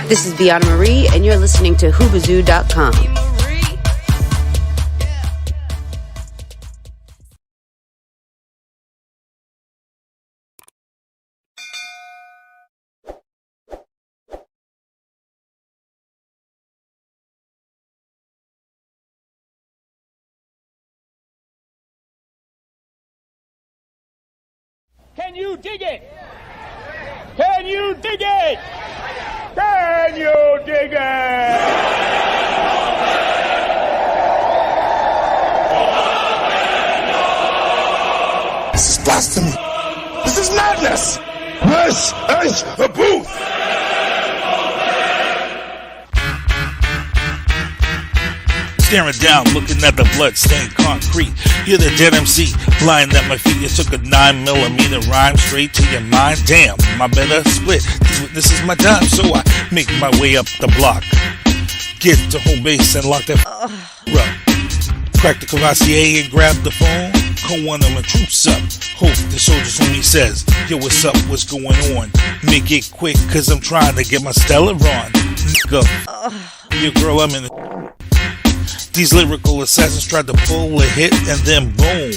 This is Bianna Marie, and you're listening to Hoobazoo.com. Can you dig it? Can you dig it? Can you dig it? This is blasphemy. This is madness. This is the booth. Staring down, looking at the blood-stained concrete. You're the dead MC, lying at my feet. You took a 9mm rhyme straight to your mind. Damn, my better split. This is my time, so I make my way up the block. Get to home base and lock that up. Crack the Cavassier and grab the phone. Call one of my troops up. Hope the soldiers homie says, yo, what's up, what's going on? Make it quick, cause I'm trying to get my Stella on. Nigga, your girl, I'm in the... These lyrical assassins tried to pull a hit, and then boom,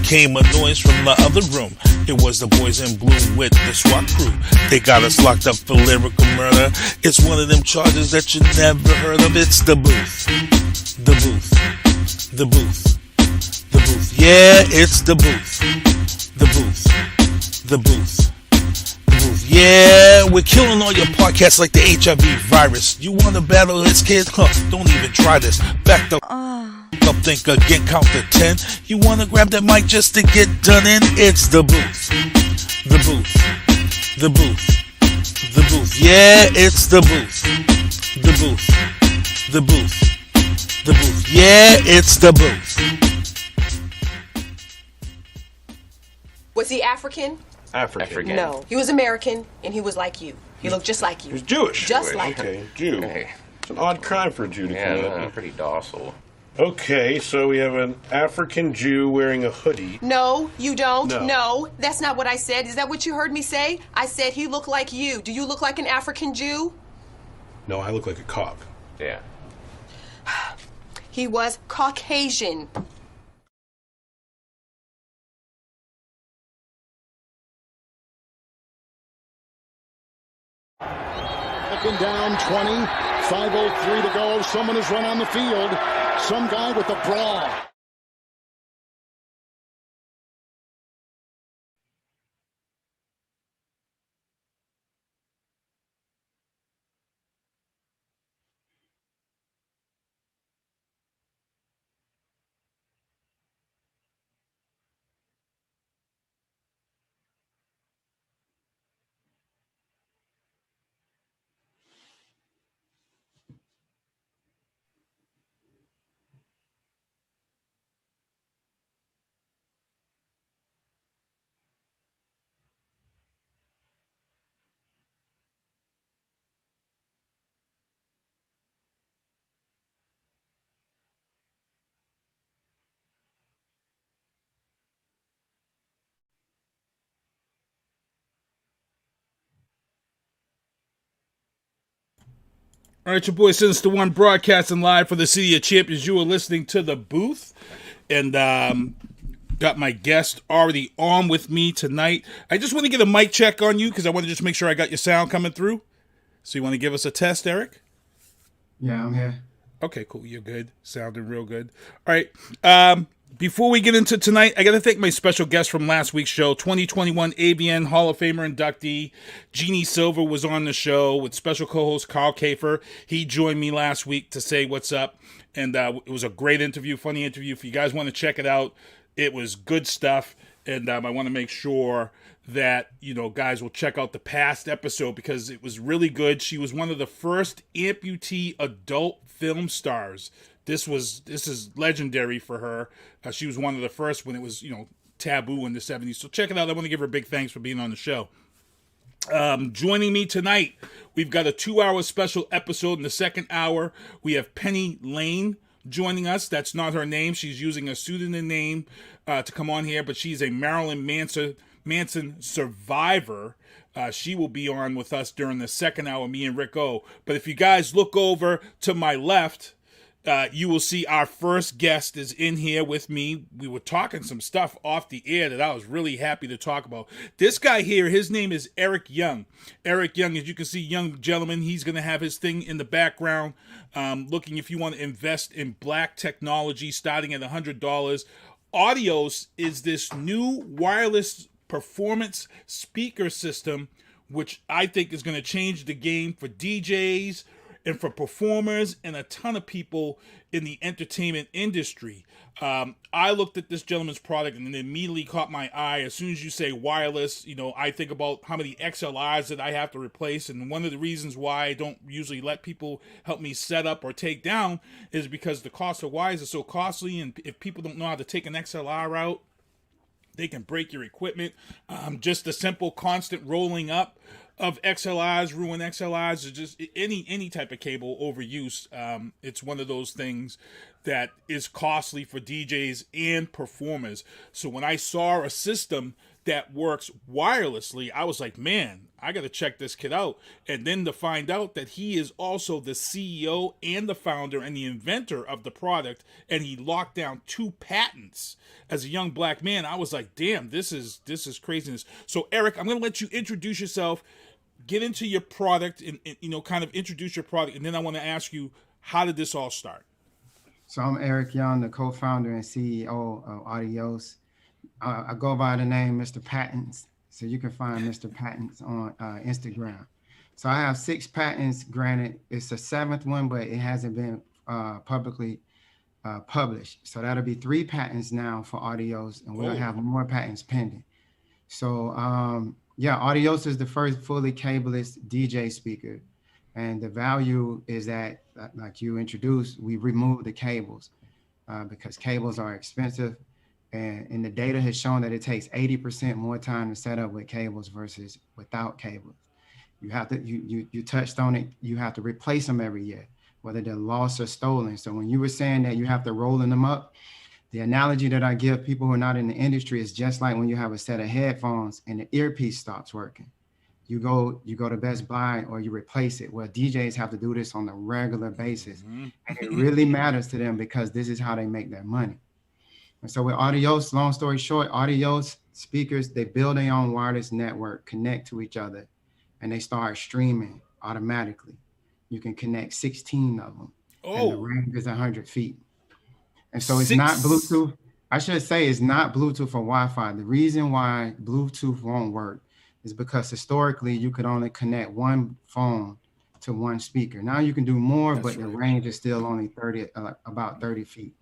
came a noise from the other room. It was the boys in blue with the SWAT crew. They got us locked up for lyrical murder. It's one of them charges that you never heard of. It's the booth. The booth. The booth. The booth. Yeah, it's the booth. The booth. The booth. Yeah, we're killing all your podcasts like the HIV virus. You want to battle this kid? Huh, don't even try this. Back the up, think again, count to 10. You want to grab that mic just to get done in? It's the booth. The booth. The booth. The booth. Yeah, it's the booth. The booth. The booth. The booth. Yeah, it's the booth. Was he African? African. No. He was American, and he was like you. He looked just like you. He was Jewish. Just like you. Okay, Jew. Hey. It's an odd crime for a Jew to commit. Yeah, pretty docile. Okay, so we have an African Jew wearing a hoodie. No, you don't. No. No, that's not what I said. Is that what you heard me say? I said he looked like you. Do you look like an African Jew? No, I look like a cop. Yeah. He was Caucasian. Second down, 20, 5:03 to go. Someone has run on the field. Some guy with a bra. All right, your boy Sinister One broadcasting live for the City of Champions. You are listening to The Booth, and got my guest already on with me tonight. I just want to get a mic check on you because I want to just make sure I got your sound coming through. So you want to give us a test, Erik? Yeah, I'm here. Okay, cool. You're good. Sounding real good. All right. Before we get into tonight, I got to thank my special guest from last week's show, 2021 ABN Hall of Famer inductee. Jeanne Silver was on the show with special co-host Karl Kafer. He joined me last week to say what's up, and it was a great interview, funny interview. If you guys want to check it out, it was good stuff, and I want to make sure that, you know, guys will check out the past episode because it was really good. She was one of the first amputee adult film stars. This is legendary for her. She was one of the first when it was, you know, taboo in the 70s. So check it out. I want to give her a big thanks for being on the show. Joining me tonight, we've got a 2-hour special episode. In the second hour, we have Penny Lane joining us. That's not her name. She's using a pseudonym name to come on here, but she's a Marilyn Manson survivor. She will be on with us during the second hour, me and Rick O. But if you guys look over to my left, you will see our first guest is in here with me. We were talking some stuff off the air that I was really happy to talk about. This guy here, his name is Erik Young. Erik Young, as you can see, young gentleman, he's going to have his thing in the background, looking if you want to invest in black technology starting at $100. AUDIOS is this new wireless performance speaker system, which I think is going to change the game for DJs, and for performers and a ton of people in the entertainment industry. I looked at this gentleman's product and it immediately caught my eye. As soon as you say wireless, I think about how many XLRs that I have to replace. And one of the reasons why I don't usually let people help me set up or take down is because the cost of wires is so costly. And if people don't know how to take an XLR out, they can break your equipment. Just the simple constant rolling up of XLRs, ruin XLRs, or just any type of cable overuse. It's one of those things that is costly for DJs and performers. So when I saw a system that works wirelessly, I was like, man, I got to check this kid out. And then to find out that he is also the CEO and the founder and the inventor of the product, and he locked down 2 patents as a young black man, I was like, damn, this is craziness. So Erik, I'm going to let you introduce yourself, get into your product, and kind of introduce your product, and then I want to ask you, how did this all start? So I'm Erik Young, the co-founder and CEO of AUDIOS. I go by the name Mr. Patents, so you can find Mr. Patents on Instagram. So I have 6 patents granted. It's the 7th one, but it hasn't been publicly published. So that'll be 3 patents now for AUDIOS, and we'll have more patents pending. So AUDIOS is the first fully cableless DJ speaker. And the value is that, like you introduced, we removed the cables because cables are expensive. And the data has shown that it takes 80% more time to set up with cables versus without cables. You have to, you touched on it, you have to replace them every year, whether they're lost or stolen. So when you were saying that you have to rolling them up, the analogy that I give people who are not in the industry is just like when you have a set of headphones and the earpiece stops working. You go to Best Buy or you replace it. Well, DJs have to do this on a regular basis. Mm-hmm. And it really matters to them because this is how they make their money. And so with AUDIOS, long story short, AUDIOS speakers, they build their own wireless network, connect to each other, and they start streaming automatically. You can connect 16 of them. And the range is 100 feet. And so it's not Bluetooth. I should say it's not Bluetooth or Wi-Fi. The reason why Bluetooth won't work is because historically you could only connect one phone to one speaker. Now you can do more, but the range is still only about 30 feet.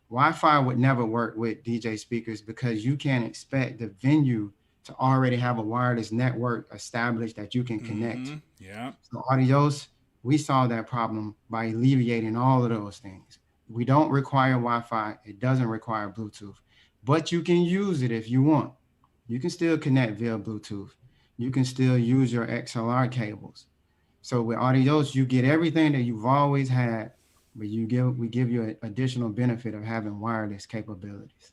Wi-Fi would never work with DJ speakers because you can't expect the venue to already have a wireless network established that you can connect. Mm-hmm. Yeah. So AUDIOS, we solved that problem by alleviating all of those things. We don't require Wi-Fi. It doesn't require Bluetooth, but you can use it if you want. You can still connect via Bluetooth. You can still use your XLR cables. So with AUDIOS, you get everything that you've always had, but we give you an additional benefit of having wireless capabilities.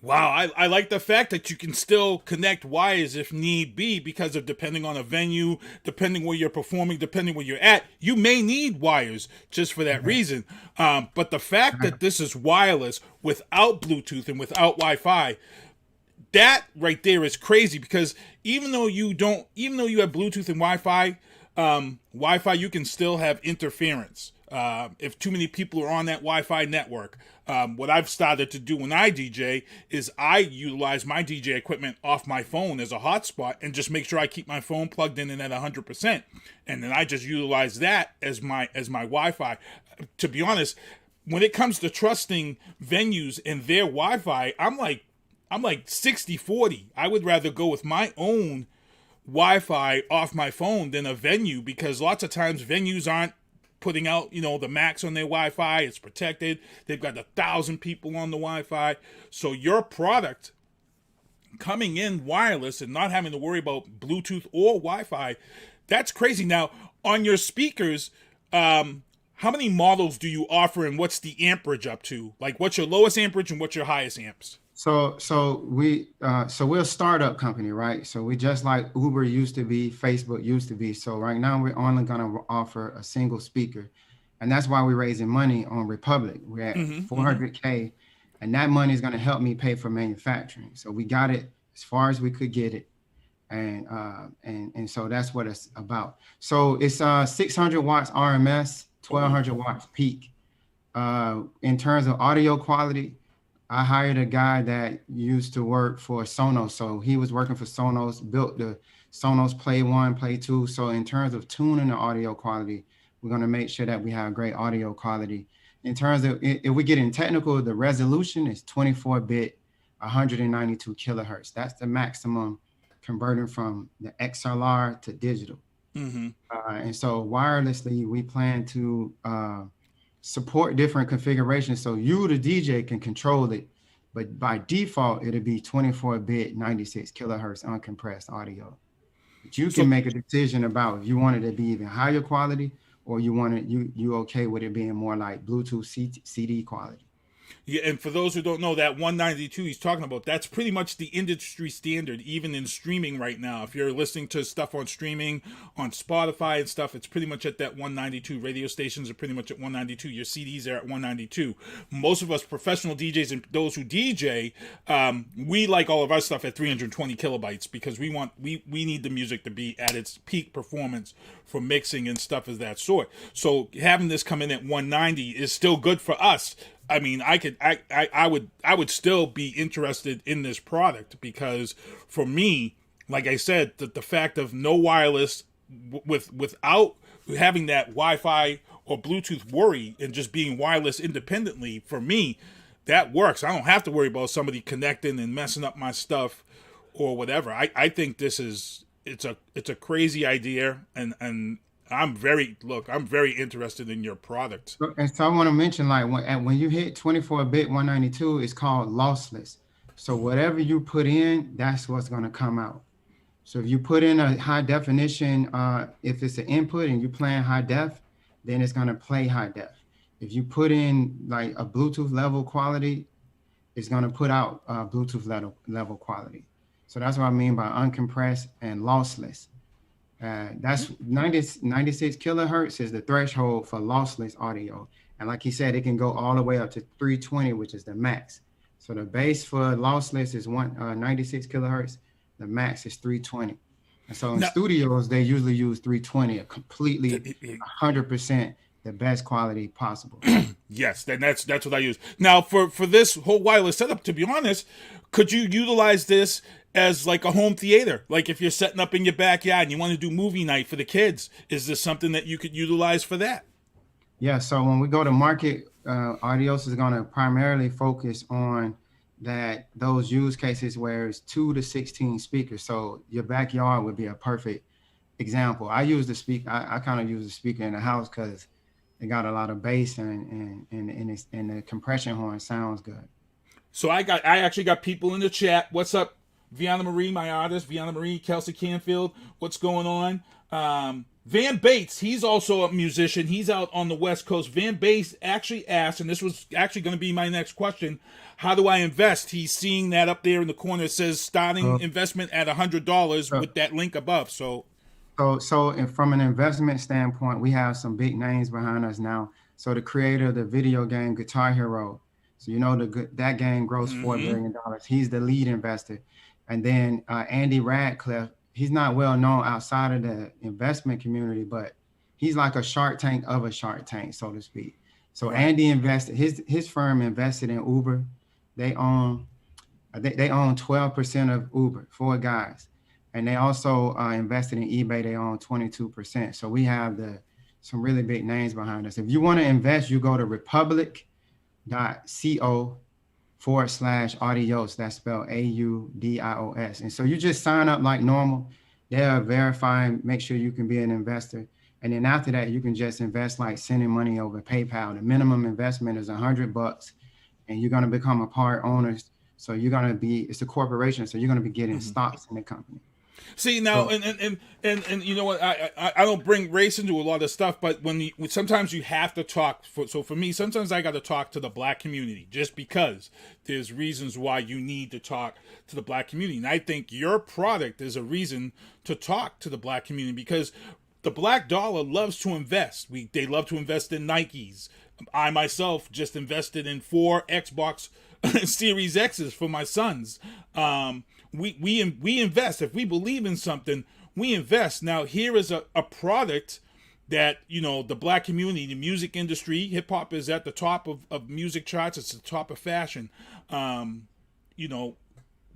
Wow, I like the fact that you can still connect wires if need be, because of depending on a venue, depending where you're performing, depending where you're at, you may need wires just for that reason. But the fact that this is wireless without Bluetooth and without Wi-Fi, that right there is crazy, because even though you have Bluetooth and Wi-Fi, you can still have interference. If too many people are on that Wi-Fi network, what I've started to do when I DJ is I utilize my DJ equipment off my phone as a hotspot and just make sure I keep my phone plugged in and at 100%. And then I just utilize that as my Wi-Fi. To be honest, when it comes to trusting venues and their Wi-Fi, I'm like 60-40. I would rather go with my own Wi-Fi off my phone than a venue, because lots of times venues aren't putting out, the max on their Wi-Fi. It's protected. They've got 1,000 people on the Wi-Fi. So your product coming in wireless and not having to worry about Bluetooth or Wi-Fi, that's crazy. Now, on your speakers, how many models do you offer, and what's the amperage up to? Like, what's your lowest amperage and what's your highest amps? So we're a startup company, right? So we just like Uber used to be, Facebook used to be. So right now we're only going to offer a single speaker, and that's why we're raising money on Republic. We're at 400K, and that money is going to help me pay for manufacturing. So we got it as far as we could get it, and so that's what it's about. So it's 600 watts RMS, 1200 watts peak. In terms of audio quality, I hired a guy that used to work for Sonos. So he was working for Sonos, built the Sonos Play 1, Play 2. So in terms of tuning the audio quality, we're going to make sure that we have great audio quality. In terms of, if we get in technical, the resolution is 24-bit, 192 kilohertz. That's the maximum converting from the XLR to digital. And so wirelessly, we plan to support different configurations, so you, the DJ, can control it, but by default it'll be 24-bit 96 kilohertz uncompressed audio. But you can make a decision about if you want it to be even higher quality, or you want it, you okay with it being more like Bluetooth CD quality. Yeah, and for those who don't know, that 192 he's talking about, that's pretty much the industry standard, even in streaming right now. If you're listening to stuff on streaming, on Spotify and stuff, it's pretty much at that 192. Radio stations are pretty much at 192. Your CDs are at 192. Most of us professional DJs and those who DJ, we like all of our stuff at 320 kilobytes because we need the music to be at its peak performance for mixing and stuff of that sort. So having this come in at 190 is still good for us. I mean, I would still be interested in this product because for me, like I said, the fact of no wireless without having that Wi-Fi or Bluetooth worry and just being wireless independently, for me, that works. I don't have to worry about somebody connecting and messing up my stuff or whatever. I think it's a crazy idea, and I'm very interested in your product. And so I want to mention, like when you hit 24-bit 192, it's called lossless. So whatever you put in, that's what's going to come out. So if you put in a high definition, if it's an input and you're playing high def, then it's going to play high def. If you put in like a Bluetooth level quality, it's going to put out Bluetooth level quality. So that's what I mean by uncompressed and lossless. That's 96 kilohertz is the threshold for lossless audio. And like he said, it can go all the way up to 320, which is the max. So the base for lossless is 96 kilohertz. The max is 320. And so in studios, they usually use 320, a completely 100% the best quality possible. Yes, then that's what I use. Now for this whole wireless setup, to be honest, could you utilize this as like a home theater? Like if you're setting up in your backyard and you want to do movie night for the kids, is this something that you could utilize for that? Yeah, so when we go to market, AUDIOS is going to primarily focus on those use cases where it's 2 to 16 speakers. So your backyard would be a perfect example. I use the speaker. I kind of use the speaker in the house because it got a lot of bass and the compression horn sounds good. So I actually got people in the chat. What's up, Vianna Marie, my artist, Vianna Marie, Kelsey Canfield, what's going on? Van Bates, he's also a musician. He's out on the West Coast. Van Bates actually asked, and this was actually going to be my next question, how do I invest? He's seeing that up there in the corner. It says starting investment at $100 with that link above. So from an investment standpoint, we have some big names behind us now. So the creator of the video game Guitar Hero, so you know that game grossed $4 billion. He's the lead investor. And then Andy Radcliffe, he's not well known outside of the investment community, but he's like a Shark Tank of a Shark Tank, so to speak. So Andy invested, his firm invested in Uber. They own 12% of Uber, 4 guys. And they also invested in eBay. They own 22%. So we have some really big names behind us. If you want to invest, you go to republic.co/AUDIOS. That's spelled AUDIOS. And so you just sign up like normal. They'll verify and make sure you can be an investor. And then after that, you can just invest like sending money over PayPal. The minimum investment is $100, and you're going to become a part owner. So you're going to be, it's a corporation. So you're going to be getting stocks in the company. See now, So- and you know what? I don't bring race into a lot of stuff, but when sometimes you have to talk. So for me, sometimes I got to talk to the black community just because there's reasons why you need to talk to the black community, and I think your product is a reason to talk to the black community because the black dollar loves to invest. They love to invest in Nikes. I myself just invested in 4 Xbox Series X's for my sons. We invest. If we believe in something, we invest. Now here is a product that, you know, the black community, the music industry, hip hop is at the top of music charts. It's the top of fashion. You know,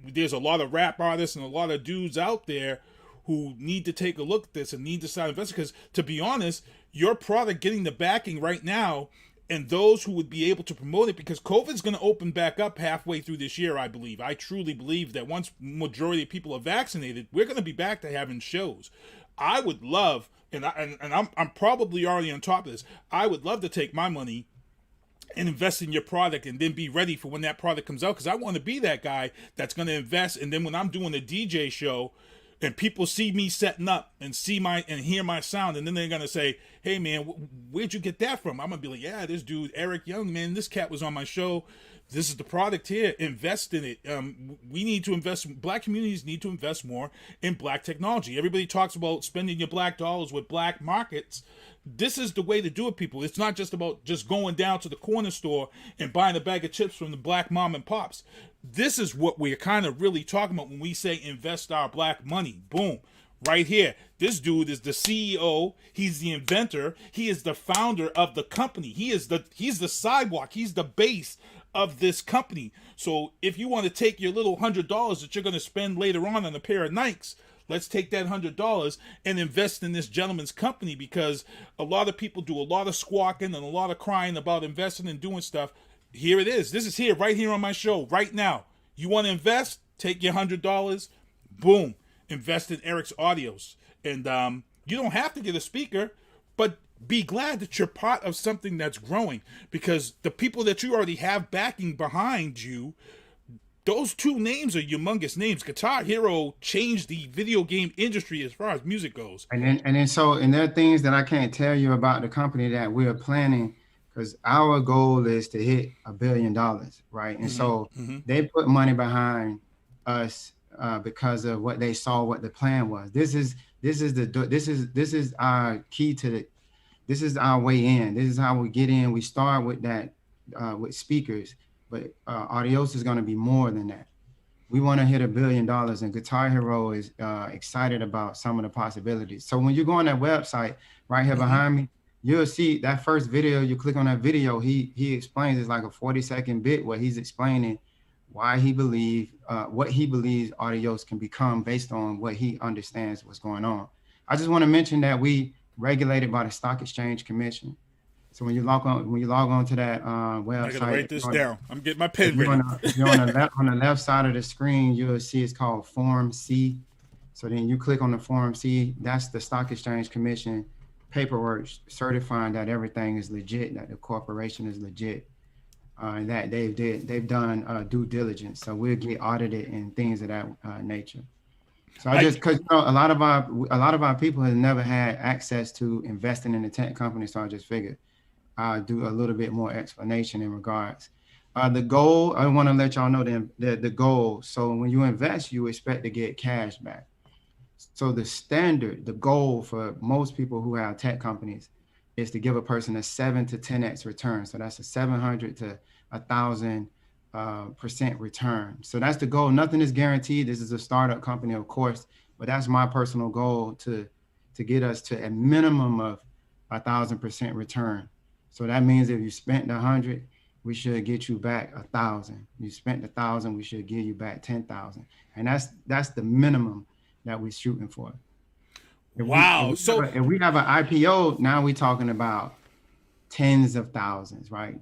there's a lot of rap artists and a lot of dudes out there who need to take a look at this and need to start investing. Because to be honest, your product getting the backing right now, and those who would be able to promote it, because COVID's going to open back up halfway through this year, I believe. I truly believe that once majority of people are vaccinated, we're going to be back to having shows. I would love, and I'm probably already on top of this, I would love to take my money and invest in your product and then be ready for when that product comes out, because I want to be that guy that's going to invest, and then when I'm doing a DJ show, and people see me setting up and hear my sound, and then they're gonna say, "Hey man, where'd you get that from?" I'm gonna be like, "Yeah, this dude Erik Young, man, this cat was on my show. This is the product here. Invest in it. We need to invest. Black communities need to invest more in black technology. Everybody talks about spending your black dollars with black markets. This is the way to do it, people. It's not just about just going down to the corner store and buying a bag of chips from the black mom and pops. This is what we're kind of really talking about when we say invest our black money. Boom. Right here. This dude is the CEO. He's the inventor. He is the founder of the company. He's the sidewalk. He's the base of this company. So if you want to take your little $100 that you're going to spend later on a pair of Nikes, let's take that $100 and invest in this gentleman's company, because a lot of people do a lot of squawking and a lot of crying about investing and doing stuff. Here it is. This is here, right here on my show, right now. You want to invest? Take your $100. Boom. Invest in Erik's Audios. And you don't have to get a speaker, but be glad that you're part of something that's growing, because the people that you already have backing behind you, those 2 names are humongous names. Guitar Hero changed the video game industry as far as music goes. And there are things that I can't tell you about the company that we're planning, because our goal is to hit $1 billion, right? And so they put money behind us because of what they saw, what the plan was. This is our key to the. This is our way in. This is how we get in. We start with that with speakers, but AUDIOS is going to be more than that. We want to hit $1 billion, and Guitar Hero is excited about some of the possibilities. So when you go on that website right here behind me, you'll see that first video. You click on that video. He explains, it's like a 40-second bit where he's explaining why he believes what he believes AUDIOS can become based on what he understands what's going on. I just want to mention that we regulated by the Stock Exchange Commission. So when you log on to that website, I gotta write this down. I'm getting my pen ready. You're on the left side of the screen, you'll see it's called Form C. So then you click on the Form C. That's the Stock Exchange Commission paperwork certifying that everything is legit, that the corporation is legit, and that they've done due diligence. So we'll get audited and things of that nature. So because a lot of our people have never had access to investing in a tech company, so I just figured I'll do a little bit more explanation in regards. The goal, I want to let y'all know the goal. So when you invest, you expect to get cash back. So the goal for most people who have tech companies is to give a person a 7 to 10x return. So that's a 700 to 1,000% return. So that's the goal. Nothing is guaranteed. This is a startup company, of course, but that's my personal goal to get us to a minimum of 1,000% return. So that means if you spent 100, we should get you back 1,000. You spent 1,000, we should give you back 10,000, and that's the minimum that we're shooting for. If we have an IPO, now we're talking about tens of thousands, right?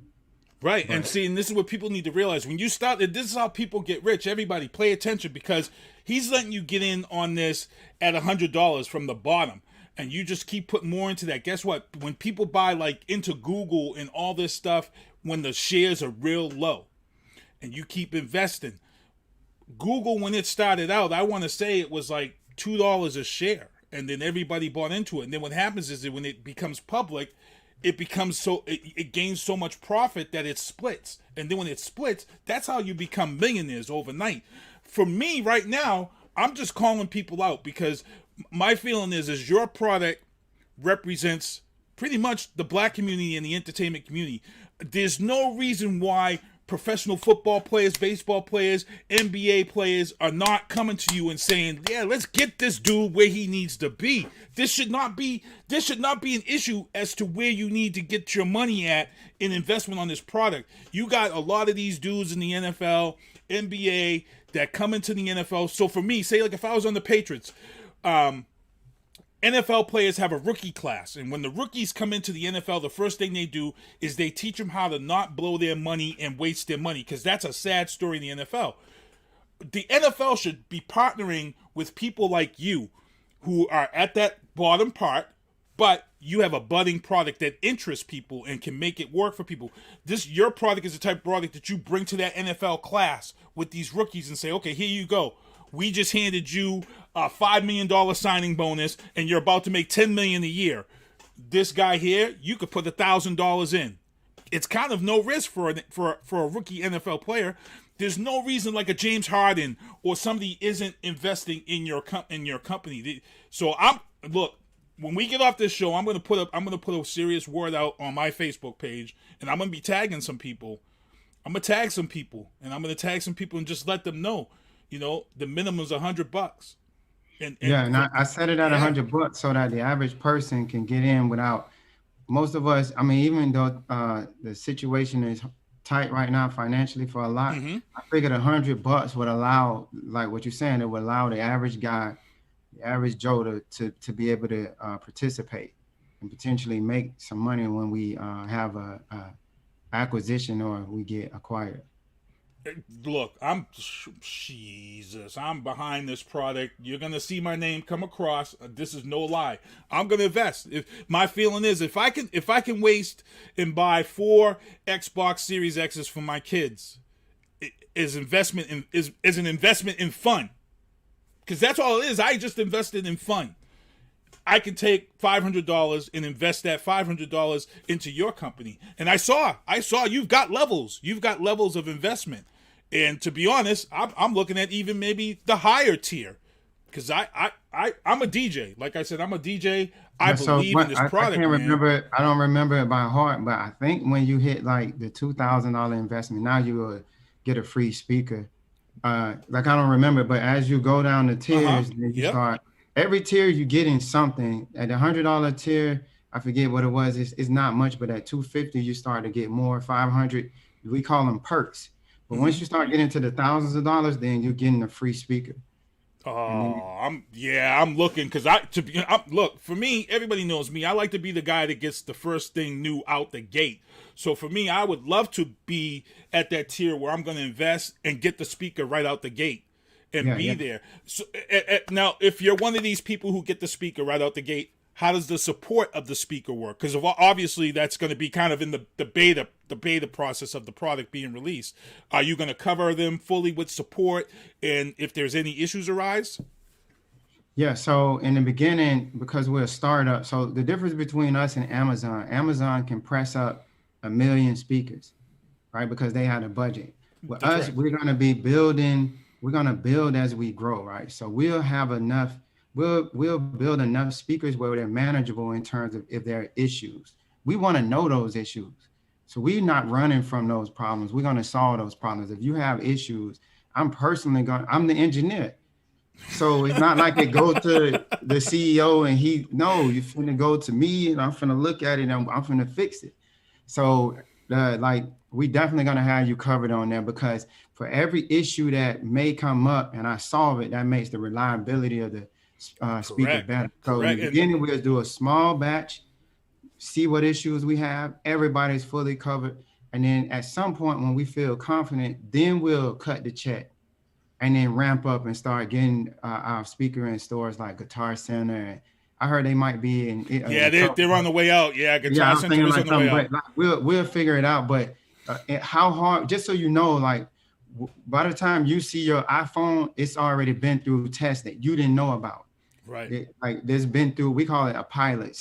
Right. And see, and this is what people need to realize. When you start, this is how people get rich. Everybody pay attention, because he's letting you get in on this at $100 from the bottom. And you just keep putting more into that. Guess what? When people buy like into Google and all this stuff, when the shares are real low and you keep investing, Google, when it started out, I want to say it was like $2 a share, and then everybody bought into it. And then what happens is that when it becomes public, it gains so much profit that it splits. And then when it splits, that's how you become millionaires overnight. For me right now, I'm just calling people out because my feeling is your product represents pretty much the black community and the entertainment community. There's no reason why professional football players, baseball players, NBA players are not coming to you and saying, yeah, let's get this dude where he needs to be. This should not be an issue as to where you need to get your money at in investment on this product. You got a lot of these dudes in the NFL, NBA that come into the NFL. So for me, say like if I was on the Patriots, NFL players have a rookie class, and when the rookies come into the NFL, the first thing they do is they teach them how to not blow their money and waste their money, because that's a sad story in the NFL. The NFL should be partnering with people like you who are at that bottom part, but you have a budding product that interests people and can make it work for people. Your product is the type of product that you bring to that NFL class with these rookies and say, okay, here you go. We just handed you a $5 million signing bonus, and you're about to make $10 million a year. This guy here, you could put $1,000 in. It's kind of no risk for a rookie NFL player. There's no reason like a James Harden or somebody isn't investing in your company. So look. When we get off this show, I'm gonna put a serious word out on my Facebook page, and I'm gonna be tagging some people. I'm gonna tag some people, and just let them know. You know, the minimum is $100. And I set it at $100 so that the average person can get in without. Most of us, I mean, even though the situation is tight right now financially for a lot, I figured $100 would allow, like what you're saying, it would allow the average guy, the average Joe to be able to participate and potentially make some money when we have a acquisition or we get acquired. Look, I'm behind this product. You're gonna see my name come across. This is no lie. I'm gonna invest. My feeling is if I can waste and buy 4 Xbox Series X's for my kids, is an investment in fun. Because that's all it is. I just invested in fun. I can take $500 and invest that $500 into your company. And I saw you've got levels. You've got levels of investment. And to be honest, I'm looking at even maybe the higher tier. Because I'm a DJ. Like I said, I'm a DJ. I believe in this product. I don't remember it by heart, but I think when you hit like the $2,000 investment, now you will get a free speaker. Like I don't remember, but as you go down the tiers, then you start. Every tier you get in something. At the $100 tier, I forget what it was. It's not much, but at $250 you start to get more. $500, we call them perks. But once you start getting to the thousands of dollars, then you're getting a free speaker. I'm looking because look, for me, everybody knows me. I like to be the guy that gets the first thing new out the gate. So for me, I would love to be at that tier where I'm going to invest and get the speaker right out the gate and be there. So now, if you're one of these people who get the speaker right out the gate, how does the support of the speaker work? Because obviously that's going to be kind of in the beta process of the product being released. Are you going to cover them fully with support? And if there's any issues arise? Yeah, so in the beginning, because we're a startup, so the difference between us and Amazon can press up 1 million speakers, right? Because they had a budget. With us, we're going to be building, we're going to build as we grow, right? So we'll have enough. We'll build enough speakers where they're manageable in terms of if there are issues. We want to know those issues. So we're not running from those problems. We're going to solve those problems. If you have issues, I'm the engineer. So it's not like it go to the CEO and you're finna go to me and I'm finna look at it and I'm finna fix it. So we definitely going to have you covered on there, because for every issue that may come up and I solve it, that makes the reliability of the speaker better. So in the beginning, we'll do a small batch, see what issues we have. Everybody's fully covered. And then at some point when we feel confident, then we'll cut the check and then ramp up and start getting our speaker in stores like Guitar Center. And I heard they might be in. They're on the way out. Yeah, Guitar Center is on the way out. We'll figure it out. But how hard, just so you know, like by the time you see your iPhone, it's already been through tests that you didn't know about. Right. Like there's been through, we call it a pilot.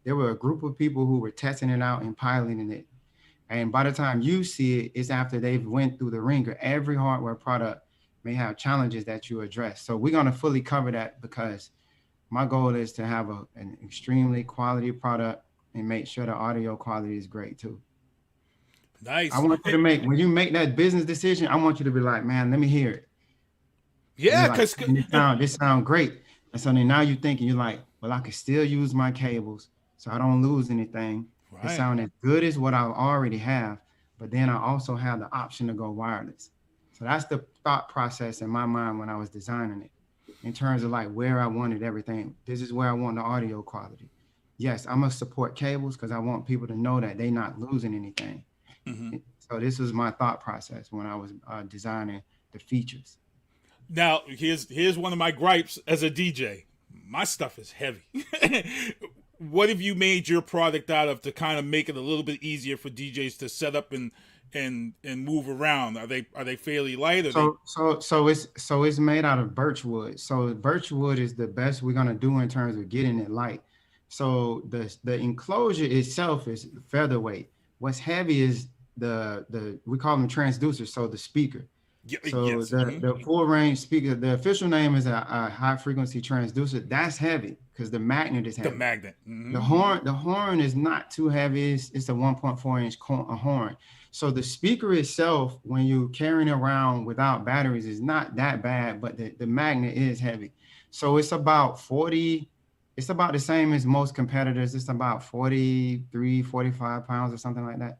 There were a group of people who were testing it out and piloting it. And by the time you see it, it's after they've went through the ringer. Every hardware product may have challenges that you address. So we're going to fully cover that, because my goal is to have an extremely quality product and make sure the audio quality is great too. Nice. I want you to when you make that business decision, I want you to be like, man, let me hear it. Yeah, because this sound great. And so then now you're thinking, you're like, well, I can still use my cables so I don't lose anything. Right. It sounds as good as what I already have, but then I also have the option to go wireless. So that's the thought process in my mind when I was designing it, in terms of like where I wanted everything. This is where I want the audio quality. Yes, I'm gonna support cables because I want people to know that they're not losing anything. Mm-hmm. So this was my thought process when I was designing the features. Now, here's one of my gripes as a DJ. My stuff is heavy. What have you made your product out of to kind of make it a little bit easier for DJs to set up and move around? Are they fairly light? So it's made out of birch wood. So birch wood is the best we're gonna do in terms of getting it light. So the enclosure itself is featherweight. What's heavy is the we call them transducers. So the speaker. So yes. The full range speaker, the official name is a high frequency transducer. That's heavy because the magnet is heavy. The magnet. Mm-hmm. The horn is not too heavy. It's a 1.4 inch horn. So the speaker itself, when you're carrying it around without batteries, is not that bad, but the magnet is heavy. So it's about 40. It's about the same as most competitors. It's about 43, 45 pounds or something like that.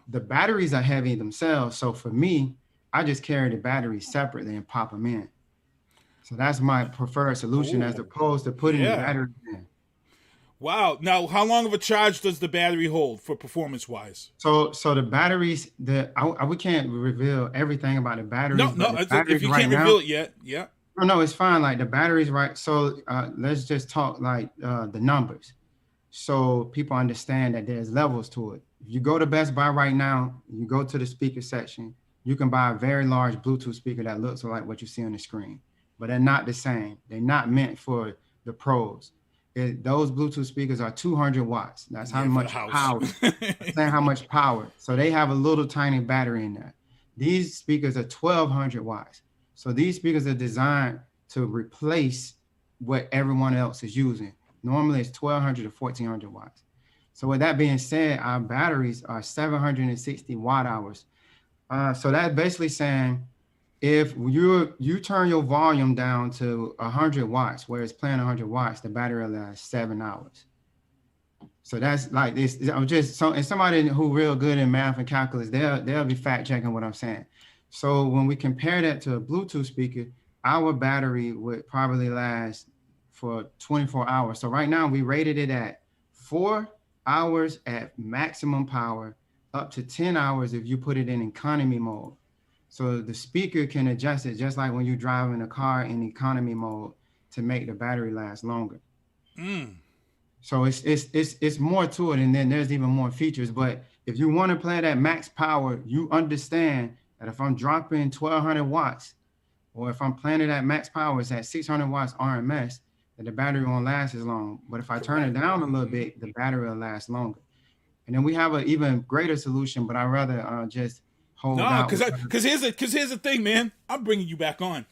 The batteries are heavy themselves. So for me, I just carry the batteries separately and pop them in. So that's my preferred solution. Ooh, as opposed to putting the batteries in. Wow. Now, how long of a charge does the battery hold for performance-wise? So the batteries, we can't reveal everything about the batteries. No, if you can't reveal it yet, yeah. No, it's fine. Like the batteries, right? So let's just talk like the numbers, so people understand that there's levels to it. If you go to Best Buy right now, you go to the speaker section, you can buy a very large Bluetooth speaker that looks like what you see on the screen, but they're not the same. They're not meant for the pros. Those Bluetooth speakers are 200 watts. That's how much power. That's how much power. So they have a little tiny battery in there. These speakers are 1200 watts. So these speakers are designed to replace what everyone else is using. Normally it's 1200 to 1400 watts. So with that being said, our batteries are 760 watt hours. So that's basically saying if you turn your volume down to 100 watts, where it's playing 100 watts, the battery will last 7 hours. So that's like this. I'm just and somebody who real good in math and calculus, they'll be fact checking what I'm saying. So when we compare that to a Bluetooth speaker, our battery would probably last for 24 hours. So right now we rated it at 4 hours at maximum power, up to 10 hours if you put it in economy mode. So the speaker can adjust it just like when you're driving a car in economy mode to make the battery last longer. So it's more to it, and then there's even more features. But if you want to play that max power, you understand that if I'm dropping 1200 watts, or if I'm playing it at max power, it's at 600 watts RMS, that the battery won't last as long. But if I turn it down a little bit, the battery will last longer. And then we have an even greater solution, but I'd rather just hold out. No, because here's the thing, man. I'm bringing you back on.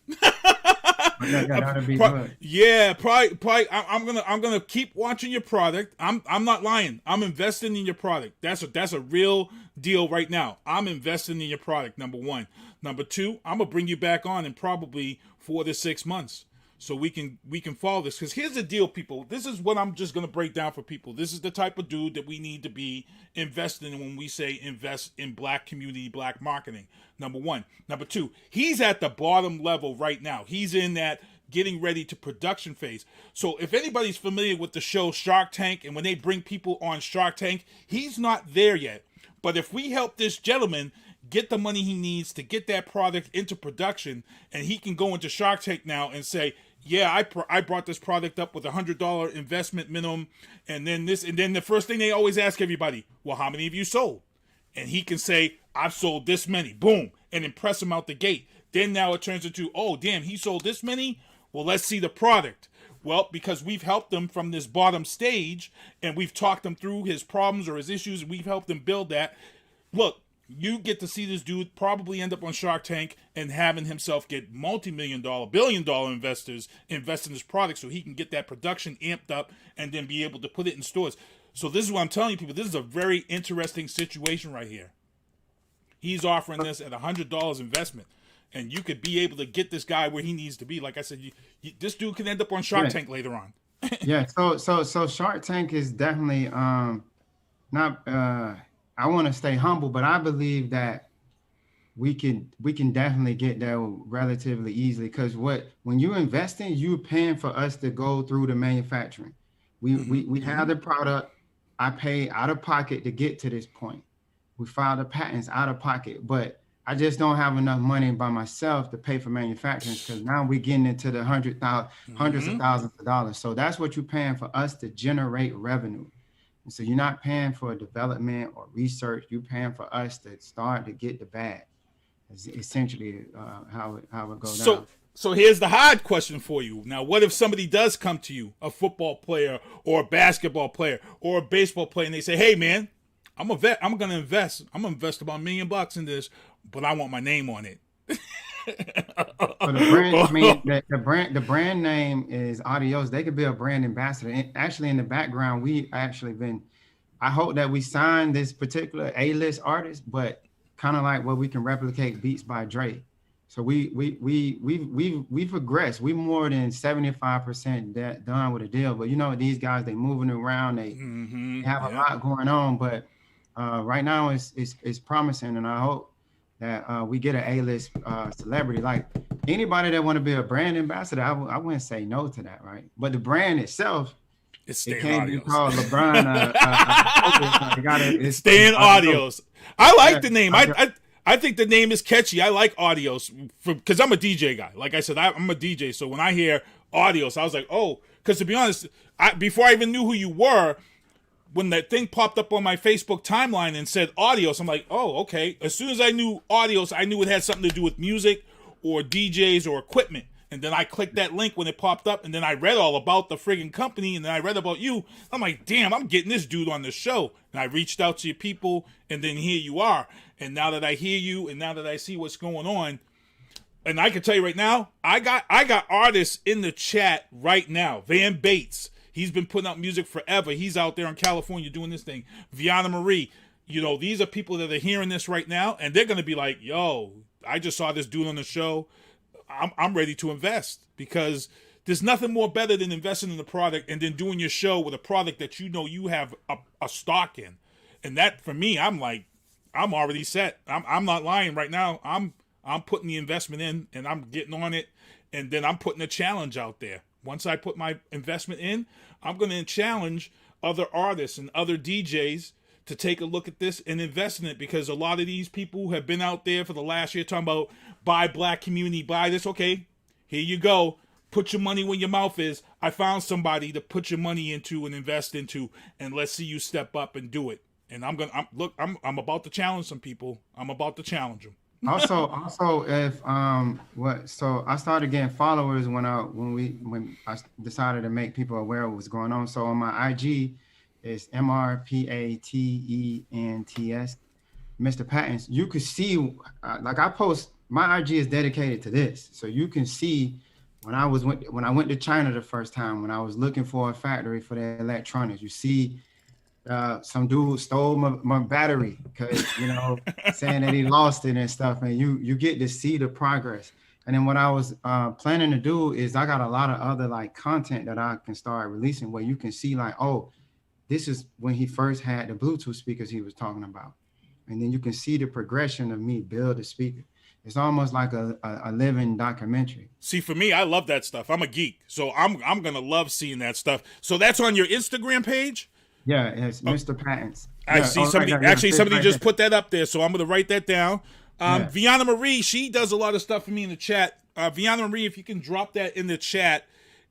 That'd be good. Yeah, probably. I'm gonna keep watching your product. I'm not lying. I'm investing in your product. That's a real deal right now. I'm investing in your product. Number one. Number two, I'm gonna bring you back on in probably 4 to 6 months, so we can follow this. Because here's the deal, people. This is what I'm just gonna break down for people. This is the type of dude that we need to be investing in when we say invest in black community, black marketing. Number one. Number two, he's at the bottom level right now. He's in that getting ready to production phase. So if anybody's familiar with the show Shark Tank, and when they bring people on Shark Tank, he's not there yet. But if we help this gentleman get the money he needs to get that product into production, and he can go into Shark Tank now and say, yeah, I brought this product up with $100 investment minimum, and then the first thing they always ask everybody, well, how many have you sold? And he can say, I've sold this many, boom, and impress him out the gate. Then now it turns into, oh, damn, he sold this many? Well, let's see the product. Well, because we've helped him from this bottom stage, and we've talked him through his problems or his issues, and we've helped him build that. Look, you get to see this dude probably end up on Shark Tank and having himself get multi-million-dollar, billion-dollar investors invest in his product so he can get that production amped up and then be able to put it in stores. So this is what I'm telling you, people. This is a very interesting situation right here. He's offering this at $100 investment, and you could be able to get this guy where he needs to be. Like I said, this dude could end up on Shark Tank later on. Yeah. So Shark Tank is definitely not. I want to stay humble, but I believe that we can definitely get there relatively easily. Because when you invest in, you're paying for us to go through the manufacturing. We have the product. I pay out of pocket to get to this point. We filed the patents out of pocket, but I just don't have enough money by myself to pay for manufacturing, because now we're getting into the hundreds of thousands of dollars. So that's what you're paying for us to generate revenue. And so you're not paying for development or research. You're paying for us to start to get the bag. It's essentially how it goes down. So here's the hard question for you. Now, what if somebody does come to you, a football player or a basketball player or a baseball player, and they say, "Hey, man, I'm going to invest. I'm going to invest about $1 million in this, but I want my name on it." So the brand name is AUDIOS. They could be a brand ambassador. And actually, in the background, I hope that we sign this particular A-list artist, but kind of like what we can replicate Beats by Dre. So we've progressed. We more than 75% done with a deal. But you know, these guys, they moving around. They have a lot going on. But right now it's promising, and I hope that we get an A-list celebrity. Like anybody that want to be a brand ambassador, I wouldn't say no to that, right? But the brand itself, it can't be called LeBron. It's staying AUDIOS. I like the name. I think the name is catchy. I like AUDIOS because I'm a DJ guy. Like I said, I'm a DJ. So when I hear AUDIOS, I was like, oh, because to be honest, before I even knew who you were, when that thing popped up on my Facebook timeline and said AUDIOS, I'm like, oh, okay. As soon as I knew AUDIOS, I knew it had something to do with music or DJs or equipment. And then I clicked that link when it popped up, and then I read all about the friggin' company, and then I read about you. I'm like, damn, I'm getting this dude on the show. And I reached out to your people, and then here you are. And now that I hear you, and now that I see what's going on, and I can tell you right now, I got artists in the chat right now. Van Bates, he's been putting out music forever. He's out there in California doing this thing. Vianna Marie, you know, these are people that are hearing this right now, and they're going to be like, yo, I just saw this dude on the show. I'm ready to invest, because there's nothing more better than investing in the product and then doing your show with a product that you know you have a stock in. And that, for me, I'm like, I'm already set. I'm not lying right now. I'm putting the investment in, and I'm getting on it, and then I'm putting a challenge out there. Once I put my investment in, I'm going to challenge other artists and other DJs to take a look at this and invest in it, because a lot of these people have been out there for the last year talking about buy black community, buy this. Okay, here you go. Put your money where your mouth is. I found somebody to put your money into and invest into, and let's see you step up and do it. And I'm about to challenge some people. I'm about to challenge them. also, if so I started getting followers when I decided to make people aware of what's going on. So on my IG, it's MrPatents, Mr. Patents. You could see, like I post, my IG is dedicated to this, so you can see when I went to China the first time, when I was looking for a factory for the electronics. You see, some dude stole my battery because, you know, saying that he lost it and stuff, and you get to see the progress. And then what I was planning to do is I got a lot of other like content that I can start releasing where you can see like, oh, this is when he first had the Bluetooth speakers he was talking about. And then you can see the progression of me build the speaker. It's almost like a living documentary. See, for me, I love that stuff. I'm a geek, so I'm going to love seeing that stuff. So that's on your Instagram page? Yeah, it's Mr. Patents. I see somebody, somebody just put that up there, so I'm going to write that down. Vianna Marie, she does a lot of stuff for me in the chat. Vianna Marie, if you can drop that in the chat,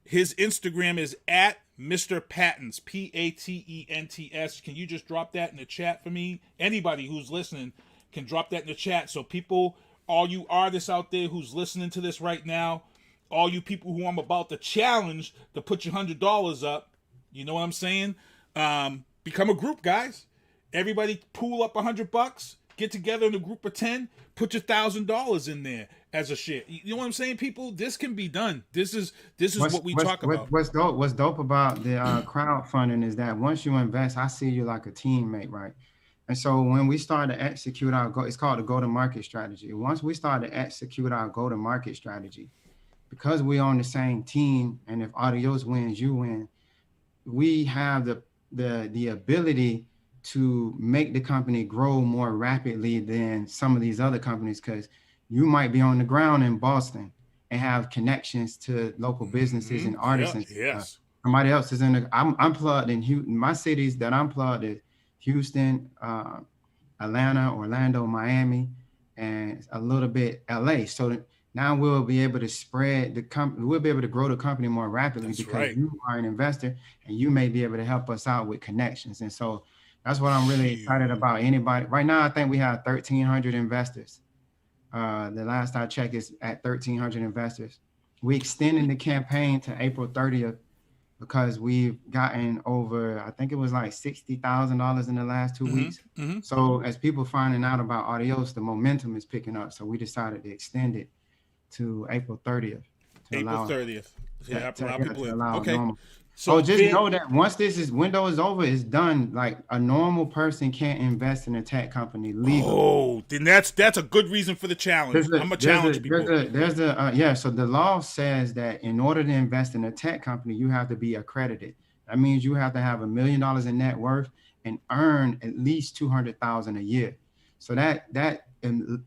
his Instagram is at Mr. Patents, Patents. Can you just drop that in the chat for me? Anybody who's listening can drop that in the chat. So people, all you artists out there who's listening to this right now, all you people who I'm about to challenge to put your $100 up, you know what I'm saying? Become a group, guys. Everybody pool up $100, get together in a group of 10, put your $1,000 in there as a share. You know what I'm saying, people? This can be done. This is what we talk about. What's dope about the crowdfunding is that once you invest, I see you like a teammate, right? And so when we start to execute our it's called a go-to-market strategy. Once we start to execute our go-to-market strategy, because we're on the same team, and if AUDIOS wins, you win, we have the ability to make the company grow more rapidly than some of these other companies, because you might be on the ground in Boston and have connections to local businesses and artisans. Yes. Somebody else is I'm plugged in Houston. My cities that I'm plugged in: Houston, Atlanta, Orlando, Miami, and a little bit LA. So now we'll be able to spread the company. We'll be able to grow the company more rapidly. That's because right. You are an investor, and you may be able to help us out with connections. And so that's what I'm really excited about. Anybody right now, I think we have 1,300 investors. The last I checked is at 1,300 investors. We extended the campaign to April 30th because we've gotten over, I think it was like $60,000 in the last 2 weeks. Mm-hmm. So as people finding out about AUDIOS, the momentum is picking up. So we decided to extend it to April 30th. April 30th. Yeah, allow people in. Okay. Normal. So just know that once this window is over, it's done. Like a normal person can't invest in a tech company legally. Oh, then that's a good reason for the challenge. I'm gonna challenge people. So the law says that in order to invest in a tech company, you have to be accredited. That means you have to have $1 million in net worth and earn at least $200,000 a year. So that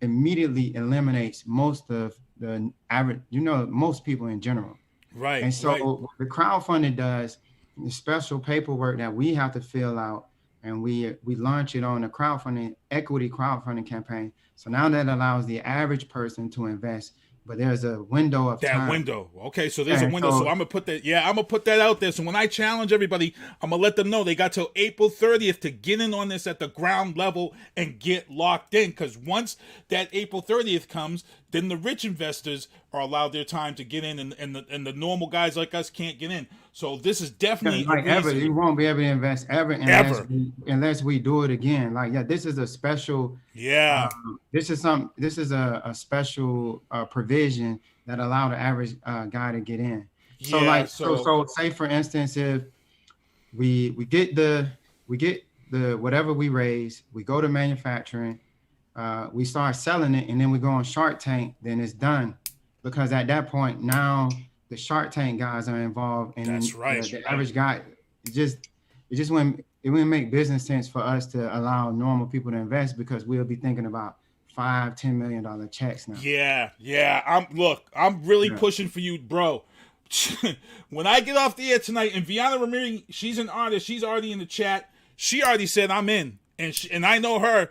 immediately eliminates most of the average, most people in general. Right. And so what the crowdfunding does, the special paperwork that we have to fill out, and we launch it on a equity crowdfunding campaign. So now that allows the average person to invest, but there's a window of time. That window. Okay, so there's a window. So I'm gonna put that out there. So when I challenge everybody, I'm gonna let them know they got till April 30th to get in on this at the ground level and get locked in. Because once that April 30th comes, then the rich investors are allowed their time to get in, and the normal guys like us can't get in. So this is definitely you won't be able to invest ever unless we do it again. This is a special this is a special provision that allow the average guy to get in. So say for instance, if we get the whatever we raise, we go to manufacturing, we start selling it, and then we go on Shark Tank, then it's done. Because at that point, now the Shark Tank guys are involved, and the average guy, it wouldn't make business sense for us to allow normal people to invest, because we'll be thinking about $5-10 million checks now. Yeah. I'm really pushing for you, bro. When I get off the air tonight, and Viana Ramirez, she's an artist, she's already in the chat. She already said I'm in, and I know her.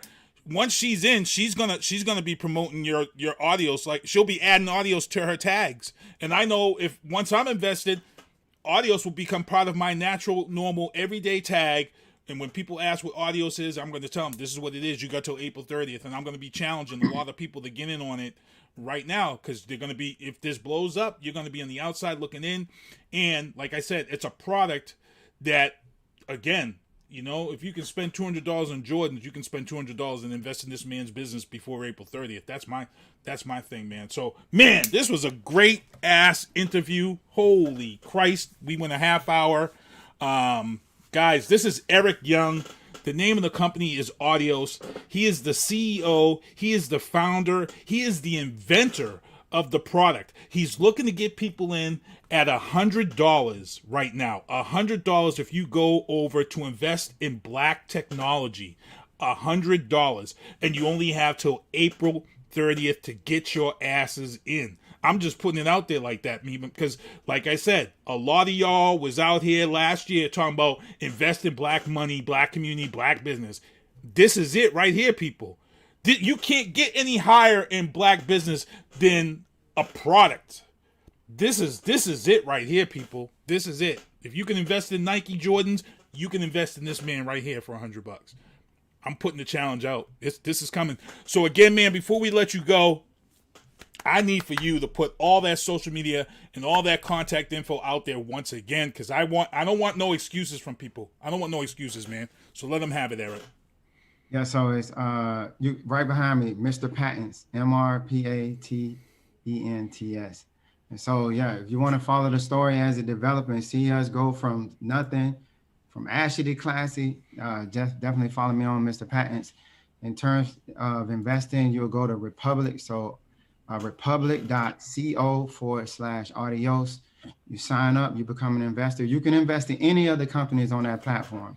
Once she's in, she's gonna be promoting your AUDIOS. Like, she'll be adding AUDIOS to her tags. And I know if once I'm invested, AUDIOS will become part of my natural, normal, everyday tag. And when people ask what AUDIOS is, I'm going to tell them this is what it is. You got till April 30th, and I'm going to be challenging a lot of people to get in on it right now, because they're going to be, if this blows up, you're going to be on the outside looking in. And like I said, it's a product that, again, if you can spend $200 on Jordans, you can spend $200 and invest in this man's business before April 30th. That's my thing, man. So, man, this was a great ass interview. Holy Christ, we went a half hour. Guys, this is Erik Young. The name of the company is AUDIOS. He is the CEO. He is the founder. He is the inventor of the product. He's looking to get people in at $100 right now. $100 if you go over to invest in black technology. $100. And you only have till April 30th to get your asses in. I'm just putting it out there like that, because, like I said, a lot of y'all was out here last year talking about invest in black money, black community, black business. This is it right here, people. You can't get any higher in black business than a product. This is it right here, people. This is it. If you can invest in Nike Jordans, you can invest in this man right here for $100. I'm putting the challenge out. This is coming. So again, man, before we let you go, I need for you to put all that social media and all that contact info out there once again, because I don't want no excuses from people. I don't want no excuses, man. So let them have it, Eric. Yeah, so it's you right behind me, Mr. Patents, MrPatents. And so yeah, if you want to follow the story as it develops and see us go from nothing, from ashy to classy, definitely follow me on Mr. Patents. In terms of investing, you'll go to Republic. So republic.co/audios. You sign up, you become an investor. You can invest in any other companies on that platform,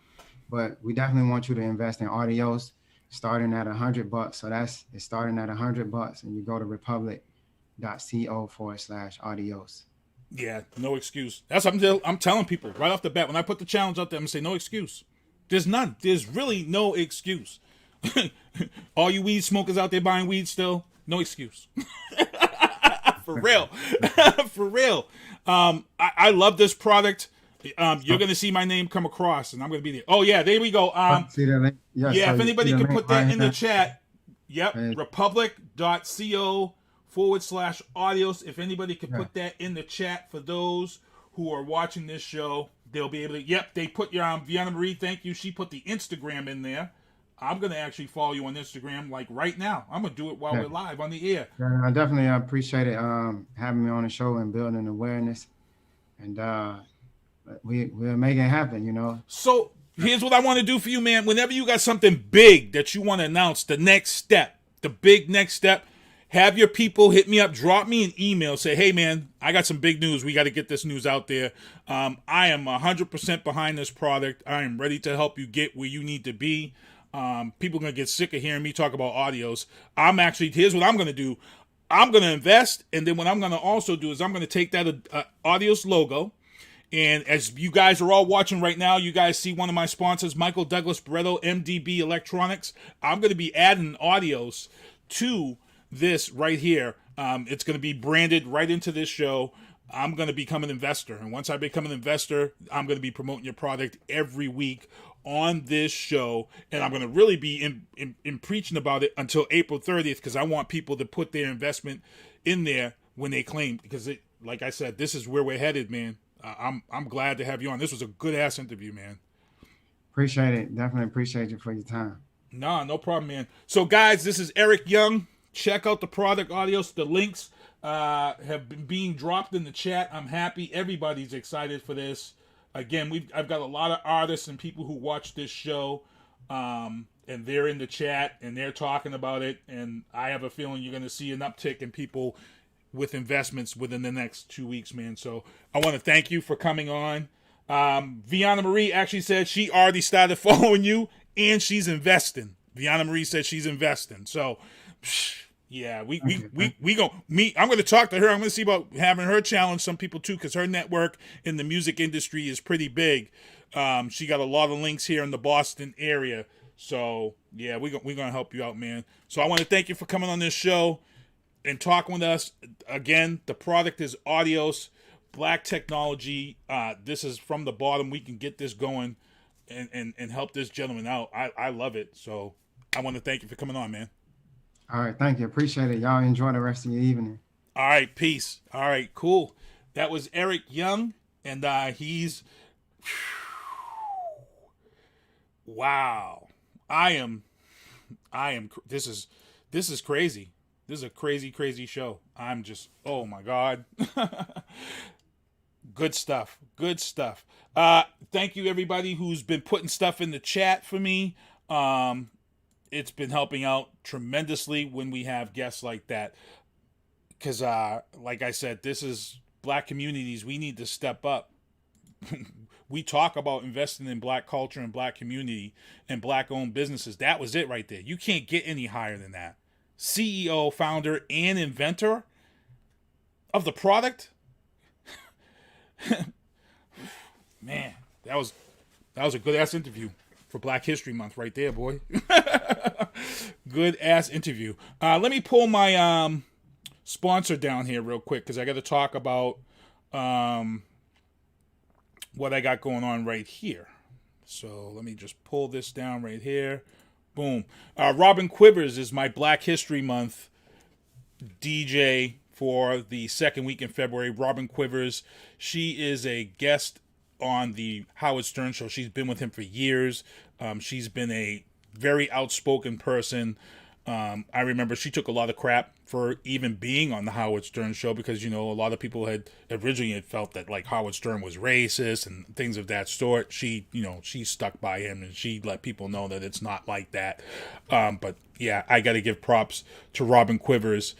but we definitely want you to invest in AUDIOS, starting at $100. So it's starting at $100, and you go to republic.co/audios. Yeah, no excuse. That's what I'm telling people right off the bat. When I put the challenge out there, I'm gonna say no excuse. There's none. There's really no excuse. All you weed smokers out there buying weed still, no excuse. For real. For real. I love this product. You're going to see my name come across, and I'm going to be there. Oh, yeah, there we go. See that link? Yeah, so if anybody could put that in the chat. Yep, Right. republic.co/audios. If anybody could put that in the chat for those who are watching this show, they'll be able to. Yep, they put your Vianna Marie, thank you. She put the Instagram in there. I'm going to actually follow you on Instagram like right now. I'm going to do it while we're live on the air. Yeah, I definitely appreciate it having me on the show and building awareness. And we'll make it happen, you know. So here's what I want to do for you, man. Whenever you got something big that you want to announce, the next step, the big next step, have your people hit me up, drop me an email, say, hey, man, I got some big news. We got to get this news out there. I am 100% behind this product. I am ready to help you get where you need to be. People are going to get sick of hearing me talk about AUDIOS. Here's what I'm going to do. I'm going to invest, and then what I'm going to also do is I'm going to take that AUDIOS logo, and as you guys are all watching right now, you guys see one of my sponsors, Michael Douglas Barreto, MDB Electronics. I'm going to be adding AUDIOS to this right here. It's going to be branded right into this show. I'm going to become an investor, and once I become an investor, I'm going to be promoting your product every week on this show, and I'm going to really be in preaching about it until April 30th, because I want people to put their investment in there when they claim, because like I said, this is where we're headed, man. I'm glad to have you on. This was a good ass interview, man. Appreciate it. Definitely appreciate you for your time. No problem, man. So guys, this is Erik Young. Check out the product AUDIOS. The links have been being dropped in the chat. I'm happy. Everybody's excited for this. Again, I've got a lot of artists and people who watch this show, and they're in the chat and they're talking about it. And I have a feeling you're going to see an uptick in people with investments within the next 2 weeks, man. So I want to thank you for coming on. Vianna Marie actually said she already started following you and she's investing. Vianna Marie said she's investing. So, yeah, we go meet. I'm going to talk to her. I'm going to see about having her challenge some people too, because her network in the music industry is pretty big. She got a lot of links here in the Boston area. So yeah, we're going to help you out, man. So I want to thank you for coming on this show and talking with us. Again, the product is AUDIOS, Black technology. This is from the bottom. We can get this going and help this gentleman out. I love it. So I want to thank you for coming on, man. All right, thank you. Appreciate it. Y'all enjoy the rest of your evening. All right, peace. All right, cool. That was Erik Young, and he's wow. This is crazy. This is a crazy show. I'm just, oh my God. Good stuff. Thank you everybody who's been putting stuff in the chat for me. It's been helping out tremendously when we have guests like that. Because, like I said, this is Black communities. We need to step up. We talk about investing in Black culture and Black community and Black-owned businesses. That was it right there. You can't get any higher than that. CEO, founder, and inventor of the product. Man, that was a good-ass interview for Black History Month right there, boy. Good-ass interview. Let me pull my sponsor down here real quick, because I got to talk about what I got going on right here. So let me just pull this down right here. Boom. Robin Quivers is my Black History Month DJ for the second week in February, Robin Quivers. She is a guest on the Howard Stern show. She's been with him for years. She's been a very outspoken person. I remember she took a lot of crap for even being on the Howard Stern show because, you know, a lot of people had originally felt that like Howard Stern was racist and things of that sort. She stuck by him and she let people know that it's not like that. But yeah, I got to give props to Robin Quivers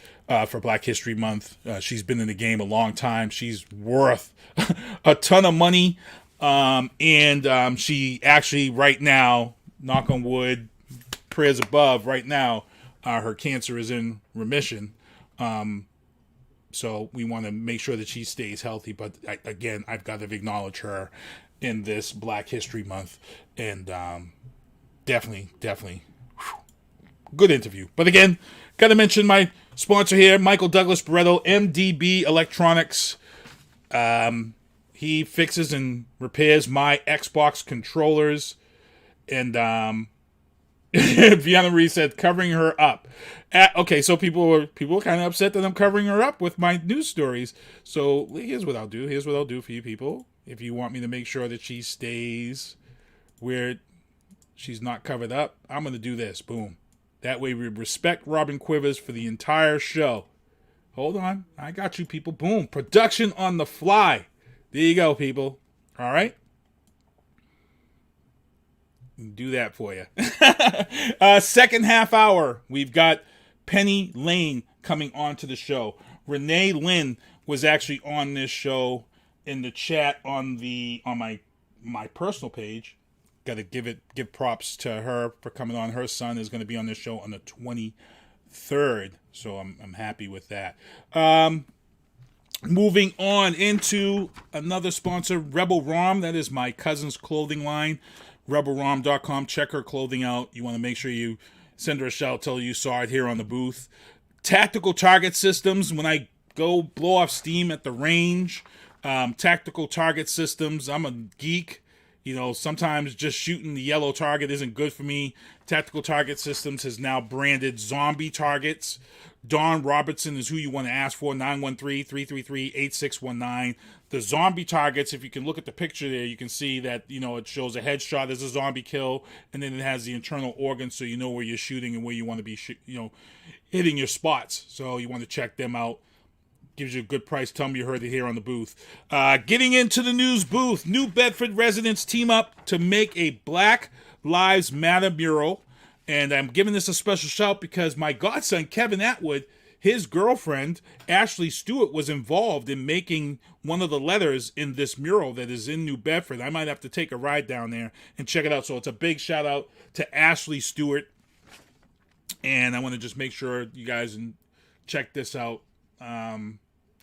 for Black History Month. She's been in the game a long time. She's worth a ton of money. And she actually right now, knock on wood, prayers above, right now, her cancer is in remission. So we want to make sure that she stays healthy. But again, I've got to acknowledge her in this Black History Month. And definitely, good interview. But again, got to mention my sponsor here, Michael Douglas Barreto, MDB Electronics. He fixes and repairs my Xbox controllers. And Vienna Marie said covering her up. Okay, so people were kind of upset that I'm covering her up with my news stories. So here's what I'll do. Here's what I'll do for you people. If you want me to make sure that she stays where she's not covered up, I'm going to do this. Boom. That way we respect Robin Quivers for the entire show. Hold on. I got you, people. Boom. Production on the fly. There you go, people. All right. Do that for you. Second half hour, we've got Penny Lane coming on to the show. Renee Lynn was actually on this show in the chat on my personal page. Got to give props to her for coming on. Her son is going to be on this show on the 23rd, so I'm happy with that. Moving on into another sponsor, Rebel Rom. That is my cousin's clothing line. RebelRom.com. Check her clothing out. You want to make sure you send her a shout, tell her you saw it here on the booth. Tactical target systems. When I go blow off steam at the range, tactical target systems. I'm a geek. You know, sometimes just shooting the yellow target isn't good for me. Tactical Target Systems has now branded zombie targets. Don Robertson is who you want to ask for, 913-333-8619. The zombie targets, if you can look at the picture there, you can see that, you know, it shows a headshot as a zombie kill, and then it has the internal organs so you know where you're shooting and where you want to be, hitting your spots. So you want to check them out. Gives you a good price. Tell me you heard it here on the booth. Getting into the news booth, New Bedford residents team up to make a Black Lives Matter mural. And I'm giving this a special shout because my godson, Kevin Atwood, his girlfriend, Ashley Stuart, was involved in making one of the letters in this mural that is in New Bedford. I might have to take a ride down there and check it out. So it's a big shout out to Ashley Stuart. And I want to just make sure you guys check this out.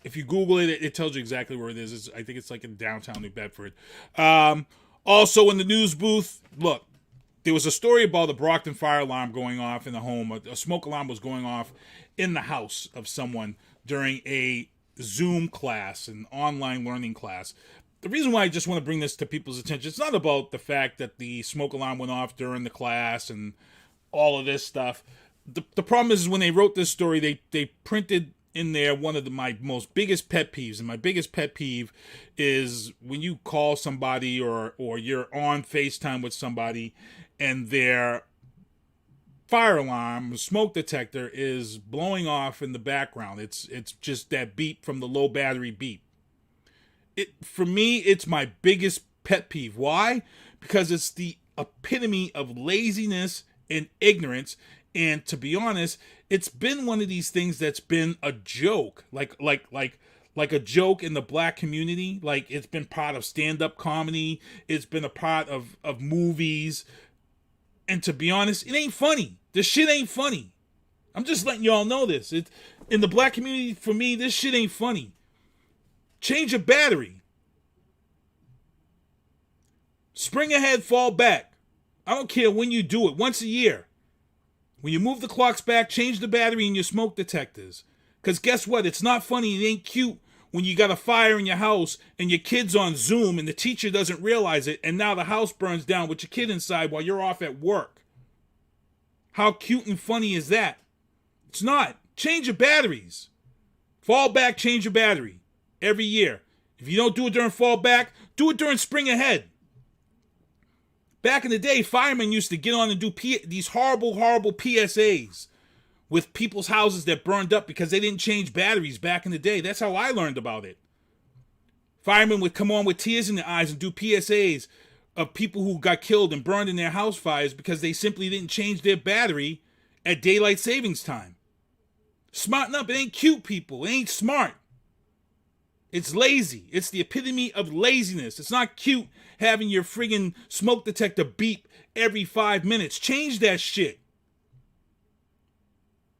If you Google it, it tells you exactly where it is. I think it's like in downtown New Bedford. Also in the news booth, look, there was a story about a Brockton fire alarm going off in the home. A smoke alarm was going off in the house of someone during a Zoom class, an online learning class. The reason why I just want to bring this to people's attention, it's not about the fact that the smoke alarm went off during the class and all of this stuff. The problem is when they wrote this story, they printed in there one of my most biggest pet peeves. And my biggest pet peeve is when you call somebody or you're on FaceTime with somebody and their fire alarm, smoke detector is blowing off in the background. It's just that beep from the low battery beep. For me, it's my biggest pet peeve. Why? Because it's the epitome of laziness and ignorance. And to be honest, it's been one of these things that's been a joke, like a joke in the black community. Like it's been part of stand-up comedy. It's been a part of movies. And to be honest, it ain't funny. This shit ain't funny. I'm just letting y'all know this. In the black community, for me, this shit ain't funny. Change a battery. Spring ahead, fall back. I don't care when you do it, once a year. When you move the clocks back, change the battery in your smoke detectors. Because guess what? It's not funny. It ain't cute when you got a fire in your house and your kid's on Zoom and the teacher doesn't realize it and now the house burns down with your kid inside while you're off at work. How cute and funny is that? It's not. Change your batteries. Fall back, change your battery every year. If you don't do it during fall back, do it during spring ahead. Back in the day, firemen used to get on and do these horrible, horrible PSAs with people's houses that burned up because they didn't change batteries back in the day. That's how I learned about it. Firemen would come on with tears in their eyes and do PSAs of people who got killed and burned in their house fires because they simply didn't change their battery at daylight savings time. Smarten up. It ain't cute, people. It ain't smart. It's lazy. It's the epitome of laziness. It's not cute having your friggin' smoke detector beep every 5 minutes. Change that shit.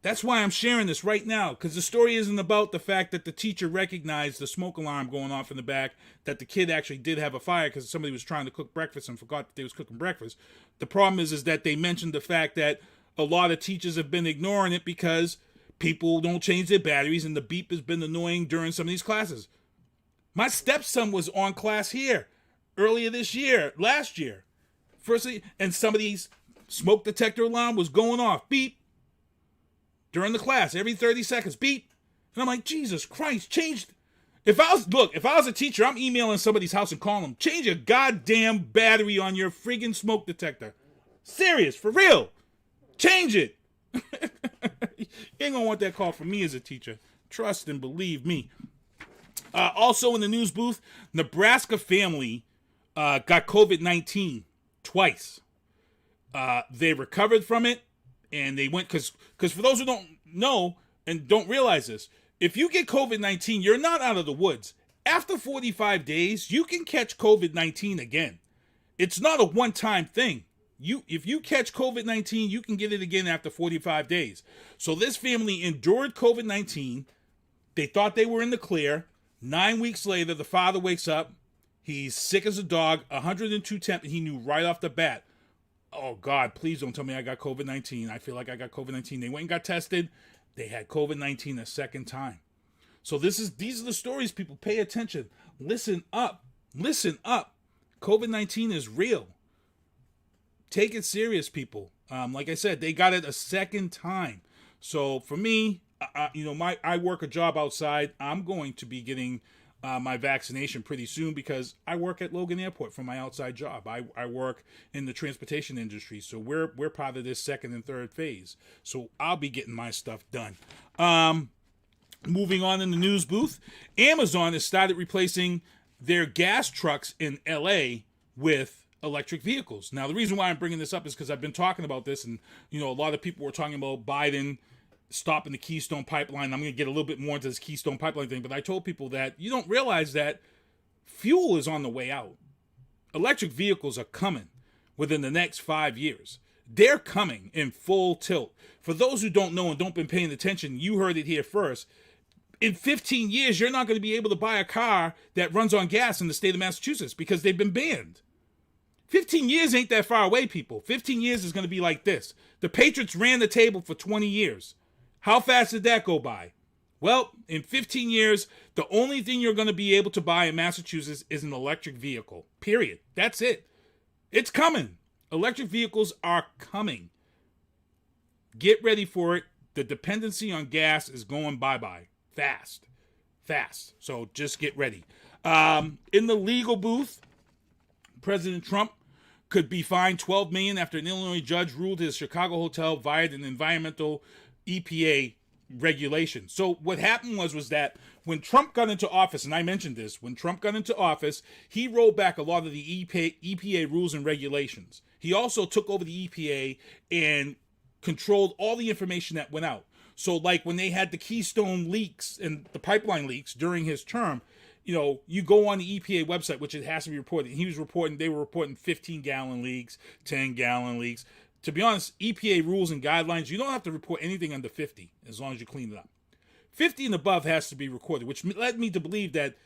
That's why I'm sharing this right now, because the story isn't about the fact that the teacher recognized the smoke alarm going off in the back, that the kid actually did have a fire because somebody was trying to cook breakfast and forgot that they was cooking breakfast. The problem is that they mentioned the fact that a lot of teachers have been ignoring it because people don't change their batteries and the beep has been annoying during some of these classes. My stepson was on class here earlier this year, last year. Firstly, and somebody's smoke detector alarm was going off. Beep. During the class, every 30 seconds. Beep. And I'm like, Jesus Christ, change. If I was a teacher, I'm emailing somebody's house and calling them, change a goddamn battery on your friggin' smoke detector. Serious, for real. Change it. You ain't gonna want that call from me as a teacher. Trust and believe me. Also in the news booth, Nebraska family got COVID-19 twice. They recovered from it, and they went, because for those who don't know and don't realize this, if you get COVID-19, you're not out of the woods. After 45 days, you can catch COVID-19 again. It's not a one-time thing. If you catch COVID-19, you can get it again after 45 days. So this family endured COVID-19. They thought they were in the clear. 9 weeks later, the father wakes up. He's sick as a dog, 102 temp, and he knew right off the bat, oh, God, please don't tell me I got COVID-19. I feel like I got COVID-19. They went and got tested. They had COVID-19 a second time. So these are the stories, people. Pay attention. Listen up. Listen up. COVID-19 is real. Take it serious, people. Like I said, they got it a second time. So for me, I work a job outside. I'm going to be getting my vaccination pretty soon because I work at Logan Airport for my outside job. I work in the transportation industry, so we're part of this second and third phase. So I'll be getting my stuff done. Moving on in the news booth, Amazon has started replacing their gas trucks in LA with electric vehicles. Now, the reason why I'm bringing this up is because I've been talking about this, and a lot of people were talking about Biden stopping the Keystone Pipeline. I'm going to get a little bit more into this Keystone Pipeline thing, but I told people that you don't realize that fuel is on the way out. Electric vehicles are coming within the next 5 years. They're coming in full tilt. For those who don't know and don't been paying attention, you heard it here first. In 15 years, you're not going to be able to buy a car that runs on gas in the state of Massachusetts because they've been banned. 15 years ain't that far away, people. 15 years is going to be like this. The Patriots ran the table for 20 years. How fast did that go by? Well, in 15 years, the only thing you're going to be able to buy in Massachusetts is an electric vehicle. Period. That's it. It's coming. Electric vehicles are coming. Get ready for it. The dependency on gas is going bye-bye. Fast. So just get ready. In the legal booth, President Trump could be fined $12 million after an Illinois judge ruled his Chicago hotel violated an environmental EPA regulation. So what happened was that when Trump got into office, and I mentioned this, when Trump got into office, he rolled back a lot of the EPA rules and regulations. He also took over the EPA and controlled all the information that went out. So like when they had the Keystone leaks and the pipeline leaks during his term, you go on the EPA website, which it has to be reported. They were reporting 15-gallon leaks, 10-gallon leaks. To be honest, EPA rules and guidelines, you don't have to report anything under 50 as long as you clean it up. 50 and above has to be recorded, which led me to believe that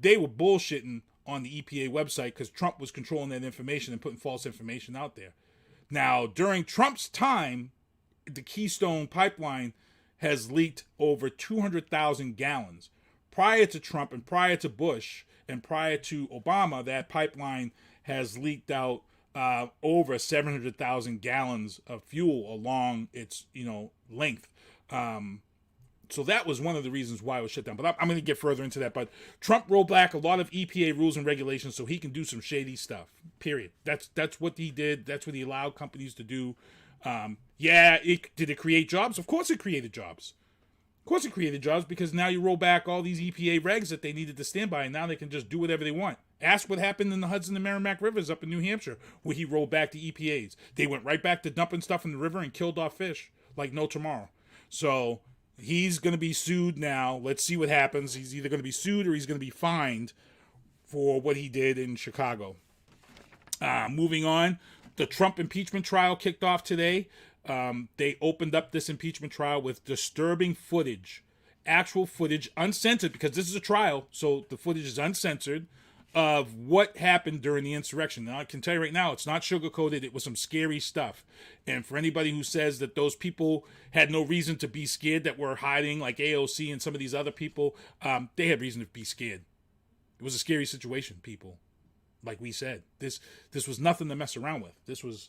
they were bullshitting on the EPA website because Trump was controlling that information and putting false information out there. Now, during Trump's time, the Keystone Pipeline has leaked over 200,000 gallons. Prior to Trump and prior to Bush and prior to Obama, that pipeline has leaked out over 700,000 gallons of fuel along its length. So that was one of the reasons why it was shut down. But I'm going to get further into that. But Trump rolled back a lot of EPA rules and regulations so he can do some shady stuff. Period. That's what he did. That's what he allowed companies to do. Did it create jobs? Of course it created jobs. Of course it created jobs, because now you roll back all these EPA regs that they needed to stand by, and now they can just do whatever they want. Ask what happened in the Hudson and Merrimack Rivers up in New Hampshire, where he rolled back the EPAs. They went right back to dumping stuff in the river and killed off fish like no tomorrow. So he's going to be sued now. Let's see what happens. He's either going to be sued or he's going to be fined for what he did in Chicago. Moving on, the Trump impeachment trial kicked off today. They opened up this impeachment trial with disturbing footage, actual footage, uncensored, because this is a trial, so the footage is uncensored, of what happened during the insurrection. Now, I can tell you right now, it's not sugar-coated. It was some scary stuff. And for anybody who says that those people had no reason to be scared, that were hiding, like AOC and some of these other people, they had reason to be scared. It was a scary situation, people. Like we said, this was nothing to mess around with. This was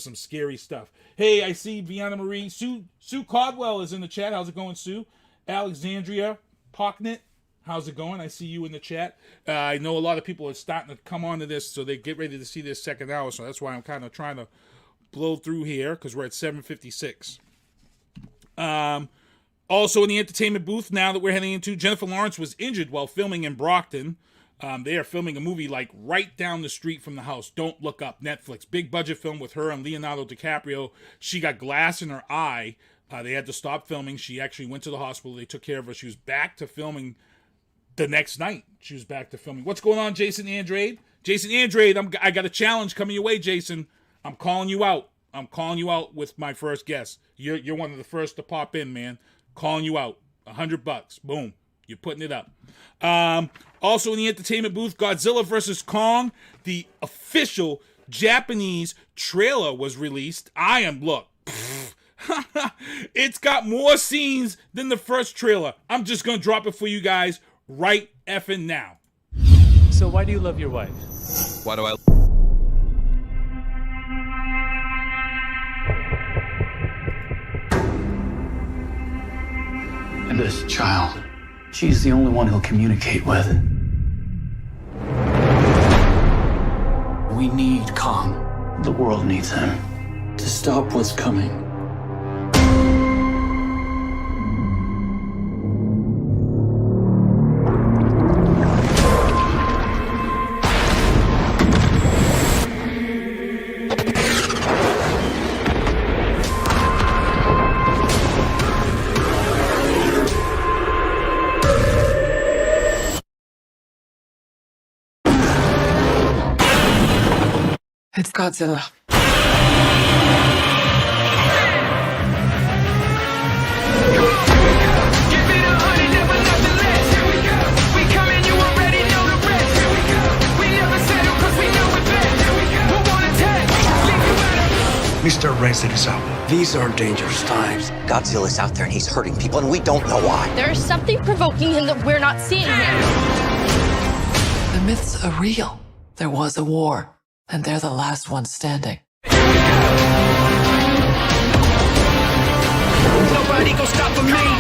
some scary stuff. Hey, I see Vienna Marie. Sue Caldwell is in the chat. How's it going, Sue? Alexandria Pocknet, how's it going? I see you in the chat. I know a lot of people are starting to come on to this, so they get ready to see this second hour, so that's why I'm kind of trying to blow through here, because we're at 7:56. Also in the entertainment booth, now that we're heading into, Jennifer Lawrence was injured while filming in Brockton. They are filming a movie like right down the street from the house. Don't Look Up, Netflix. Big budget film with her and Leonardo DiCaprio. She got glass in her eye. They had to stop filming. She actually went to the hospital. They took care of her. She was back to filming the next night. She was back to filming. What's going on, Jason Andrade? Jason Andrade, I got a challenge coming your way, Jason. I'm calling you out. I'm calling you out with my first guest. You're one of the first to pop in, man. Calling you out. $100. Boom. You're putting it up. Also in the entertainment booth, Godzilla vs. Kong, the official Japanese trailer was released. It's got more scenes than the first trailer. I'm just going to drop it for you guys right effing now. So why do you love your wife? Why do I... And this child, she's the only one he'll communicate with. We need Kong. The world needs him to stop what's coming. It's Godzilla. Mr. Resident is out. These are dangerous times. Godzilla's out there and he's hurting people and we don't know why. There's something provoking him that we're not seeing here. The myths are real. There was a war. And they're the last ones standing. Nobody gonna stop me.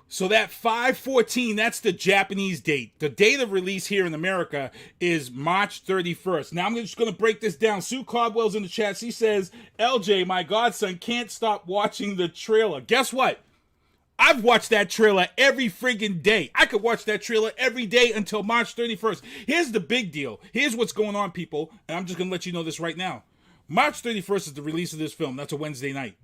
So that 5/14, that's the Japanese date. The date of release here in America is March 31st. Now I'm just going to break this down. Sue Caldwell's in the chat. She says, LJ, my godson, can't stop watching the trailer. Guess what? I've watched that trailer every friggin' day. I could watch that trailer every day until March 31st. Here's the big deal. Here's what's going on, people. And I'm just going to let you know this right now. March 31st is the release of this film. That's a Wednesday night.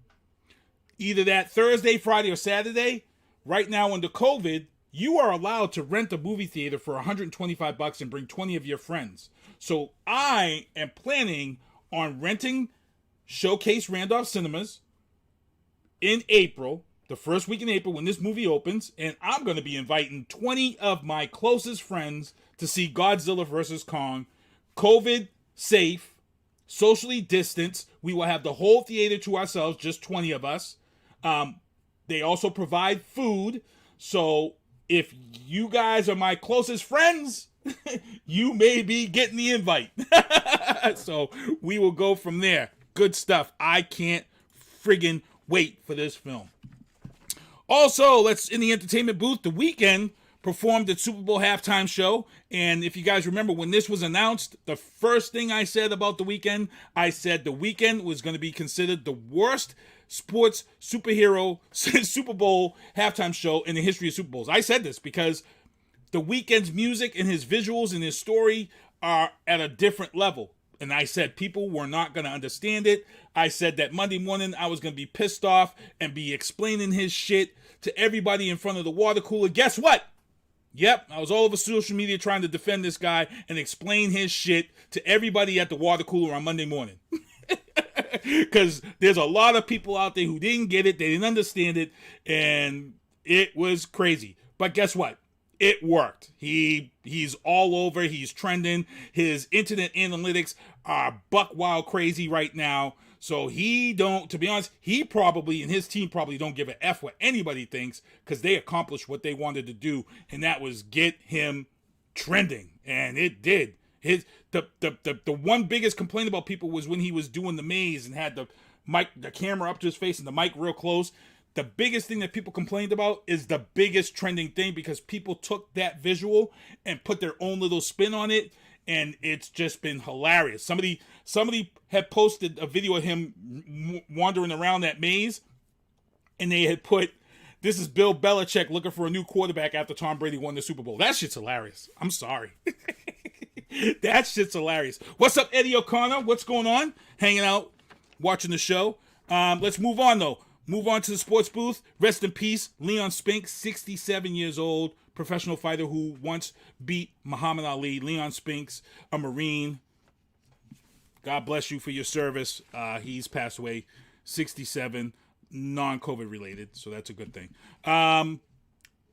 Either that Thursday, Friday, or Saturday. Right now, under COVID, you are allowed to rent a movie theater for $125 and bring 20 of your friends. So I am planning on renting Showcase Randolph Cinemas in April, the first week in April when this movie opens, and I'm going to be inviting 20 of my closest friends to see Godzilla vs. Kong, COVID safe, socially distanced. We will have the whole theater to ourselves, just 20 of us. They also provide food, so if you guys are my closest friends, you may be getting the invite. So we will go from there. Good stuff. I can't friggin' wait for this film. Also, in the entertainment booth, The Weeknd performed at Super Bowl halftime show. And if you guys remember, when this was announced, the first thing I said about The Weeknd, I said The Weeknd was going to be considered the worst sports superhero Super Bowl halftime show in the history of Super Bowls. I said this because The Weeknd's music and his visuals and his story are at a different level. And I said people were not going to understand it. I said that Monday morning I was going to be pissed off and be explaining his shit to everybody in front of the water cooler. Guess what? Yep, I was all over social media trying to defend this guy and explain his shit to everybody at the water cooler on Monday morning. Because there's a lot of people out there who didn't get it, they didn't understand it, and it was crazy. But guess what? It worked. He's all over. He's trending. His internet analytics are buck wild crazy right now. So to be honest, he probably and his team probably don't give a F what anybody thinks, because they accomplished what they wanted to do, and that was get him trending. And it did. The one biggest complaint about people was when he was doing the maze and had the camera up to his face and the mic real close. The biggest thing that people complained about is the biggest trending thing, because people took that visual and put their own little spin on it, and it's just been hilarious. Somebody had posted a video of him wandering around that maze, and they had put, "This is Bill Belichick looking for a new quarterback after Tom Brady won the Super Bowl." That shit's hilarious. I'm sorry. That shit's hilarious. What's up, Eddie O'Connor? What's going on? Hanging out, watching the show. Let's move on, though. Move on to the sports booth. Rest in peace, Leon Spinks, 67 years old, professional fighter who once beat Muhammad Ali. Leon Spinks, a Marine. God bless you for your service. He's passed away, 67, non-COVID related, so that's a good thing.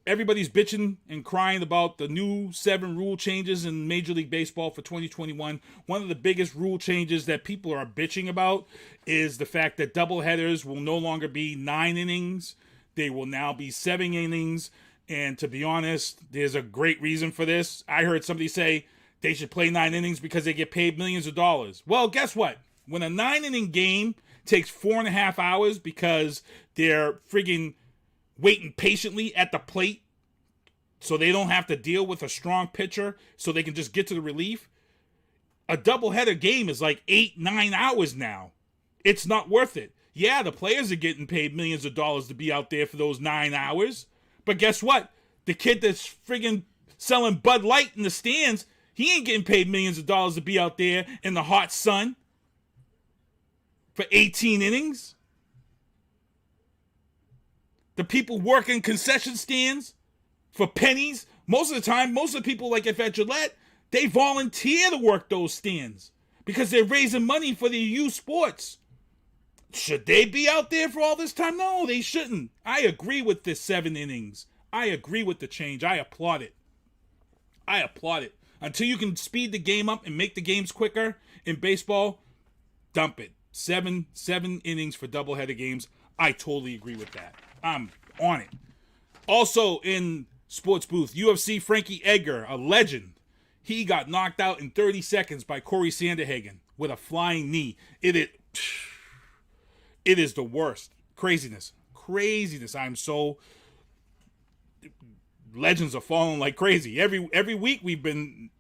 Everybody's bitching and crying about the new 7 rule changes in Major League Baseball for 2021. One of the biggest rule changes that people are bitching about is the fact that doubleheaders will no longer be 9 innings. They will now be 7 innings. And to be honest, there's a great reason for this. I heard somebody say they should play 9 innings because they get paid millions of dollars. Well, guess what? When a 9-inning game takes 4.5 hours because they're friggin' waiting patiently at the plate so they don't have to deal with a strong pitcher so they can just get to the relief, a doubleheader game is like 8-9 hours now. It's not worth it. Yeah, the players are getting paid millions of dollars to be out there for those 9 hours, but guess what? The kid that's friggin' selling Bud Light in the stands, he ain't getting paid millions of dollars to be out there in the hot sun for 18 innings. The people working concession stands for pennies, most of the time, most of the people, like if at Gillette, they volunteer to work those stands because they're raising money for their youth sports. Should they be out there for all this time? No, they shouldn't. I agree with this 7 innings. I agree with the change. I applaud it. I applaud it. Until you can speed the game up and make the games quicker in baseball, dump it. 7 innings for doubleheader games. I totally agree with that. I'm on it. Also in sports booth, UFC Frankie Edgar, a legend. He got knocked out in 30 seconds by Corey Sanderhagen with a flying knee. It is the worst. Craziness. I'm so... Legends are falling like crazy. Every week we've been...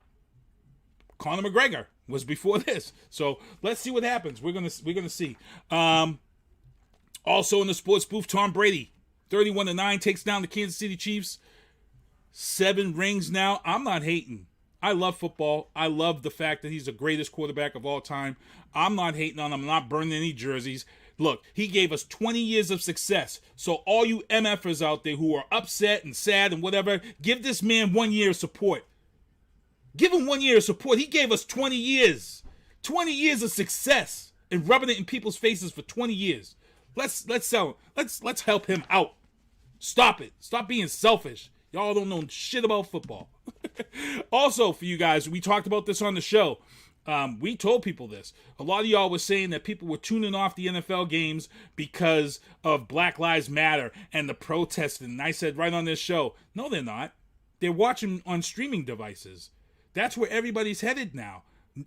Conor McGregor was before this. So let's see what happens. We're gonna see. Also in the sports booth, Tom Brady, 31-9, takes down the Kansas City Chiefs. 7 rings now. I'm not hating. I love football. I love the fact that he's the greatest quarterback of all time. I'm not hating on him. I'm not burning any jerseys. Look, he gave us 20 years of success. So all you MFers out there who are upset and sad and whatever, give this man 1 year of support. Give him 1 year of support. He gave us 20 years. 20 years of success and rubbing it in people's faces for 20 years. Let's help him out. Stop it. Stop being selfish. Y'all don't know shit about football. Also, for you guys, we talked about this on the show. We told people this. A lot of y'all was saying that people were tuning off the NFL games because of Black Lives Matter and the protesting. And I said right on this show, no, they're not. They're watching on streaming devices. That's where everybody's headed now.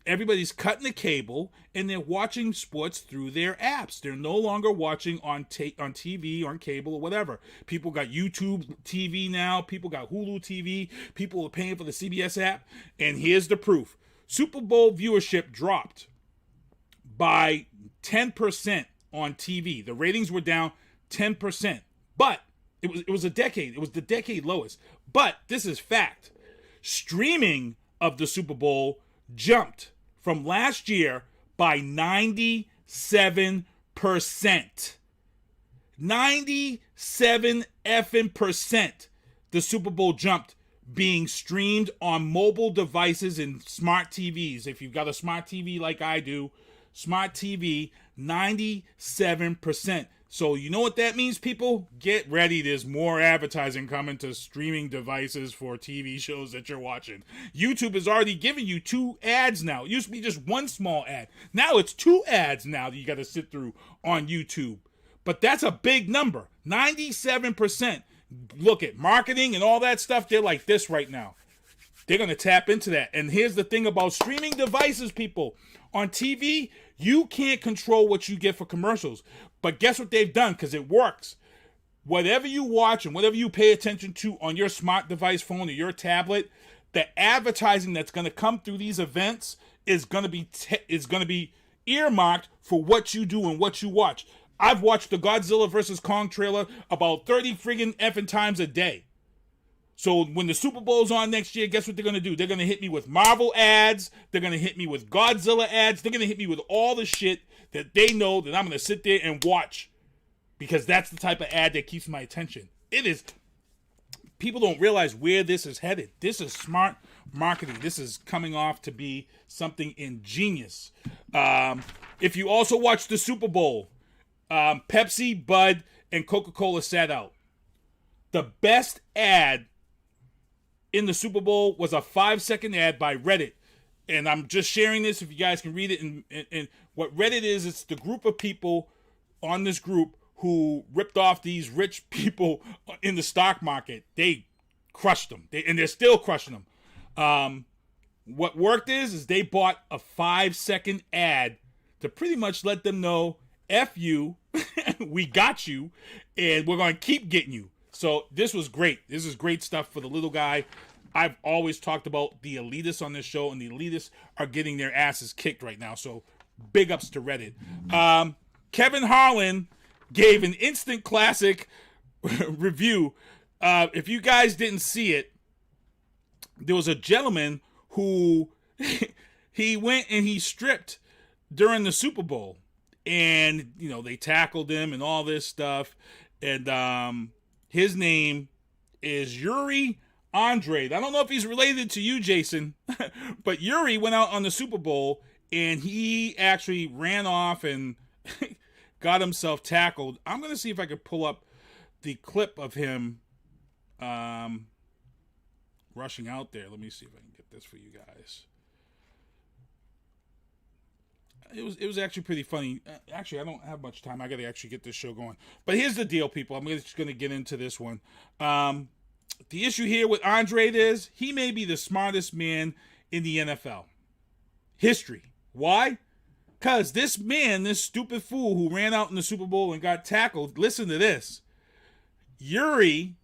Everybody's cutting the cable and they're watching sports through their apps. They're no longer watching on TV, on cable, or whatever. People got YouTube TV now. People got Hulu TV. People are paying for the CBS app. And here's the proof. Super Bowl viewership dropped by 10% on TV. The ratings were down 10%. But it was a decade. It was the decade lowest. But this is fact. Streaming of the Super Bowl jumped from last year by 97%. 97 effing percent. The Super Bowl jumped being streamed on mobile devices and smart TVs. If you've got a smart TV like I do, smart TV, 97%. So you know what that means, people? Get ready. There's more advertising coming to streaming devices for TV shows that you're watching. YouTube is already giving you 2 ads now. It used to be just one small ad. Now it's 2 ads now that you got to sit through on YouTube. But that's a big number. 97%. Look at marketing and all that stuff. They're like this right now. They're going to tap into that. And here's the thing about streaming devices, people. On TV, you can't control what you get for commercials. But guess what they've done? Because it works. Whatever you watch and whatever you pay attention to on your smart device phone or your tablet, the advertising that's going to come through these events is going to be earmarked for what you do and what you watch. I've watched the Godzilla vs. Kong trailer about 30 friggin' effing times a day. So when the Super Bowl's on next year, guess what they're going to do? They're going to hit me with Marvel ads. They're going to hit me with Godzilla ads. They're going to hit me with all the shit that they know that I'm going to sit there and watch. Because that's the type of ad that keeps my attention. It is. People don't realize where this is headed. This is smart marketing. This is coming off to be something ingenious. If you also watch the Super Bowl, Pepsi, Bud, and Coca-Cola sat out. The best ad in the Super Bowl was a 5-second ad by Reddit. And I'm just sharing this if you guys can read it. And what Reddit is, it's the group of people on this group who ripped off these rich people in the stock market. They crushed them. And they're still crushing them. What worked is they bought a 5-second ad to pretty much let them know, F you, we got you, and we're going to keep getting you. So this was great. This is great stuff for the little guy. I've always talked about the elitists on this show, and the elitists are getting their asses kicked right now. So big ups to Reddit. Kevin Harlan gave an instant classic review. If you guys didn't see it, there was a gentleman who he went and he stripped during the Super Bowl. And, you know, they tackled him and all this stuff. And his name is Yuri Andrade. I don't know if he's related to you, Jason, but Yuri went out on the Super Bowl and he actually ran off and got himself tackled. I'm going to see if I can pull up the clip of him rushing out there. Let me see if I can get this for you guys. It was actually pretty funny. Actually, I don't have much time. I got to actually get this show going. But here's the deal, people. I'm just going to get into this one. The issue here with Andrade is he may be the smartest man in the NFL history. Why? Because this man, this stupid fool who ran out in the Super Bowl and got tackled, listen to this. Yuri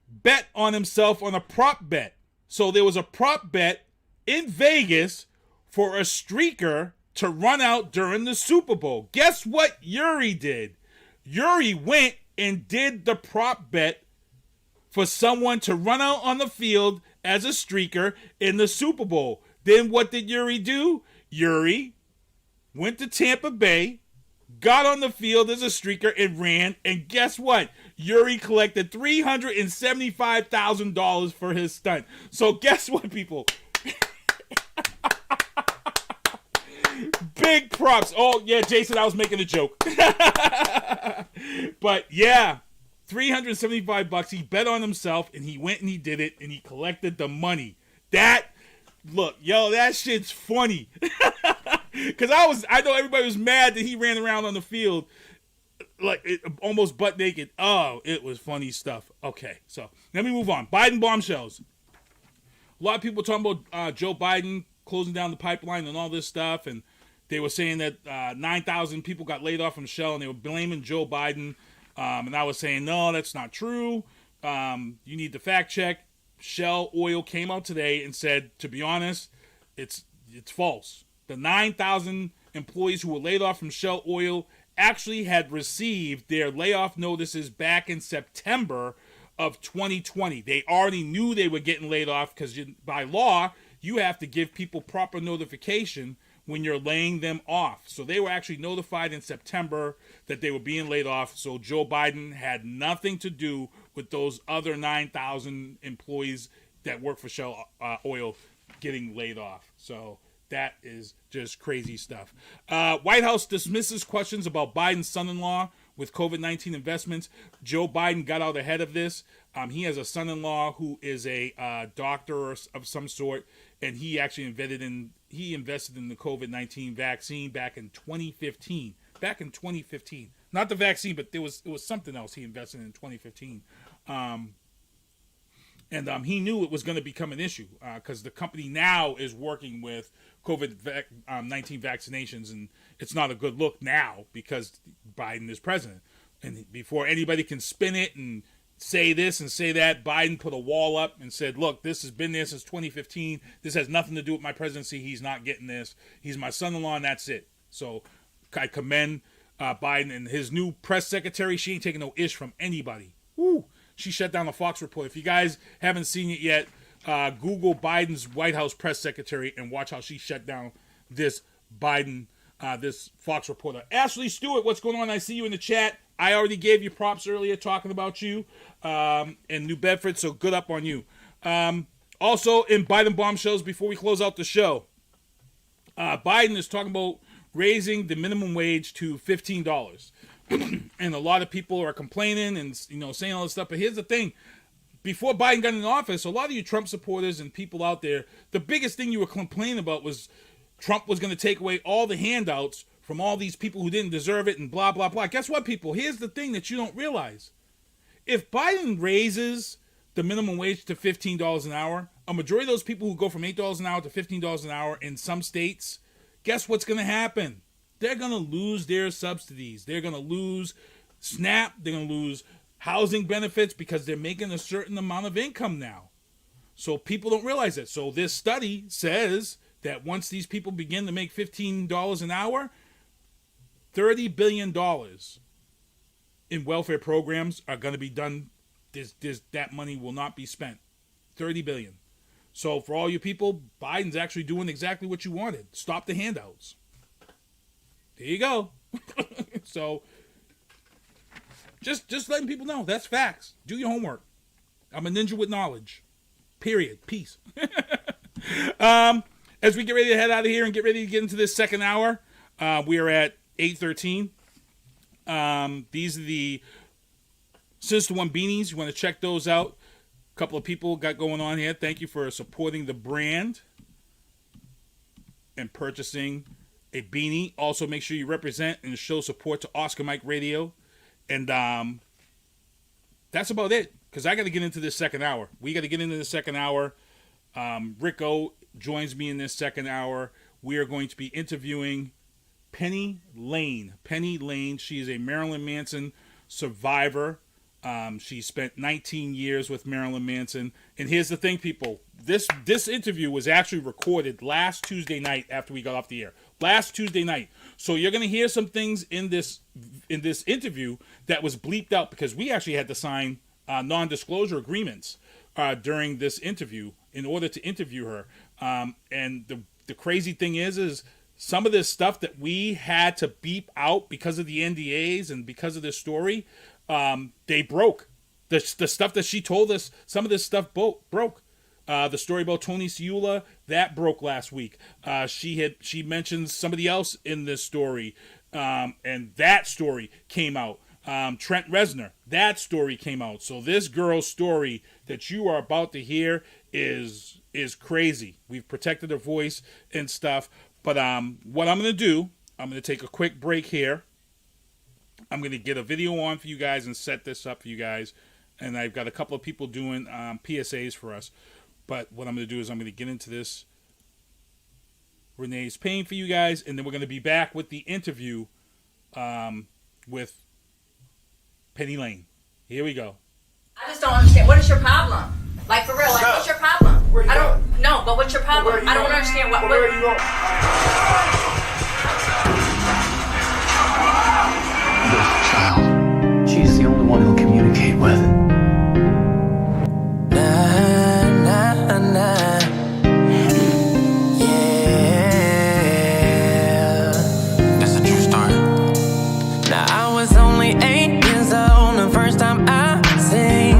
bet on himself on a prop bet. So there was a prop bet in Vegas for a streaker to run out during the Super Bowl. Guess what Yuri did? Yuri went and did the prop bet for someone to run out on the field as a streaker in the Super Bowl. Then what did Yuri do? Yuri went to Tampa Bay, got on the field as a streaker and ran, and guess what? Yuri collected $375,000 for his stunt. So guess what, people? Big props. Oh, yeah, Jason, I was making a joke. But, yeah, $375. He bet on himself, and he went and he did it, and he collected the money. That Look, yo, that shit's funny. Because I know everybody was mad that he ran around on the field like almost butt naked. Oh, it was funny stuff. Okay, so let me move on. Biden bombshells. A lot of people talking about Joe Biden closing down the pipeline and all this stuff, and they were saying that 9,000 people got laid off from Shell, and they were blaming Joe Biden. And I was saying, no, that's not true. You need to fact check. Shell Oil came out today and said, to be honest, it's false. The 9,000 employees who were laid off from Shell Oil actually had received their layoff notices back in September of 2020. They already knew they were getting laid off because by law, you have to give people proper notification when you're laying them off. So they were actually notified in September that they were being laid off. So Joe Biden had nothing to do with those other 9,000 employees that work for Shell Oil getting laid off. So that is just crazy stuff. White House dismisses questions about Biden's son-in-law with COVID-19 investments. Joe Biden got out ahead of this. He has a son-in-law who is a doctor of some sort, and he actually invested in the COVID-19 vaccine back in 2015. Back in 2015, not the vaccine, but it was something else he invested in 2015. And he knew it was going to become an issue because the company now is working with COVID-19 vaccinations, and it's not a good look now because Biden is president. And before anybody can spin it and say this and say that, Biden put a wall up and said, look, this has been there since 2015. This has nothing to do with my presidency. He's not getting this. He's my son-in-law, and that's it. So I commend Biden and his new press secretary. She ain't taking no ish from anybody. Woo! She shut down the Fox report. If you guys haven't seen it yet, Google Biden's White House press secretary and watch how she shut down this Biden, this Fox reporter. Ashley Stuart, what's going on? I see you in the chat. I already gave you props earlier talking about you in New Bedford, so good up on you. Also, in Biden bombshells, before we close out the show, Biden is talking about raising the minimum wage to $15. And a lot of people are complaining and saying all this stuff. But here's the thing. Before Biden got in office, a lot of you Trump supporters and people out there, the biggest thing you were complaining about was Trump was going to take away all the handouts from all these people who didn't deserve it and blah, blah, blah. Guess what, people? Here's the thing that you don't realize. If Biden raises the minimum wage to $15 an hour, a majority of those people who go from $8 an hour to $15 an hour in some states, guess what's going to happen? They're going to lose their subsidies. They're going to lose SNAP. They're going to lose housing benefits because they're making a certain amount of income now. So people don't realize it. So this study says that once these people begin to make $15 an hour, $30 billion in welfare programs are going to be done. That money will not be spent. $30 billion. So for all you people, Biden's actually doing exactly what you wanted. Stop the handouts. There you go. So just letting people know that's facts. Do your homework. I'm a ninja with knowledge. Period. Peace. As we get ready to head out of here and get ready to get into this second hour, we are at 8:13. These are the Sister One beanies. You want to check those out. A couple of people got going on here. Thank you for supporting the brand and purchasing a beanie. Also, make sure you represent and show support to Oscar Mike Radio. And that's about it, because I got to get into this second hour. We got to get into the second hour. Rico joins me in this second hour. We are going to be interviewing Penny Lane. Penny Lane, she is a Marilyn Manson survivor. She spent 19 years with Marilyn Manson. And here's the thing, people. This interview was actually recorded last Tuesday night after we got off the air. Last Tuesday night. So you're going to hear some things in this interview that was bleeped out because we actually had to sign non-disclosure agreements during this interview in order to interview her. And the crazy thing is some of this stuff that we had to beep out because of the NDAs and because of this story, they broke. The stuff that she told us, some of this stuff broke. The story about Tony Ciula, that broke last week. She mentions somebody else in this story, and that story came out. Trent Reznor, that story came out. So this girl's story that you are about to hear is is crazy. We've protected her voice and stuff. But what I'm going to do, I'm going to take a quick break here. I'm going to get a video on for you guys and set this up for you guys. And I've got a couple of people doing PSAs for us. But what I'm going to do is I'm going to get into this Renee's pain for you guys. And then we're going to be back with the interview with Penny Lane. Here we go. I just don't understand. What is your problem? Like, for real, like, what's your problem? I don't know, but what's your problem? I don't understand what. Where are you going? Child. She's the only one he'll communicate with. Yeah. That's a true story. Now, I was only 8 years old the first time I seen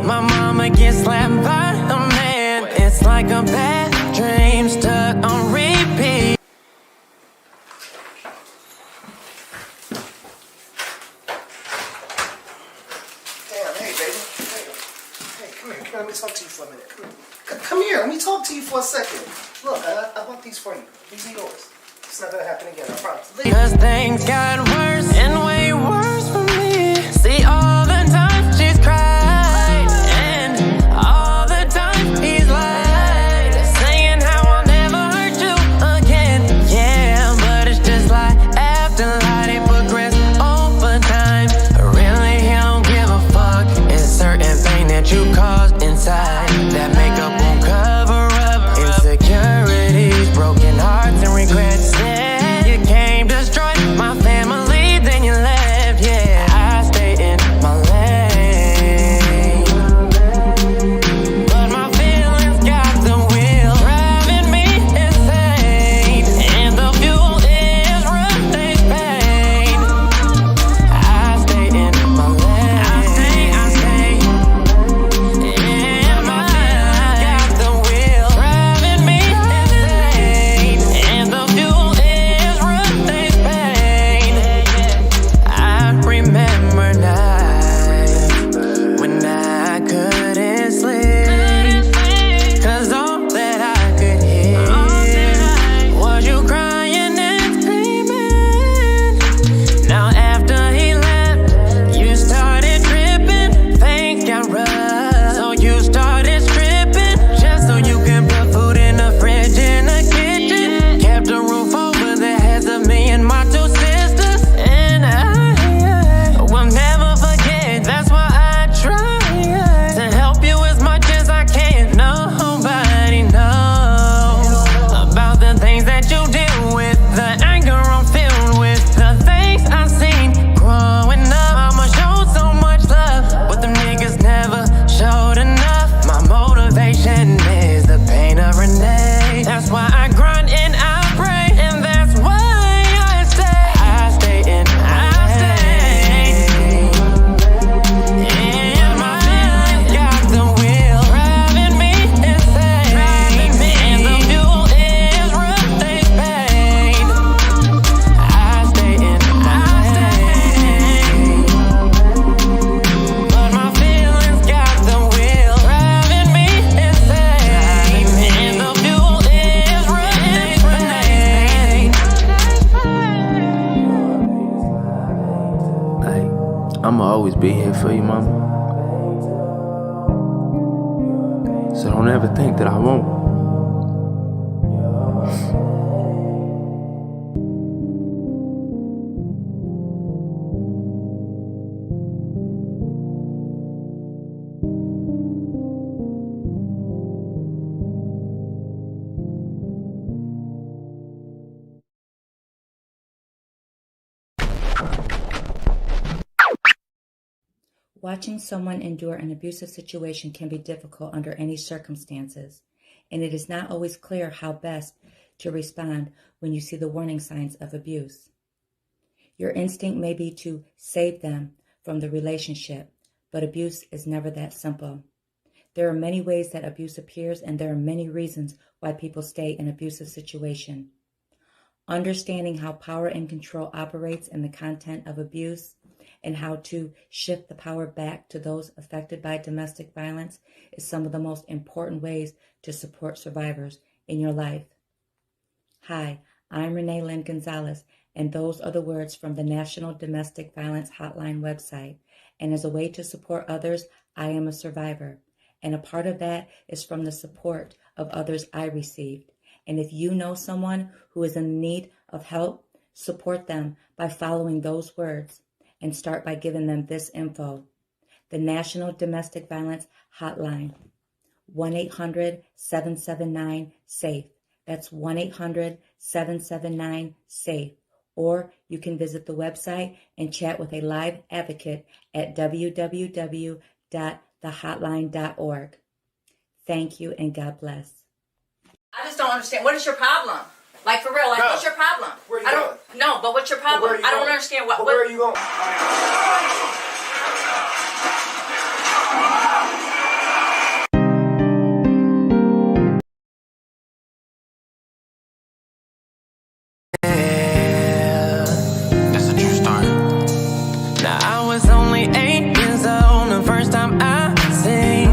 my mama get slapped by a man. It's like a bad dream stuck on repeat. Damn, hey, baby. Hey, come here. Let me talk to you for a minute. Come here. Let me talk to you for a second. Look, I bought these for you. These are yours. It's not gonna happen again, I promise. Cause things got worse and way worse for me. See, all the time she's cried, and all the time he's lied, saying how I'll never hurt you again. Yeah, but it's just like after lie, they progress over time. Really, he don't give a fuck. It's certain pain that you caused inside that makeup won't cover up insecurities, broken hearts, and regrets. Yeah, you came destroy my family, then you left. Yeah, I stay in my lane, but my feelings got the wheel driving me insane, and the fuel is rough pain. I stay in my lane. I stay, and my feelings got the wheel driving me insane, and the fuel is rough pain. I remember nights when I couldn't sleep, cause all that I could hear was you crying and screaming. Now after he left, you started tripping, things got rough, so you started stripping, just so you can put food in the fridge in the kitchen. Kept a roof over the heads of me and my 2 sisters, and I will never forget. That's why I try to help you as much as I can. Nobody knows about the things that you deal with, the anger I'm filled with, the things I've seen growing up. Mama showed so much love, but them niggas never showed enough. My motivation is the pain of Renee. That's why I grind and I pray, and that's why I stay in my lane. And my feelings got the wheel driving me insane, and the fuel is rough pain. I stay in my lane, but my feelings got the wheel driving me insane, and the fuel is rough pain. Like, I'ma always be here for you, mama. So don't ever think that I won't. Watching someone endure an abusive situation can be difficult under any circumstances, and it is not always clear how best to respond when you see the warning signs of abuse. Your instinct may be to save them from the relationship, but abuse is never that simple. There are many ways that abuse appears, and there are many reasons why people stay in an abusive situation. Understanding how power and control operates and the content of abuse and how to shift the power back to those affected by domestic violence is some of the most important ways to support survivors in your life. Hi, I'm Renee Lynn Gonzalez, and those are the words from the National Domestic Violence Hotline website. And as a way to support others, I am a survivor. And a part of that is from the support of others I received. And if you know someone who is in need of help, support them by following those words and start by giving them this info. The National Domestic Violence Hotline, 1-800-779-SAFE. That's 1-800-779-SAFE. Or you can visit the website and chat with a live advocate at www.thehotline.org. Thank you and God bless. I just don't understand. What is your problem? Like, for real, like, No. What's your problem? Where are you I going? don't know, but what's your problem? Where are you I don't going? understand what. Where are you going? That's a true story. Now I was only 8 years old the first time I seen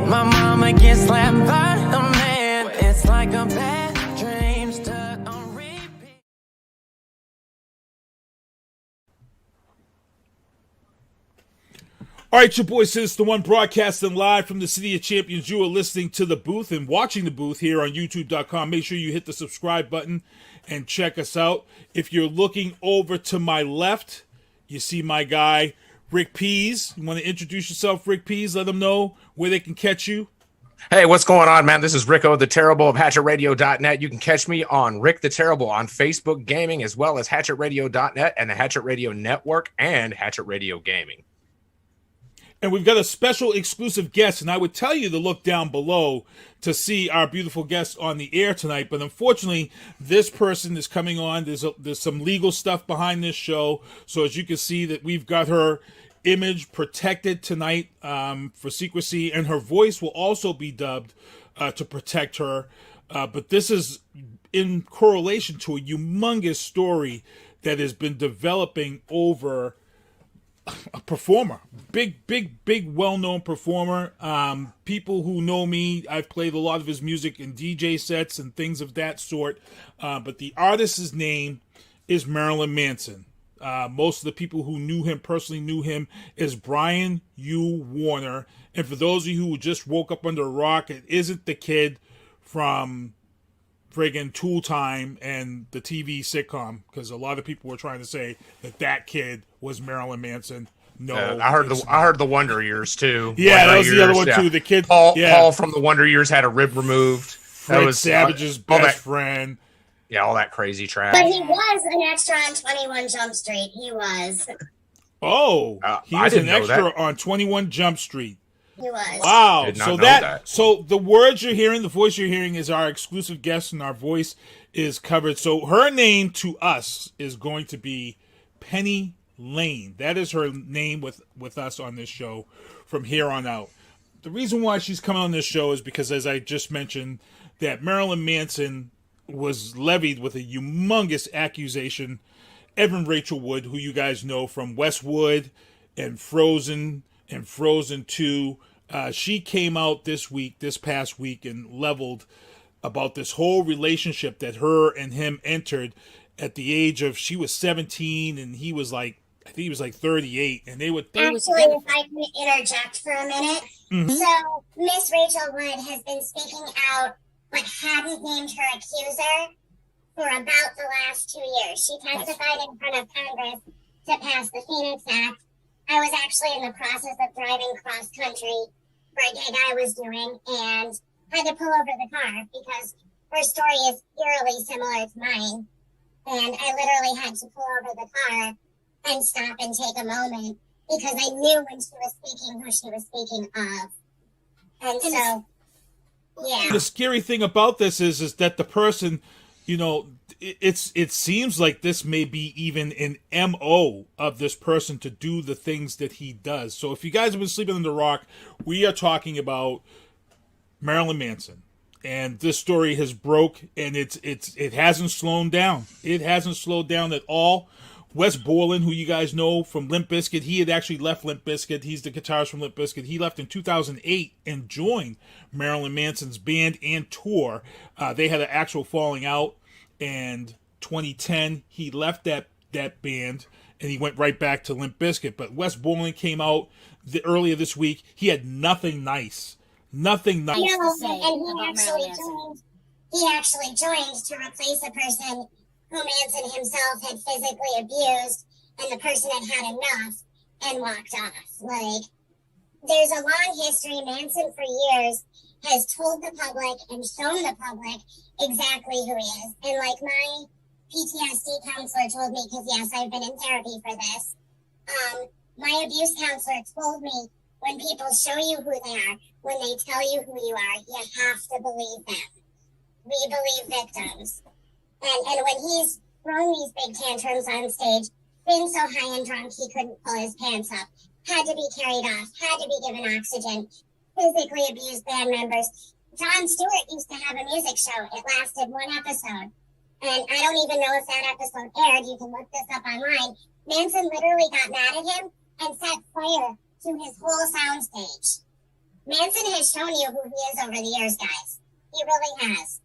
my mama get slapped by a man. It's like a bad dream stuck on repeat. All right, your boy Sis, the one broadcasting live from the City of Champions. You are listening to The Booth and watching The Booth here on YouTube.com. Make sure you hit the subscribe button and check us out. If you're looking over to my left, you see my guy, Rick Pease. You want to introduce yourself, Rick Pease? Let them know where they can catch you. Hey, what's going on, man? This is Ricko the Terrible of HatchetRadio.net. You can catch me on Rick the Terrible on Facebook Gaming, as well as HatchetRadio.net and the Hatchet Radio Network and Hatchet Radio Gaming. And we've got a special exclusive guest, and I would tell you to look down below to see our beautiful guest on the air tonight. But unfortunately, this person is coming on. There's some legal stuff behind this show. So as you can see that we've got her image protected tonight for secrecy, and her voice will also be dubbed to protect her. But this is in correlation to a humongous story that has been developing over a performer, big, well-known performer. People who know me, I've played a lot of his music in DJ sets and things of that sort. But the artist's name is Marilyn Manson. Most of the people who knew him, personally knew him, as Brian U. Warner. And for those of you who just woke up under a rock, it isn't the kid from friggin' Tool Time and the TV sitcom, because a lot of people were trying to say that kid was Marilyn Manson. No, I heard the Wonder Years too. Yeah, Wonder that was the other one too. The kid Paul from the Wonder Years had a rib removed. Fred that was Savage's best friend. Yeah, all that crazy trash. But he was an extra on 21 Jump Street. He was. Oh, he was an extra on 21 Jump Street. He was. Wow. So the words you're hearing, the voice you're hearing is our exclusive guest, and our voice is covered. So her name to us is going to be Penny Lane. That is her name with us on this show from here on out. The reason why she's coming on this show is because, as I just mentioned, that Marilyn Manson was levied with a humongous accusation. Evan Rachel Wood, who you guys know from Westwood and Frozen 2, she came out this past week, and leveled about this whole relationship that her and him entered at the age of, she was 17 and he was like, I think he was like 38, and they would. Actually, if I can interject for a minute. Mm-hmm. So, Miss Rachel Wood has been speaking out, but hadn't named her accuser for about the last 2 years. She testified in front of Congress to pass the Phoenix Act. I was actually in the process of driving cross country for a gig I was doing, and had to pull over the car because her story is eerily similar to mine. And I literally had to pull over the car and stop and take a moment because I knew when she was speaking who she was speaking of. And so, yeah. The scary thing about this is that the person, you know, it seems like this may be even an MO of this person to do the things that he does. So if you guys have been sleeping under a rock, we are talking about Marilyn Manson. And this story has broke, and it hasn't slowed down. It hasn't slowed down at all. Wes Borland, who you guys know from Limp Bizkit, he had actually left Limp Bizkit. He's the guitarist from Limp Bizkit. He left in 2008 and joined Marilyn Manson's band and tour. They had an actual falling out, and 2010 he left that band and he went right back to Limp Bizkit. But Wes Borland came out earlier this week. He had nothing nice. Nothing nice. You know, and he actually joined to replace a person who Manson himself had physically abused, and the person had had enough and walked off. Like, there's a long history. Manson for years has told the public and shown the public exactly who he is. And like my PTSD counselor told me, because yes, I've been in therapy for this, my abuse counselor told me, when people show you who they are, when they tell you who you are, you have to believe them. We believe victims. And when he's throwing these big tantrums on stage, been so high and drunk he couldn't pull his pants up, had to be carried off, had to be given oxygen, physically abused band members. Jon Stewart used to have a music show. It lasted one episode. And I don't even know if that episode aired. You can look this up online. Manson literally got mad at him and set fire to his whole soundstage. Manson has shown you who he is over the years, guys. He really has.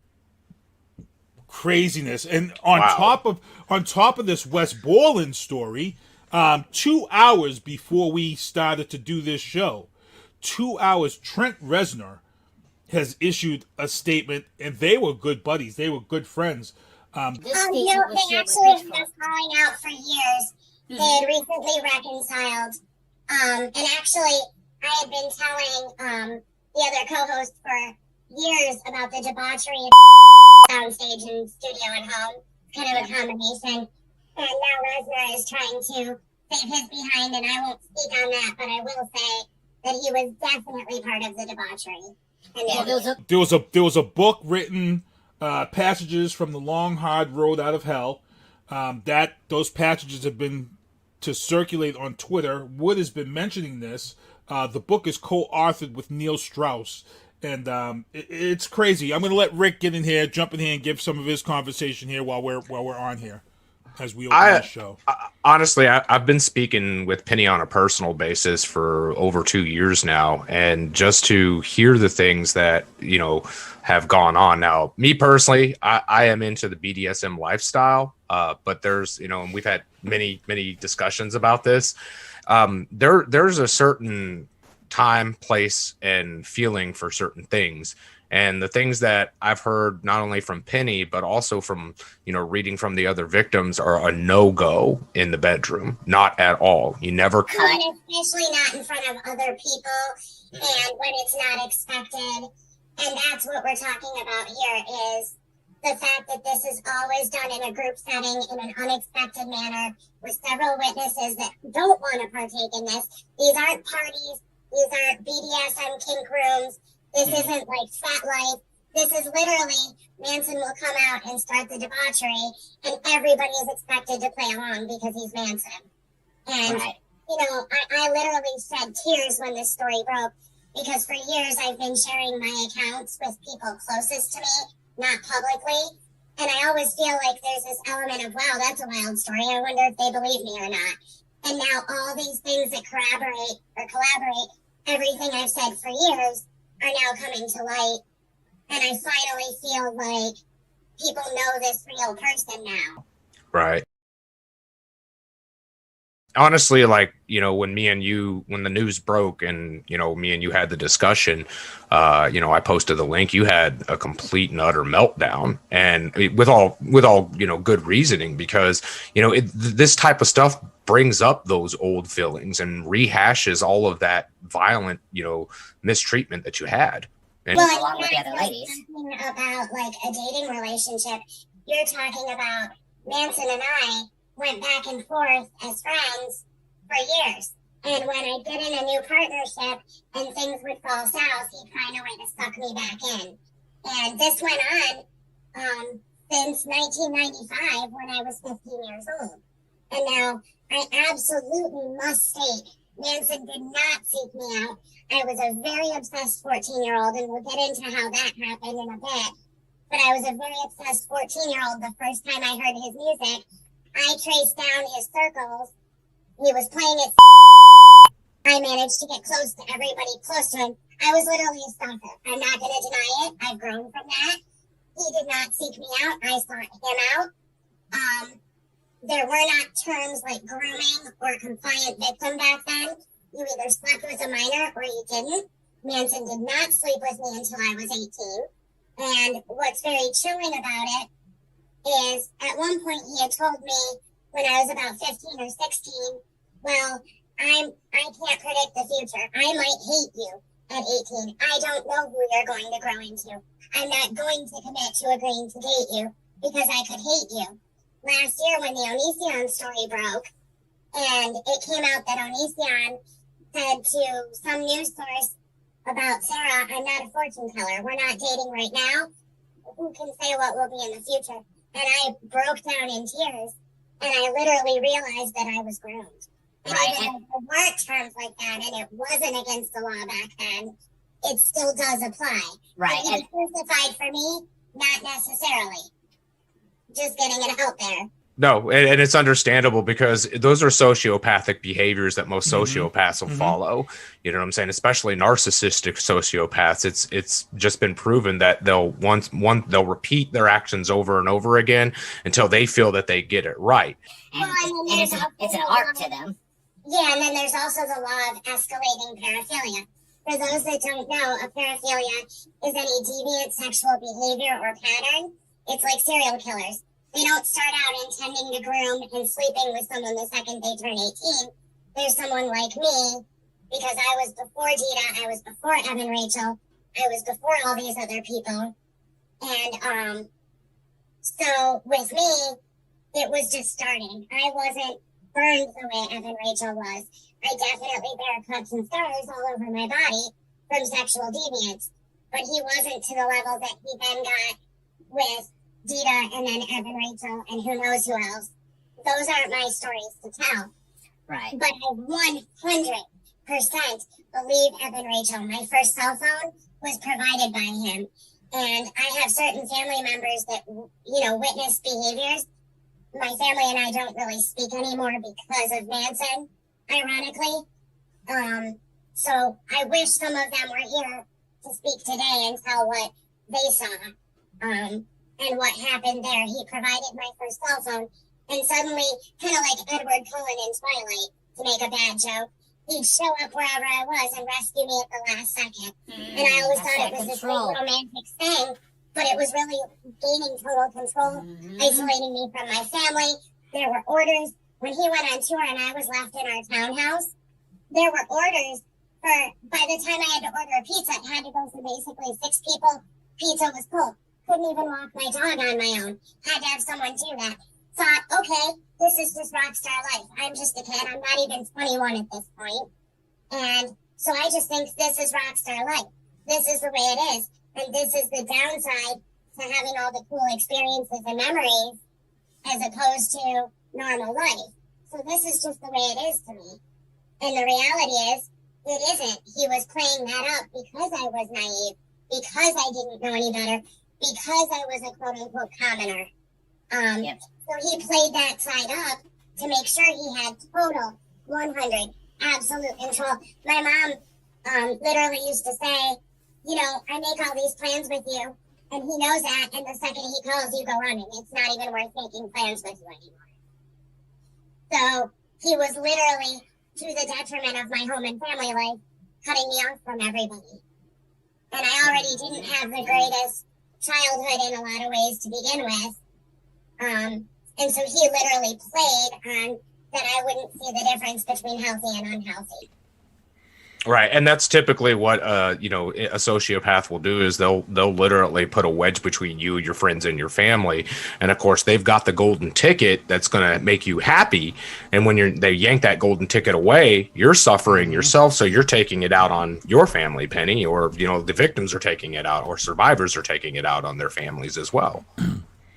Craziness. And on top of this Wes Borland story, 2 hours before we started to do this show, 2 hours, Trent Reznor has issued a statement, and they were good buddies. They were good friends. They actually have been falling out for years. They had recently reconciled. And actually, I had been telling the other co-host for years about the debauchery of downstage and studio and home. It's kind of a combination. And now Reznor is trying to save his behind, and I won't speak on that, but I will say that he was definitely part of the debauchery. And there was a book written, Passages from the Long Hard Road Out of Hell. Those passages have been to circulate on Twitter. Wood has been mentioning this. The book is co-authored with Neil Strauss. And it's crazy. I'm going to let Rick jump in here, and give some of his conversation here while we're on here as we open the show. Honestly, I've been speaking with Penny on a personal basis for over 2 years now, and just to hear the things that have gone on. Now, me personally, I am into the BDSM lifestyle, but there's and we've had many discussions about this. There's a certain time, place, and feeling for certain things. And the things that I've heard not only from Penny, but also from, reading from the other victims are a no-go in the bedroom. Not at all. You never cut. And especially not in front of other people and when it's not expected. And that's what we're talking about here is the fact that this is always done in a group setting in an unexpected manner with several witnesses that don't want to partake in this. These aren't parties. These aren't BDSM kink rooms. This isn't like Fat Life. This is literally Manson will come out and start the debauchery, and everybody is expected to play along because he's Manson. And, I literally shed tears when this story broke because for years I've been sharing my accounts with people closest to me, not publicly. And I always feel like there's this element of, wow, that's a wild story. I wonder if they believe me or not. And now all these things that collaborate everything I've said for years are now coming to light. And I finally feel like people know this real person now. Right. Honestly, when when the news broke and, me and you had the discussion, I posted the link, you had a complete and utter meltdown, and with all, good reasoning, because, this type of stuff brings up those old feelings and rehashes all of that violent, mistreatment that you had. And along with the other ladies. Talking about like a dating relationship, you're talking about Manson and I went back and forth as friends for years. And when I get in a new partnership and things would fall south, he'd find a way to suck me back in. And this went on since 1995 when I was 15 years old. And now I absolutely must state, Manson did not seek me out. I was a very obsessed 14-year-old, and we'll get into how that happened in a bit. But I was a very obsessed 14-year-old the first time I heard his music. I traced down his circles. He was playing it. I managed to get close to everybody close to him. I was literally a stalker. I'm not going to deny it. I've grown from that. He did not seek me out. I sought him out. There were not terms like grooming or compliant victim back then. You either slept with a minor or you didn't. Manson did not sleep with me until I was 18. And what's very chilling about it is at one point he had told me when I was about 15 or 16, well, I can't predict the future. I might hate you at 18. I don't know who you're going to grow into. I'm not going to commit to agreeing to date you because I could hate you. Last year when the Onision story broke and it came out that Onision said to some news source about Sarah, I'm not a fortune teller. We're not dating right now. Who can say what will be in the future? And I broke down in tears and I literally realized that I was groomed. And even if there weren't terms like that and it wasn't against the law back then, it still does apply. Right. It crucified for me, not necessarily. Just getting it out there. No, and it's understandable because those are sociopathic behaviors that most sociopaths will follow. You know what I'm saying? Especially narcissistic sociopaths. It's just been proven that they'll repeat their actions over and over again until they feel that they get it right. And it's an art to them. Yeah, and then there's also the law of escalating paraphilia. For those that don't know, a paraphilia is any deviant sexual behavior or pattern. It's like serial killers. They don't start out intending to groom and sleeping with someone the second they turn 18. There's someone like me, because I was before Dita, I was before Evan Rachel, I was before all these other people. And so with me, it was just starting. I wasn't burned the way Evan Rachel was. I definitely bear cuts and scars all over my body from sexual deviance. But he wasn't to the level that he then got with Dita and then Evan Rachel and who knows who else. Those aren't my stories to tell. Right. But I 100% believe Evan Rachel. My first cell phone was provided by him. And I have certain family members that, witnessed behaviors. My family and I don't really speak anymore because of Manson, ironically. So I wish some of them were here to speak today and tell what they saw. And what happened there. He provided my first cell phone, and suddenly, kind of like Edward Cullen in Twilight, to make a bad joke, he'd show up wherever I was and rescue me at the last second. And I always thought it was this big romantic thing, but it was really gaining total control, isolating me from my family. There were orders. When he went on tour and I was left in our townhouse, there were orders for, by the time I had to order a pizza, it had to go through basically 6 people. Pizza was cold. Couldn't even walk my dog on my own. Had to have someone do that. Thought, okay, this is just rock star life. I'm just a kid. I'm not even 21 at this point. And so I just think this is rock star life. This is the way it is. And this is the downside to having all the cool experiences and memories as opposed to normal life. So this is just the way it is to me. And the reality is, it isn't. He was playing that up because I was naive, because I didn't know any better, because I was a quote-unquote commoner. So he played that side up to make sure he had total 100 absolute control. My mom literally used to say, I make all these plans with you, and he knows that, and the second he calls, you go running. It's not even worth making plans with you anymore. So he was literally, to the detriment of my home and family life, cutting me off from everybody. And I already didn't have the greatest childhood in a lot of ways to begin with. And so he literally played on that I wouldn't see the difference between healthy and unhealthy. Right, and that's typically what a sociopath will do is they'll literally put a wedge between you, your friends, and your family, and of course they've got the golden ticket that's going to make you happy. And when they yank that golden ticket away, you're suffering yourself, so you're taking it out on your family, Penny, or the victims are taking it out, or survivors are taking it out on their families as well.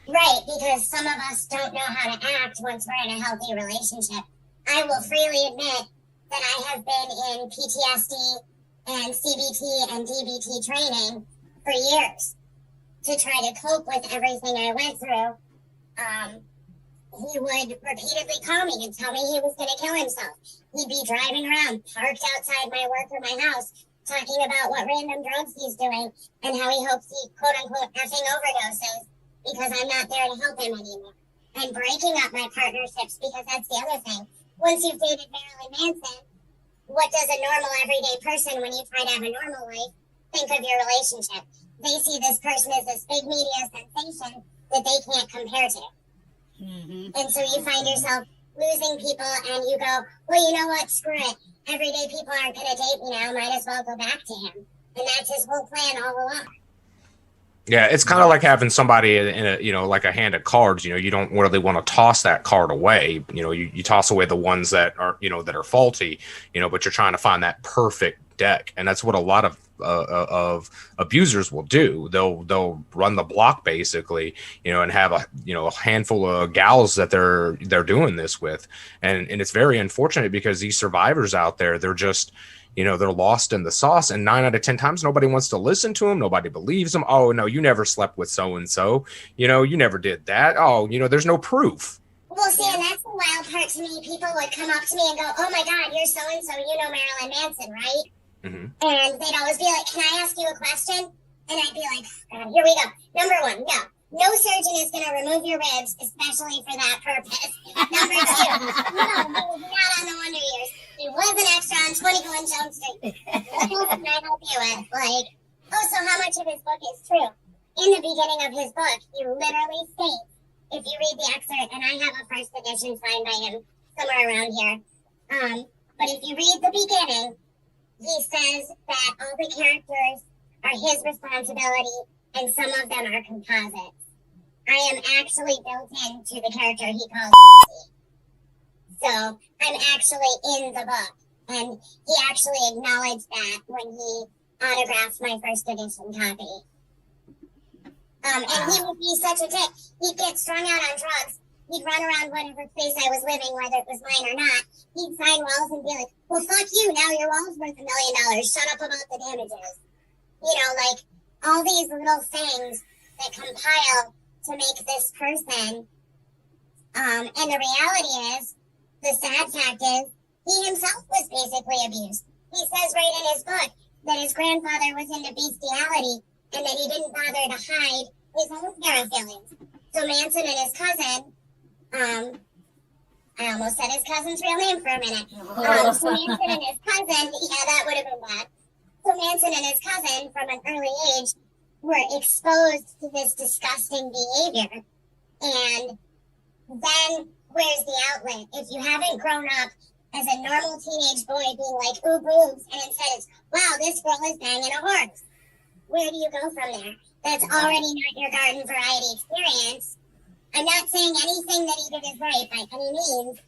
Right, because some of us don't know how to act once we're in a healthy relationship. I will freely admit that I have been in PTSD and CBT and DBT training for years to try to cope with everything I went through. he would repeatedly call me and tell me he was going to kill himself. He'd be driving around, parked outside my work or my house, talking about what random drugs he's doing and how he hopes he, quote unquote, effing overdoses because I'm not there to help him anymore. And breaking up my partnerships, because that's the other thing. Once you've dated Marilyn Manson, what does a normal everyday person, when you try to have a normal life, think of your relationship? They see this person as this big media sensation that they can't compare to. And so you find yourself losing people and you go, well, you know what? Screw it. Everyday people aren't going to date me now. Might as well go back to him. And that's his whole plan all along. Yeah, it's kind of like having somebody in a, you know, like a hand of cards. You know, you don't really want to toss that card away. You know, you toss away the ones that are, you know, that are faulty, you know, but you're trying to find that perfect deck. And that's what a lot of abusers will do. They'll run the block basically, you know, and have a handful of gals that they're doing this with, and it's very unfortunate because these survivors out there, they're just, you know, they're lost in the sauce, and 9 out of 10 times nobody wants to listen to them. Nobody believes them. Oh no, you never slept with so and so. You know, you never did that. Oh, you know, there's no proof. Well, see, and that's the wild part to me. People would come up to me and go, "Oh my God, you're so and so. You know Marilyn Manson, right?" And they'd always be like, "Can I ask you a question?" And I'd be like, "God, here we go. Number one, no surgeon is going to remove your ribs, especially for that purpose. Number two, no, he was not on the Wonder Years. He was an extra on 21 Jump Street. What else can I help you with? Like, oh, so how much of his book is true?" In the beginning of his book, he literally states, if you read the excerpt, and I have a first edition signed by him somewhere around here, but if you read the beginning, he says that all the characters are his responsibility and some of them are composites. I am actually built into the character he calls so I'm actually in the book. And he actually acknowledged that when he autographed my first edition copy. And he would be such a dick. He'd get strung out on drugs. He'd run around whatever place I was living, whether it was mine or not. He'd sign walls and be like, "Well, fuck you. Now your wall's worth $1 million. Shut up about the damages." You know, like all these little things that compile to make this person. And the reality is, the sad fact is, he himself was basically abused. He says right in his book that his grandfather was into bestiality and that he didn't bother to hide his own paraphilias. So Manson and his cousin, I almost said his cousin's real name for a minute. So Manson and his cousin, yeah, that would have been bad. So Manson and his cousin, from an early age, were exposed to this disgusting behavior. And then where's the outlet? If you haven't grown up as a normal teenage boy being like, "Ooh, boobs," and instead it's, "Wow, this girl is banging a horse," where do you go from there? That's already not your garden variety experience. I'm not saying anything that he did is right by any means,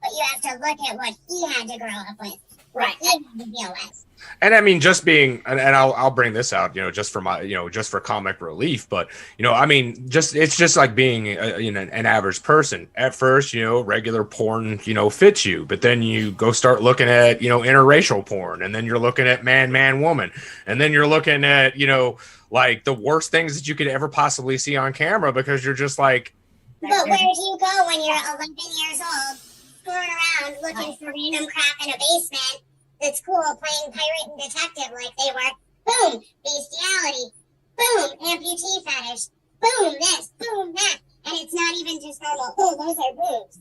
but you have to look at what he had to grow up with, what he had to deal with. And I mean, just being, and I'll bring this out, you know, just for my, you know, just for comic relief, but, you know, I mean, it's just like being you know, an average person. At first, you know, regular porn, you know, fits you, but then you go start looking at, you know, interracial porn, and then you're looking at man, woman, and then you're looking at, you know, like the worst things that you could ever possibly see on camera, because you're just like. But where do you go when you're 11 years old, screwing around looking for random crap in a basement? That's cool, playing pirate and detective like they were. Boom, bestiality. Boom, amputee fetish. Boom, this, boom, that. And it's not even just normal, "Oh, those are boobs."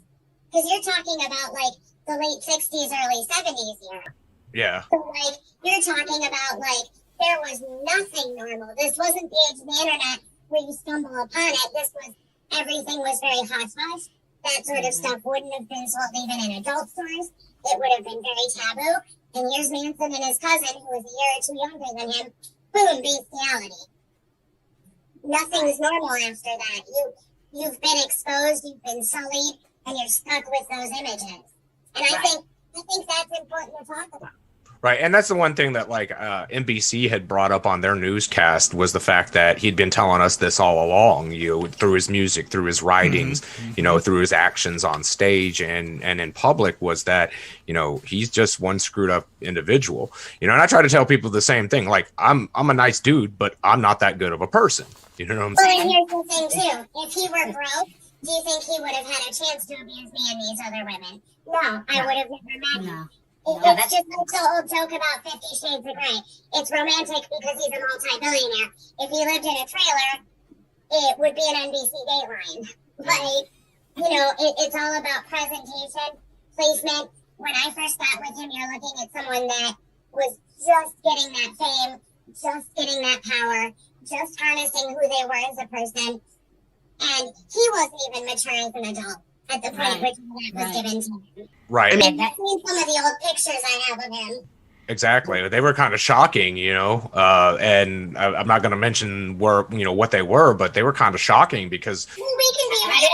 Because you're talking about like the late 60s, early 70s here. Yeah. So like, you're talking about like, there was nothing normal. This wasn't the age of the internet where you stumble upon it. This was, everything was very hush-hush. That sort of stuff wouldn't have been sold even in adult stores. It would have been very taboo. And here's Manson and his cousin, who was a year or two younger than him. Boom, bestiality. Nothing's normal after that. You've been exposed, you've been sullied, and you're stuck with those images. And I think that's important to talk about. Right, and that's the one thing that like NBC had brought up on their newscast, was the fact that he'd been telling us this all along, you know, through his music, through his writings, you know, through his actions on stage and in public, was that, you know, he's just one screwed up individual. You know, and I try to tell people the same thing. Like, I'm a nice dude, but I'm not that good of a person. You know what I'm saying? Well, and here's the thing too: if he were broke do you think he would have had a chance to abuse me and these other women? No, I would have never met him. It's just like the old joke about 50 Shades of Grey. It's romantic because he's a multi-billionaire. If he lived in a trailer, it would be an NBC Dateline. Like, you know, it's all about presentation, placement. When I first got with him, you're looking at someone that was just getting that fame, just getting that power, just harnessing who they were as a person. And he wasn't even mature as an adult at the point which that was given to him. Right. I mean, you've seen some of the old pictures I have of him. Exactly. They were kind of shocking, you know, and I'm not going to mention what they were, but they were kind of shocking because we can be right.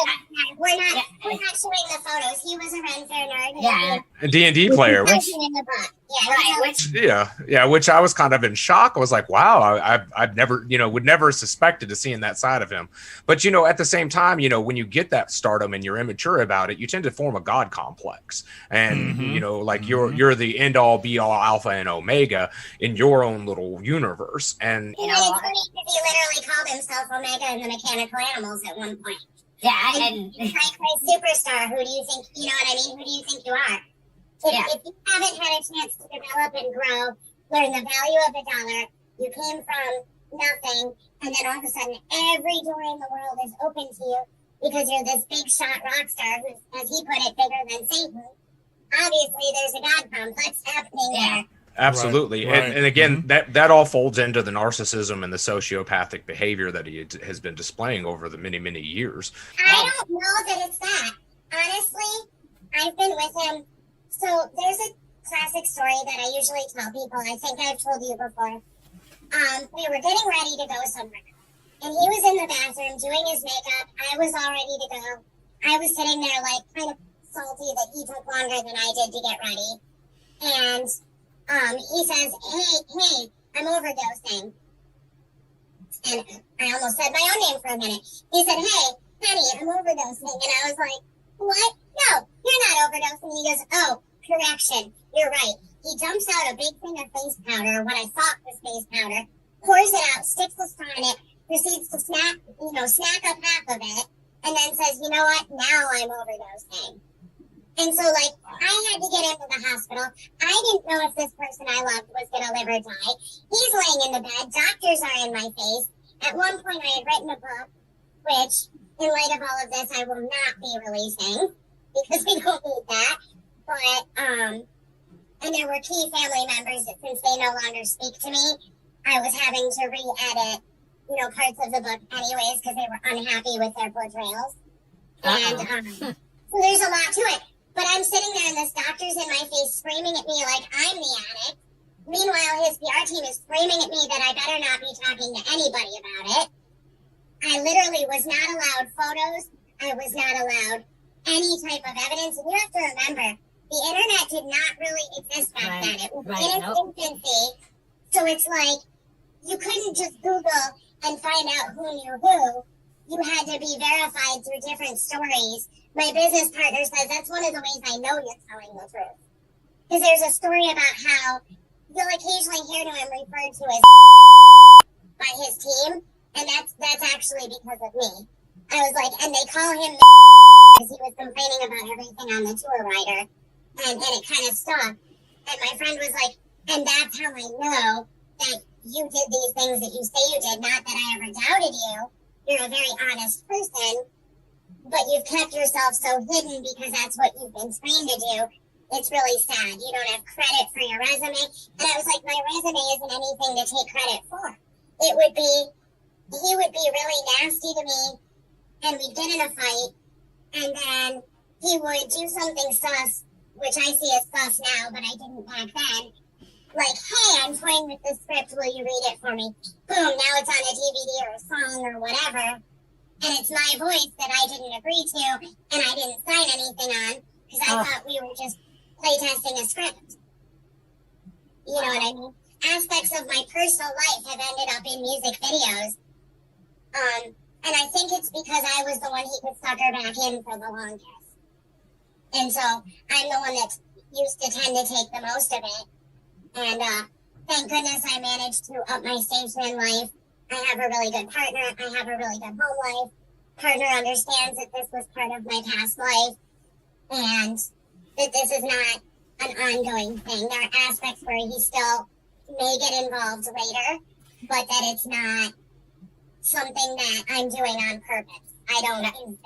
We're not showing the photos. He was a Ren Fair nerd. Yeah. A D&D player. Which, in the book. Yeah, right. Which I was kind of in shock. I was like, wow, I've never, would never have suspected to seeing that side of him. But, at the same time, when you get that stardom and you're immature about it, you tend to form a God complex. And, you're the end all be all alpha and omega in your own little universe. And it's funny because he literally called himself Omega and the Mechanical Animals at one point. Yeah, and superstar, who do you think, you know what I mean? Who do you think you are? If you haven't had a chance to develop and grow, learn the value of a dollar, you came from nothing, and then all of a sudden every door in the world is open to you because you're this big shot rock star who's, as he put it, bigger than Satan. Obviously, there's a God complex happening there. Absolutely. Right. And again, that all folds into the narcissism and the sociopathic behavior that he has been displaying over the many, many years. I don't know that it's that. Honestly, I've been with him. So there's a classic story that I usually tell people. I think I've told you before. We were getting ready to go somewhere. And he was in the bathroom doing his makeup. I was all ready to go. I was sitting there like kind of salty that he took longer than I did to get ready. And he says, hey, I'm overdosing. And I almost said my own name for a minute. He said, hey, honey, I'm overdosing. And I was like, what? No, you're not overdosing. He goes, oh, correction, you're right. He dumps out a big thing of face powder, what I thought was face powder, pours it out, sticks a straw in it, proceeds to snack up half of it, and then says, you know what, now I'm overdosing. And so, I had to get into the hospital. I didn't know if this person I loved was going to live or die. He's laying in the bed. Doctors are in my face. At one point, I had written a book, which, in light of all of this, I will not be releasing because we don't need that. But, and there were key family members that since they no longer speak to me, I was having to re-edit, parts of the book anyways because they were unhappy with their portrayals. And so there's a lot to it. But I'm sitting there and this doctor's in my face screaming at me like I'm the addict. Meanwhile, his PR team is screaming at me that I better not be talking to anybody about it. I literally was not allowed photos. I was not allowed any type of evidence. And you have to remember, the internet did not really exist back then. It was in its infancy. So it's like you couldn't just Google and find out who knew who. You had to be verified through different stories. My business partner says that's one of the ways I know you're telling the truth. Because there's a story about how you'll occasionally hear him referred to as by his team, and that's actually because of me. I was like, and they call him because he was complaining about everything on the tour rider, and it kind of stuck. And my friend was like, and that's how I know that you did these things that you say you did, not that I ever doubted you. You're a very honest person, but you've kept yourself so hidden because that's what you've been trained to do. It's really sad. You don't have credit for your resume. And I was like, my resume isn't anything to take credit for. He would be really nasty to me, and we'd get in a fight, and then he would do something sus, which I see as sus now, but I didn't back then. Like, hey, I'm toying with this script, will you read it for me? Boom, now it's on a DVD or a song or whatever. And it's my voice that I didn't agree to, and I didn't sign anything on, because I thought we were just playtesting a script. You know what I mean? Aspects of my personal life have ended up in music videos. And I think it's because I was the one he could sucker back in for the longest. And so I'm the one that used to tend to take the most of it. And thank goodness I managed to up my station in life. I have a really good partner. I have a really good home life. partner understands that this was part of my past life and that this is not an ongoing thing. There are aspects where he still may get involved later, but that it's not something that I'm doing on purpose. I don't,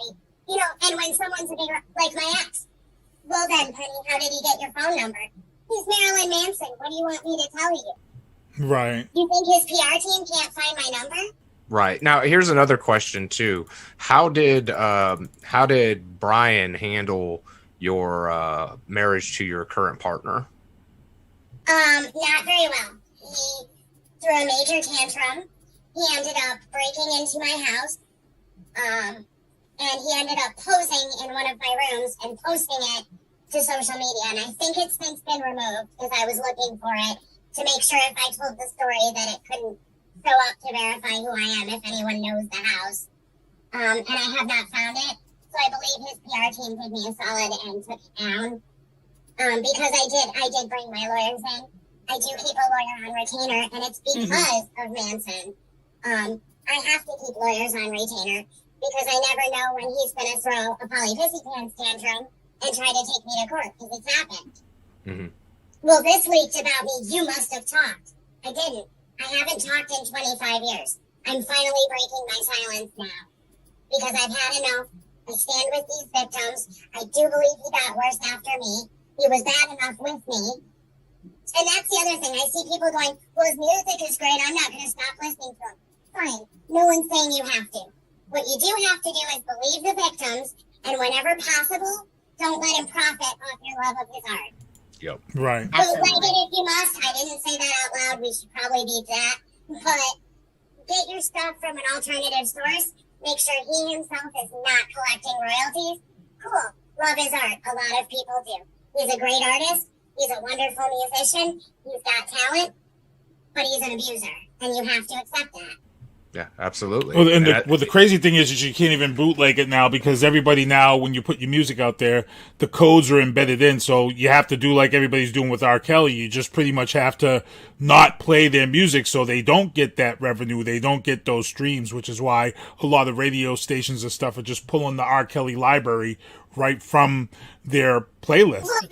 you know, and when someone's a big, like my ex, well then, Penny, how did he get your phone number? He's Marilyn Manson. What do you want me to tell you? Right. You think his PR team can't find my number? Right. Now, here's another question too. How did Brian handle your marriage to your current partner? Not very well. He threw a major tantrum. He ended up breaking into my house. And he ended up posing in one of my rooms and posting it to social media. And I think it's since been removed because I was looking for it to make sure if I told the story that it couldn't show up to verify who I am if anyone knows the house. And I have not found it. So I believe his PR team did me a solid and took it down. Because I did bring my lawyers in. I do keep a lawyer on retainer, and it's because of Manson. I have to keep lawyers on retainer because I never know when he's going to throw a Polly Pissy Pants tantrum and try to take me to court, because it's happened. Mm-hmm. Well, this leaked about me. You must have talked. I didn't. I haven't talked in 25 years. I'm finally breaking my silence now because I've had enough. I stand with these victims. I do believe he got worse after me. He was bad enough with me. And that's the other thing. I see people going, well, his music is great. I'm not going to stop listening to him. Fine. No one's saying you have to. What you do have to do is believe the victims, and whenever possible, don't let him profit off your love of his art. Yep. Right. Bootleg it if you must. I didn't say that out loud. We should probably beat that. But get your stuff from an alternative source. Make sure he himself is not collecting royalties. Cool. Love his art. A lot of people do. He's a great artist. He's a wonderful musician. He's got talent. But he's an abuser. And you have to accept that. Yeah, absolutely. Well, and the crazy thing is you can't even bootleg it now because everybody now, when you put your music out there, the codes are embedded in. So you have to do like everybody's doing with R. Kelly. You just pretty much have to not play their music so they don't get that revenue. They don't get those streams, which is why a lot of radio stations and stuff are just pulling the R. Kelly library right from their playlist. Look,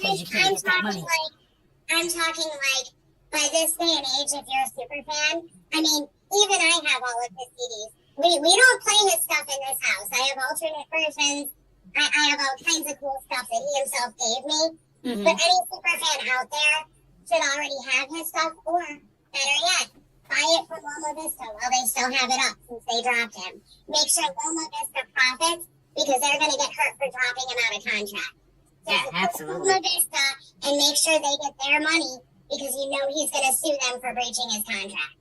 I'm talking like by this day and age, if you're a super fan, I mean, even I have all of his CDs. We don't play his stuff in this house. I have alternate versions. I have all kinds of cool stuff that he himself gave me. Mm-hmm. But any super fan out there should already have his stuff, or better yet, buy it from Loma Vista while they still have it up since they dropped him. Make sure Loma Vista profits because they're going to get hurt for dropping him out of contract. So yeah, absolutely. Loma Vista and make sure they get their money because you know he's going to sue them for breaching his contract.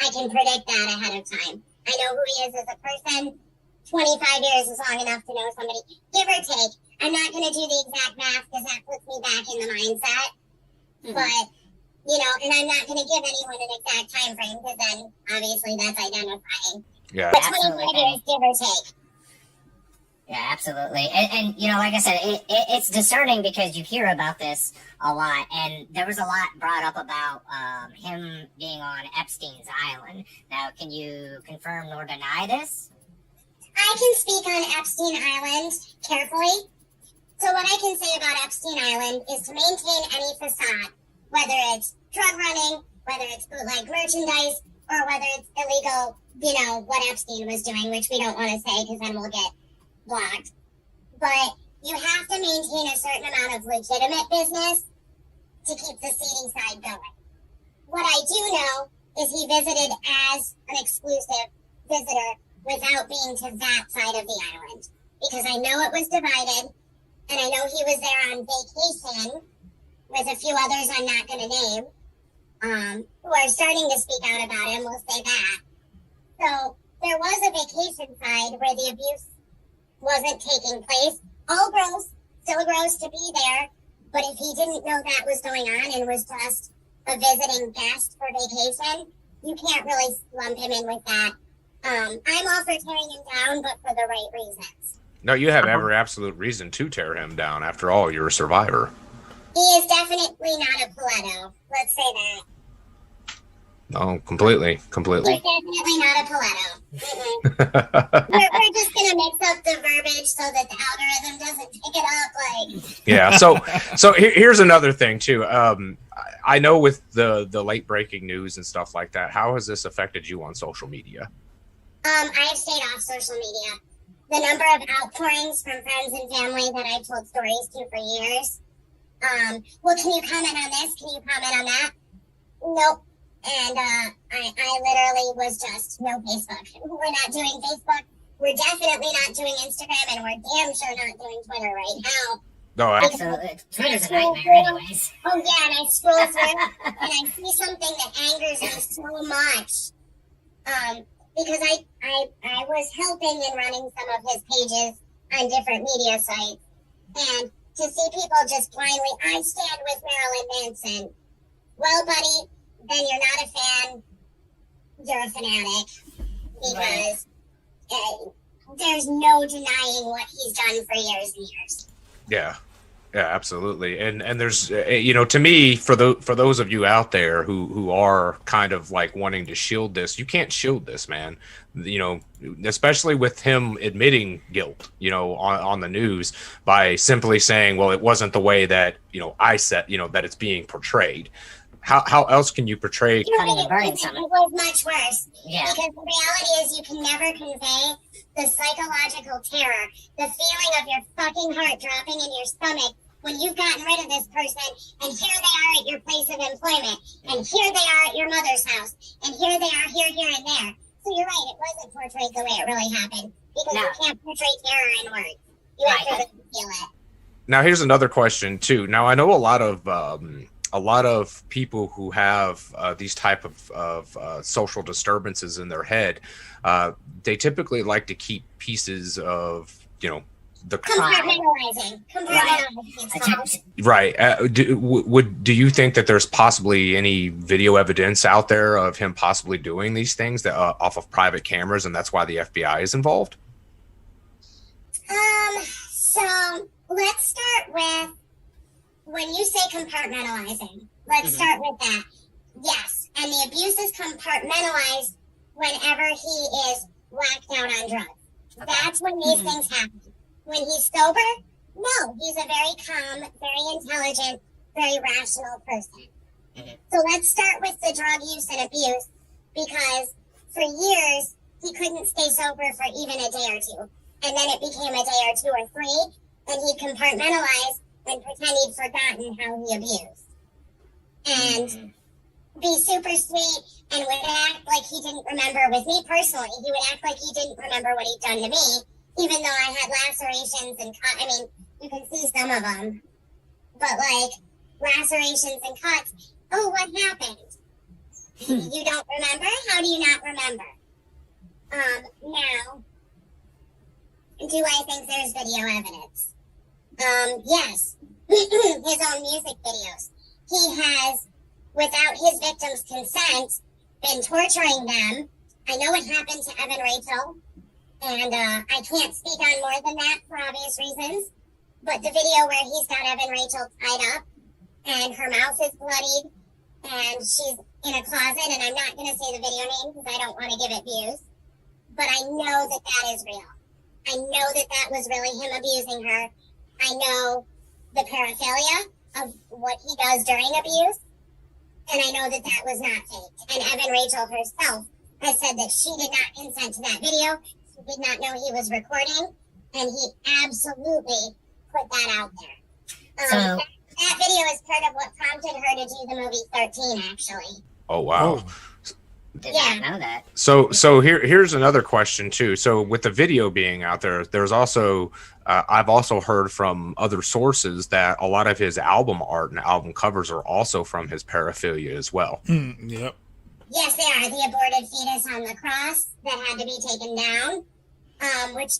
I can predict that ahead of time. I know who he is as a person. 25 years is long enough to know somebody, give or take. I'm not going to do the exact math because that puts me back in the mindset. Mm-hmm. But, you know, and I'm not going to give anyone an exact time frame because then obviously that's identifying. Yeah. But 25 years, give or take. Yeah, absolutely. And you know, like I said, it's discerning because you hear about this a lot. And there was a lot brought up about him being on Epstein's Island. Now, can you confirm nor deny this? I can speak on Epstein Island carefully. So what I can say about Epstein Island is to maintain any facade, whether it's drug running, whether it's bootleg merchandise, or whether it's illegal, you know, what Epstein was doing, which we don't want to say because then we'll get blocked. But you have to maintain a certain amount of legitimate business to keep the seeding side going. What I do know is he visited as an exclusive visitor without being to that side of the island. Because I know it was divided, and I know he was there on vacation with a few others I'm not going to name, who are starting to speak out about him, we'll say that. So there was a vacation side where the abuse wasn't taking place. All gross, still gross to be there, but if he didn't know that was going on and was just a visiting guest for vacation, you can't really lump him in with that. I'm all for tearing him down, but for the right reasons. No, you have every absolute reason to tear him down. After all, you're a survivor. He is definitely not a Paletto. Let's say that. Oh, completely. He's definitely not a Paletto. We're just gonna mix up the verbiage so that the algorithm doesn't pick it up. Like, Yeah. So here's another thing too. I know with the late breaking news and stuff like that, how has this affected you on social media? I've stayed off social media. The number of outpourings from friends and family that I've told stories to for years. Well, can you comment on this? Can you comment on that? Nope. And I literally was just no Facebook. We're not doing Facebook. We're definitely not doing Instagram, and we're damn sure not doing Twitter right now. No, absolutely. Twitter's a nightmare, anyways. Oh yeah, and I scroll through and I see something that angers me so much. Because I was helping in running some of his pages on different media sites, and to see people just blindly, I stand with Marilyn Manson. Well, buddy, then you're not a fan. You're a fanatic, because there's no denying what he's done for years and years. Yeah, absolutely. And there's, to me, for those of you out there who are kind of like wanting to shield this, you can't shield this, man. Especially with him admitting guilt, on the news by simply saying, well, it wasn't the way that, I said, that it's being portrayed. How else can you portray? It was much worse. Yeah. Because the reality is you can never convey the psychological terror, the feeling of your fucking heart dropping in your stomach when you've gotten rid of this person, and here they are at your place of employment, and here they are at your mother's house, and here they are here, and there. So you're right, it wasn't portrayed the way it really happened, because you can't portray terror in words. You have to really feel it. Now, here's another question, too. Now, I know a lot of people who have these type of social disturbances in their head, they typically like to keep pieces of, the compartmentalizing. Right. Do you think that there's possibly any video evidence out there of him possibly doing these things that off of private cameras, and that's why the FBI is involved? So let's start with, when you say compartmentalizing, let's start with that. Yes, and the abuse is compartmentalized whenever he is whacked out on drugs. That's when these things happen. When he's sober, no, he's a very calm, very intelligent, very rational person. So let's start with the drug use and abuse, because for years he couldn't stay sober for even a day or two. And then it became a day or two or three, and he compartmentalized and pretend he'd forgotten how he abused. And be super sweet and would act like he didn't remember. With me personally, he would act like he didn't remember what he'd done to me, even though I had lacerations and you can see some of them. But like lacerations and cuts, oh, what happened? You don't remember? How do you not remember? Now, do I think there's video evidence? Yes. His own music videos. He has, without his victims' consent, been torturing them. I know it happened to Evan Rachel, and I can't speak on more than that for obvious reasons. But the video where he's got Evan Rachel tied up, and her mouth is bloodied, and she's in a closet, and I'm not going to say the video name because I don't want to give it views, but I know that that is real. I know that that was really him abusing her. I know the paraphernalia of what he does during abuse, and I know that that was not faked. And Evan Rachel herself has said that she did not consent to that video. She did not know he was recording, and he absolutely put that out there. That video is part of what prompted her to do the movie 13, actually. Oh, wow. Did not know that. So here's another question too. So with the video being out there, there's also I've also heard from other sources that a lot of his album art and album covers are also from his paraphilia as well. Yep. Yes, they are. The aborted fetus on the cross that had to be taken down, which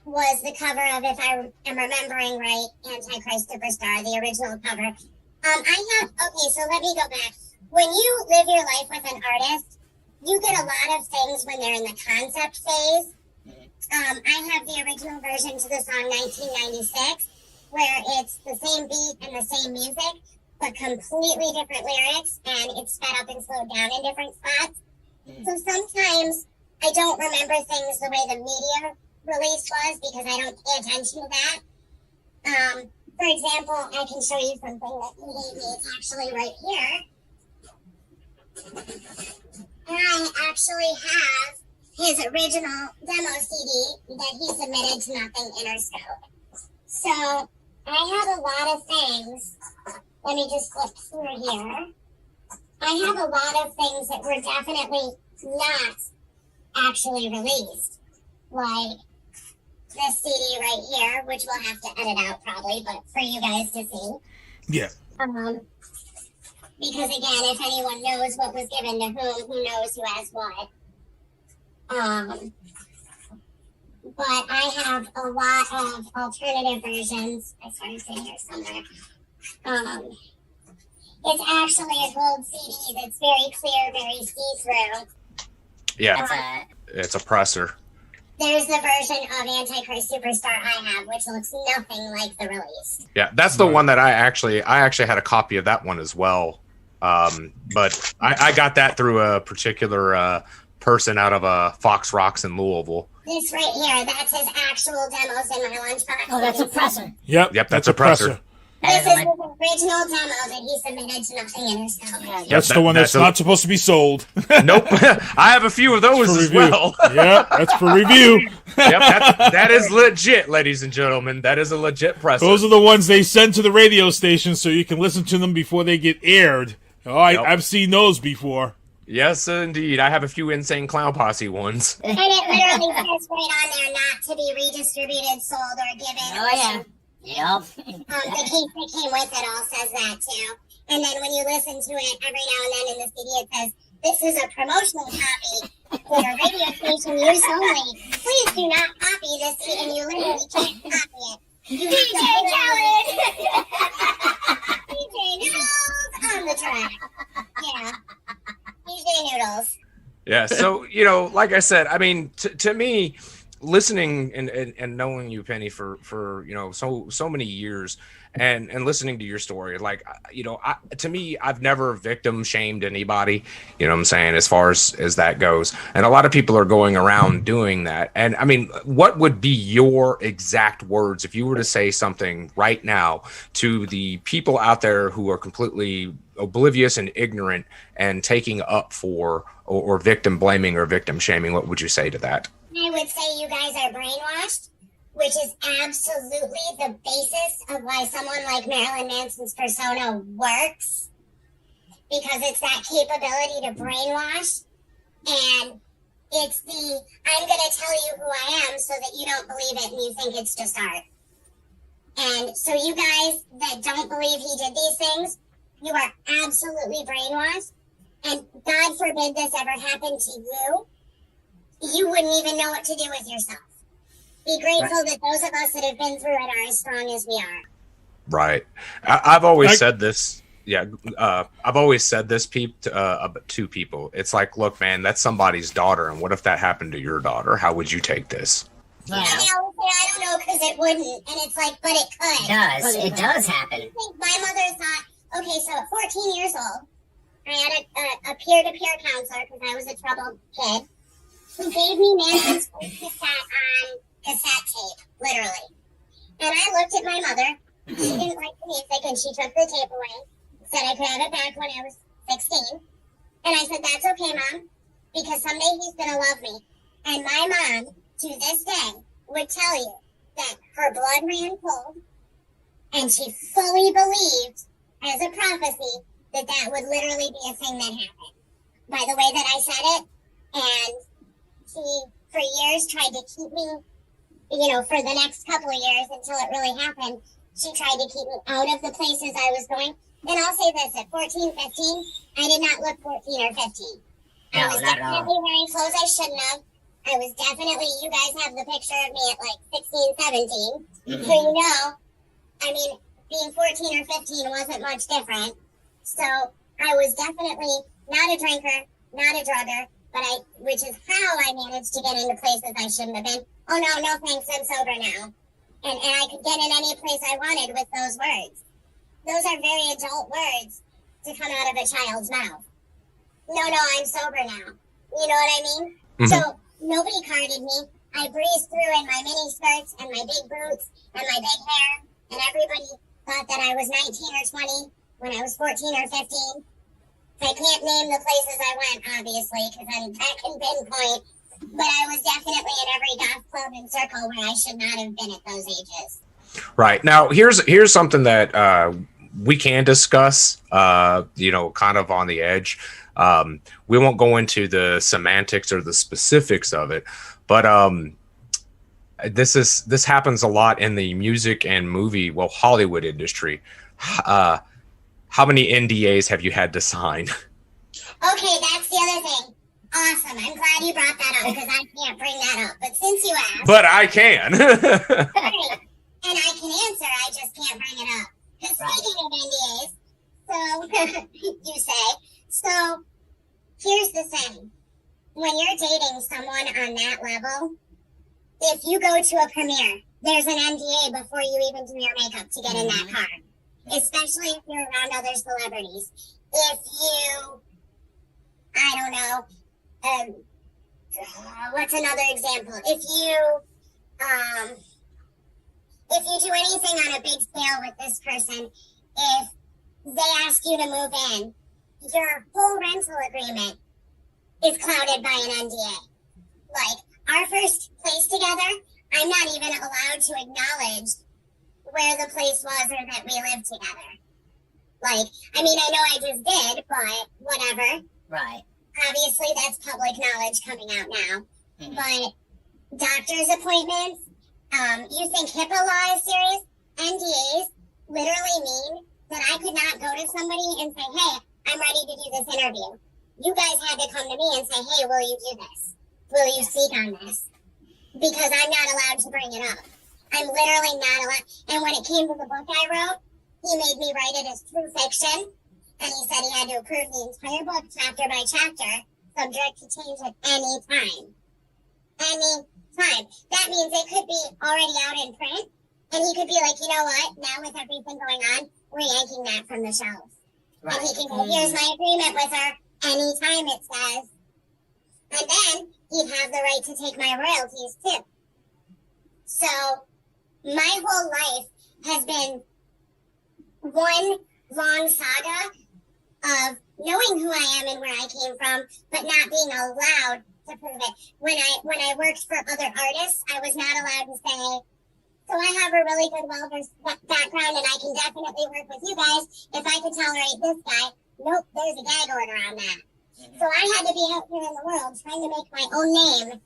was the cover of, if I am remembering right, Antichrist Superstar, the original cover. So let me go back. When you live your life with an artist, you get a lot of things when they're in the concept phase. I have the original version to the song 1996, where it's the same beat and the same music, but completely different lyrics, and it's sped up and slowed down in different spots. So sometimes I don't remember things the way the media release was because I don't pay attention to that. For example, I can show you something that he gave me. It's actually right here. And I actually have his original demo CD that he submitted to Nothing Interscope. So I have a lot of things. Let me just flip through here. I have a lot of things that were definitely not actually released. Like this CD right here, which we'll have to edit out probably, but for you guys to see. Yeah. Because again, if anyone knows what was given to who knows who has what. But I have a lot of alternative versions. I started saying here somewhere. It's actually a gold CD that's very clear, very see-through. Yeah, it's a presser. There's the version of Antichrist Superstar I have, which looks nothing like the release. Yeah, that's the one that I actually had a copy of that one as well. But I got that through a particular person out of Fox Rocks in Louisville. This right here, that's his actual demos in my lunchbox. Oh, that's a presser. Yep, that's a presser. This is his original demo that he submitted to Nothing Interscope. That's the one that's not supposed to be sold. Nope. I have a few of those as well. Yep, that's for review. Yep, that is legit, ladies and gentlemen. That is a legit presser. Those are the ones they send to the radio station so you can listen to them before they get aired. Oh, I've seen those before. Yes, indeed. I have a few Insane Clown Posse ones. And it literally says right on there, not to be redistributed, sold, or given. Oh, yeah. Yep. The case that came with it all says that too. And then when you listen to it every now and then in the CD, it says, "This is a promotional copy for radio station use only. Please do not copy this CD," and you literally can't copy it. DJ Khaled! DJ Noodles on the track. Yeah. DJ Noodles. Yeah, so, like I said, I mean, to me, listening and knowing you, Penny, for so many years and listening to your story, like, to me, I've never victim shamed anybody, you know what I'm saying, as far as that goes. And a lot of people are going around doing that. And I mean, what would be your exact words if you were to say something right now to the people out there who are completely oblivious and ignorant and taking up for or victim blaming or victim shaming? What would you say to that? I would say you guys are brainwashed, which is absolutely the basis of why someone like Marilyn Manson's persona works, because it's that capability to brainwash, and it's the, I'm going to tell you who I am so that you don't believe it and you think it's just art. And so you guys that don't believe he did these things, you are absolutely brainwashed, and God forbid this ever happened to you. You wouldn't even know what to do with yourself. Be grateful that those of us that have been through it are as strong as we are. Right. I've always said this. Yeah. I've always said this to people. It's like, look, man, that's somebody's daughter. And what if that happened to your daughter? How would you take this? Yeah. And they always say, I don't know, because it wouldn't. And it's like, but it could. It does happen. I think my mother thought, okay, so at 14 years old, I had a peer-to-peer counselor because I was a troubled kid, who gave me Manson's first cassette on cassette tape, literally. And I looked at my mother. She didn't like the music, and she took the tape away. Said I could have it back when I was 16. And I said, that's okay, Mom, because someday he's going to love me. And my mom, to this day, would tell you that her blood ran cold, and she fully believed, as a prophecy, that that would literally be a thing that happened. By the way that I said it, and she, for years, tried to keep me, for the next couple of years until it really happened, she tried to keep me out of the places I was going. And I'll say this, at 14, 15, I did not look 14 or 15. I was definitely wearing clothes I shouldn't have. I was definitely, you guys have the picture of me at like 16, 17. So being 14 or 15 wasn't much different. So I was definitely not a drinker, not a drugger, which is how I managed to get into places I shouldn't have been. Oh, no thanks, I'm sober now. And I could get in any place I wanted with those words. those are very adult words to come out of a child's mouth. No, I'm sober now. You know what I mean? Mhm. So nobody carded me. I breezed through in my mini skirts and my big boots and my big hair, and everybody thought that I was 19 or 20 when I was 14 or 15. I can't name the places I went, obviously, because I'm back in pinpoint, but I was definitely in every goth club and circle where I should not have been at those ages. Right. Now, here's something that we can discuss, kind of on the edge. We won't go into the semantics or the specifics of it, but this happens a lot in the music and movie, Hollywood industry. How many NDAs have you had to sign? Okay, that's the other thing. Awesome. I'm glad you brought that up because I can't bring that up. But since you asked. But I can. Great. And I can answer, I just can't bring it up. Because speaking of NDAs, you say, so here's the thing. When you're dating someone on that level, if you go to a premiere, there's an NDA before you even do your makeup to get in that car. Especially if you're around other celebrities. If you, I don't know, what's another example? If you do anything on a big scale with this person, if they ask you to move in, your whole rental agreement is clouded by an NDA. Like, our first place together, I'm not even allowed to acknowledge where the place was or that we lived together. Like, I mean, I know I just did, but whatever. Right. Obviously, that's public knowledge coming out now. Mm-hmm. But doctor's appointments, you think HIPAA law is serious? NDAs literally mean that I could not go to somebody and say, hey, I'm ready to do this interview. You guys had to come to me and say, hey, will you do this? Will you speak on this? Because I'm not allowed to bring it up. I'm literally not allowed. And when it came to the book I wrote, he made me write it as true fiction. And he said he had to approve the entire book chapter by chapter, subject to change at any time. Any time. That means it could be already out in print. And he could be like, you know what? Now with everything going on, we're yanking that from the shelves. Right. And he can go, here's my agreement with her. Anytime it says. And then he'd have the right to take my royalties too. So my whole life has been one long saga of knowing who I am and where I came from, but not being allowed to prove it. When I worked for other artists, I was not allowed to say, so I have a really good well-versed background and I can definitely work with you guys. If I could tolerate this guy, nope, there's a gag order on that. So I had to be out here in the world trying to make my own name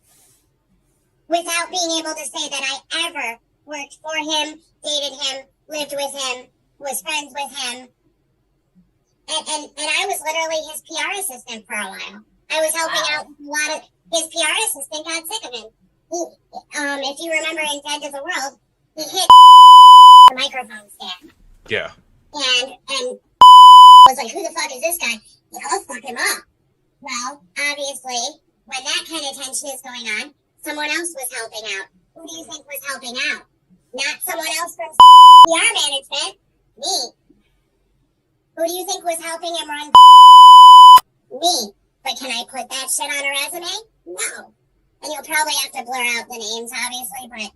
without being able to say that I ever worked for him, dated him, lived with him, was friends with him. And I was literally his PR assistant for a while. I was helping out with a lot of, his PR assistant got sick of him. He, if you remember in Dead to the World, he hit the microphone stand. Yeah. And was like, who the fuck is this guy? Yeah, let's fuck him up. Well, obviously, when that kind of tension is going on, someone else was helping out. Who do you think was helping out? Not someone else from PR management. Me. Who do you think was helping him run? Me. But can I put that shit on a resume? No. And you'll probably have to blur out the names, obviously, but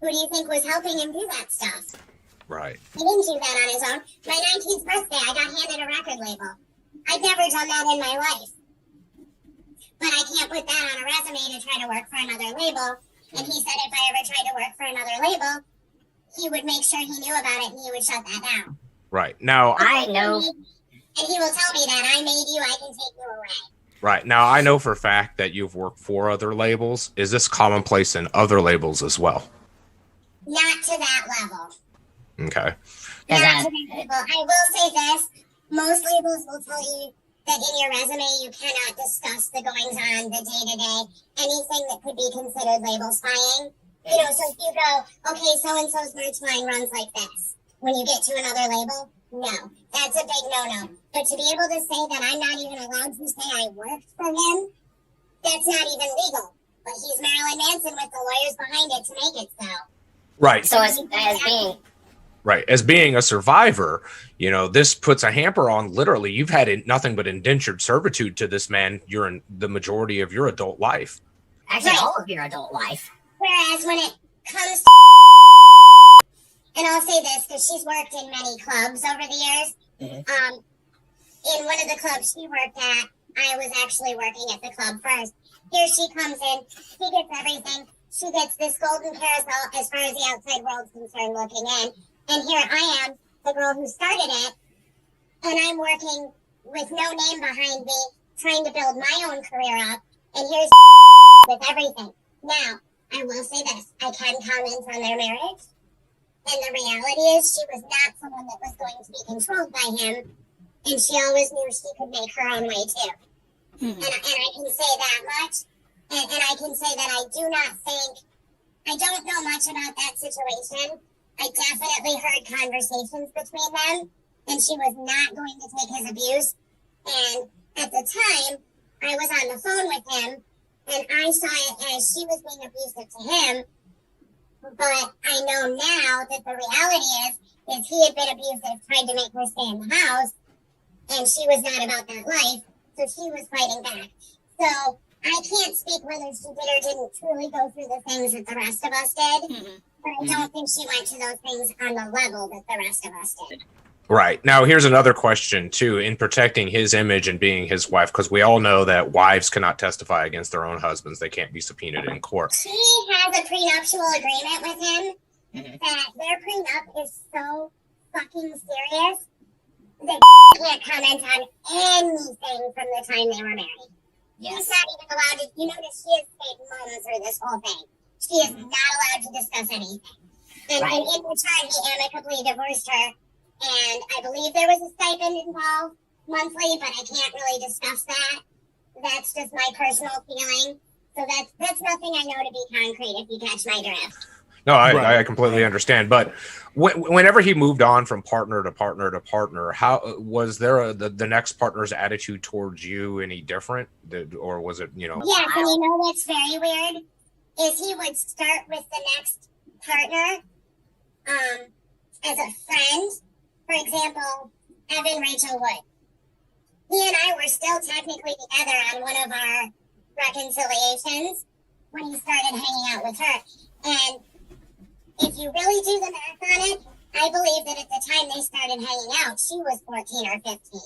who do you think was helping him do that stuff? Right. He didn't do that on his own. My 19th birthday, I got handed a record label. I'd never done that in my life. But I can't put that on a resume to try to work for another label. And he said if I ever tried to work for another label, he would make sure he knew about it and he would shut that down. Right. Now, I know. And he will tell me that I made you, I can take you away. Right. Now, I know for a fact that you've worked for other labels. Is this commonplace in other labels as well? Not to that level. Okay. Not to that level. I will say this. Most labels will tell you that in your resume you cannot discuss the goings on, the day-to-day, anything that could be considered label spying. You know, so if you go, okay, so-and-so's merch line runs like this. When you get to another label, no. That's a big no-no. But to be able to say that I'm not even allowed to say I worked for him, that's not even legal. But he's Marilyn Manson with the lawyers behind it to make it so. Right. So as being Right. As being a survivor, this puts a hamper on literally. You've had nothing but indentured servitude to this man. You're in the majority of your adult life. Actually, all of your adult life. Whereas when it comes to, and I'll say this because she's worked in many clubs over the years. In one of the clubs she worked at, I was actually working at the club first. Here she comes in, she gets everything. She gets this golden carousel as far as the outside world's concerned looking in. And here I am, the girl who started it, and I'm working with no name behind me, trying to build my own career up, and here's with everything. Now, I will say this, I can comment on their marriage, and the reality is she was not someone that was going to be controlled by him, and she always knew she could make her own way too. And I can say that much, and I can say that I don't know much about that situation. I definitely heard conversations between them, and she was not going to take his abuse. And at the time, I was on the phone with him, and I saw it as she was being abusive to him. But I know now that the reality is he had been abusive, tried to make her stay in the house, and she was not about that life, so she was fighting back. So I can't speak whether she did or didn't truly go through the things that the rest of us did, but I don't think she went to those things on the level that the rest of us did. Right. Now, here's another question, too, in protecting his image and being his wife, because we all know that wives cannot testify against their own husbands. They can't be subpoenaed in court. She has a prenuptial agreement with him that their prenup is so fucking serious that can't comment on anything from the time they were married. Yes. He's not even allowed to, you notice she has stayed mum through this whole thing. She is not allowed to discuss anything. And in return, he amicably divorced her. And I believe there was a stipend involved monthly, but I can't really discuss that. That's just my personal feeling. So that's nothing I know to be concrete, if you catch my drift. No, I completely understand. But whenever he moved on from partner to partner to partner, how was there the next partner's attitude towards you any different? Or was it, Yes, and you know what's very weird? Is he would start with the next partner as a friend. For example, Evan Rachel Wood. He and I were still technically together on one of our reconciliations when he started hanging out with her. And if you really do the math on it, I believe that at the time they started hanging out, she was 14 or 15.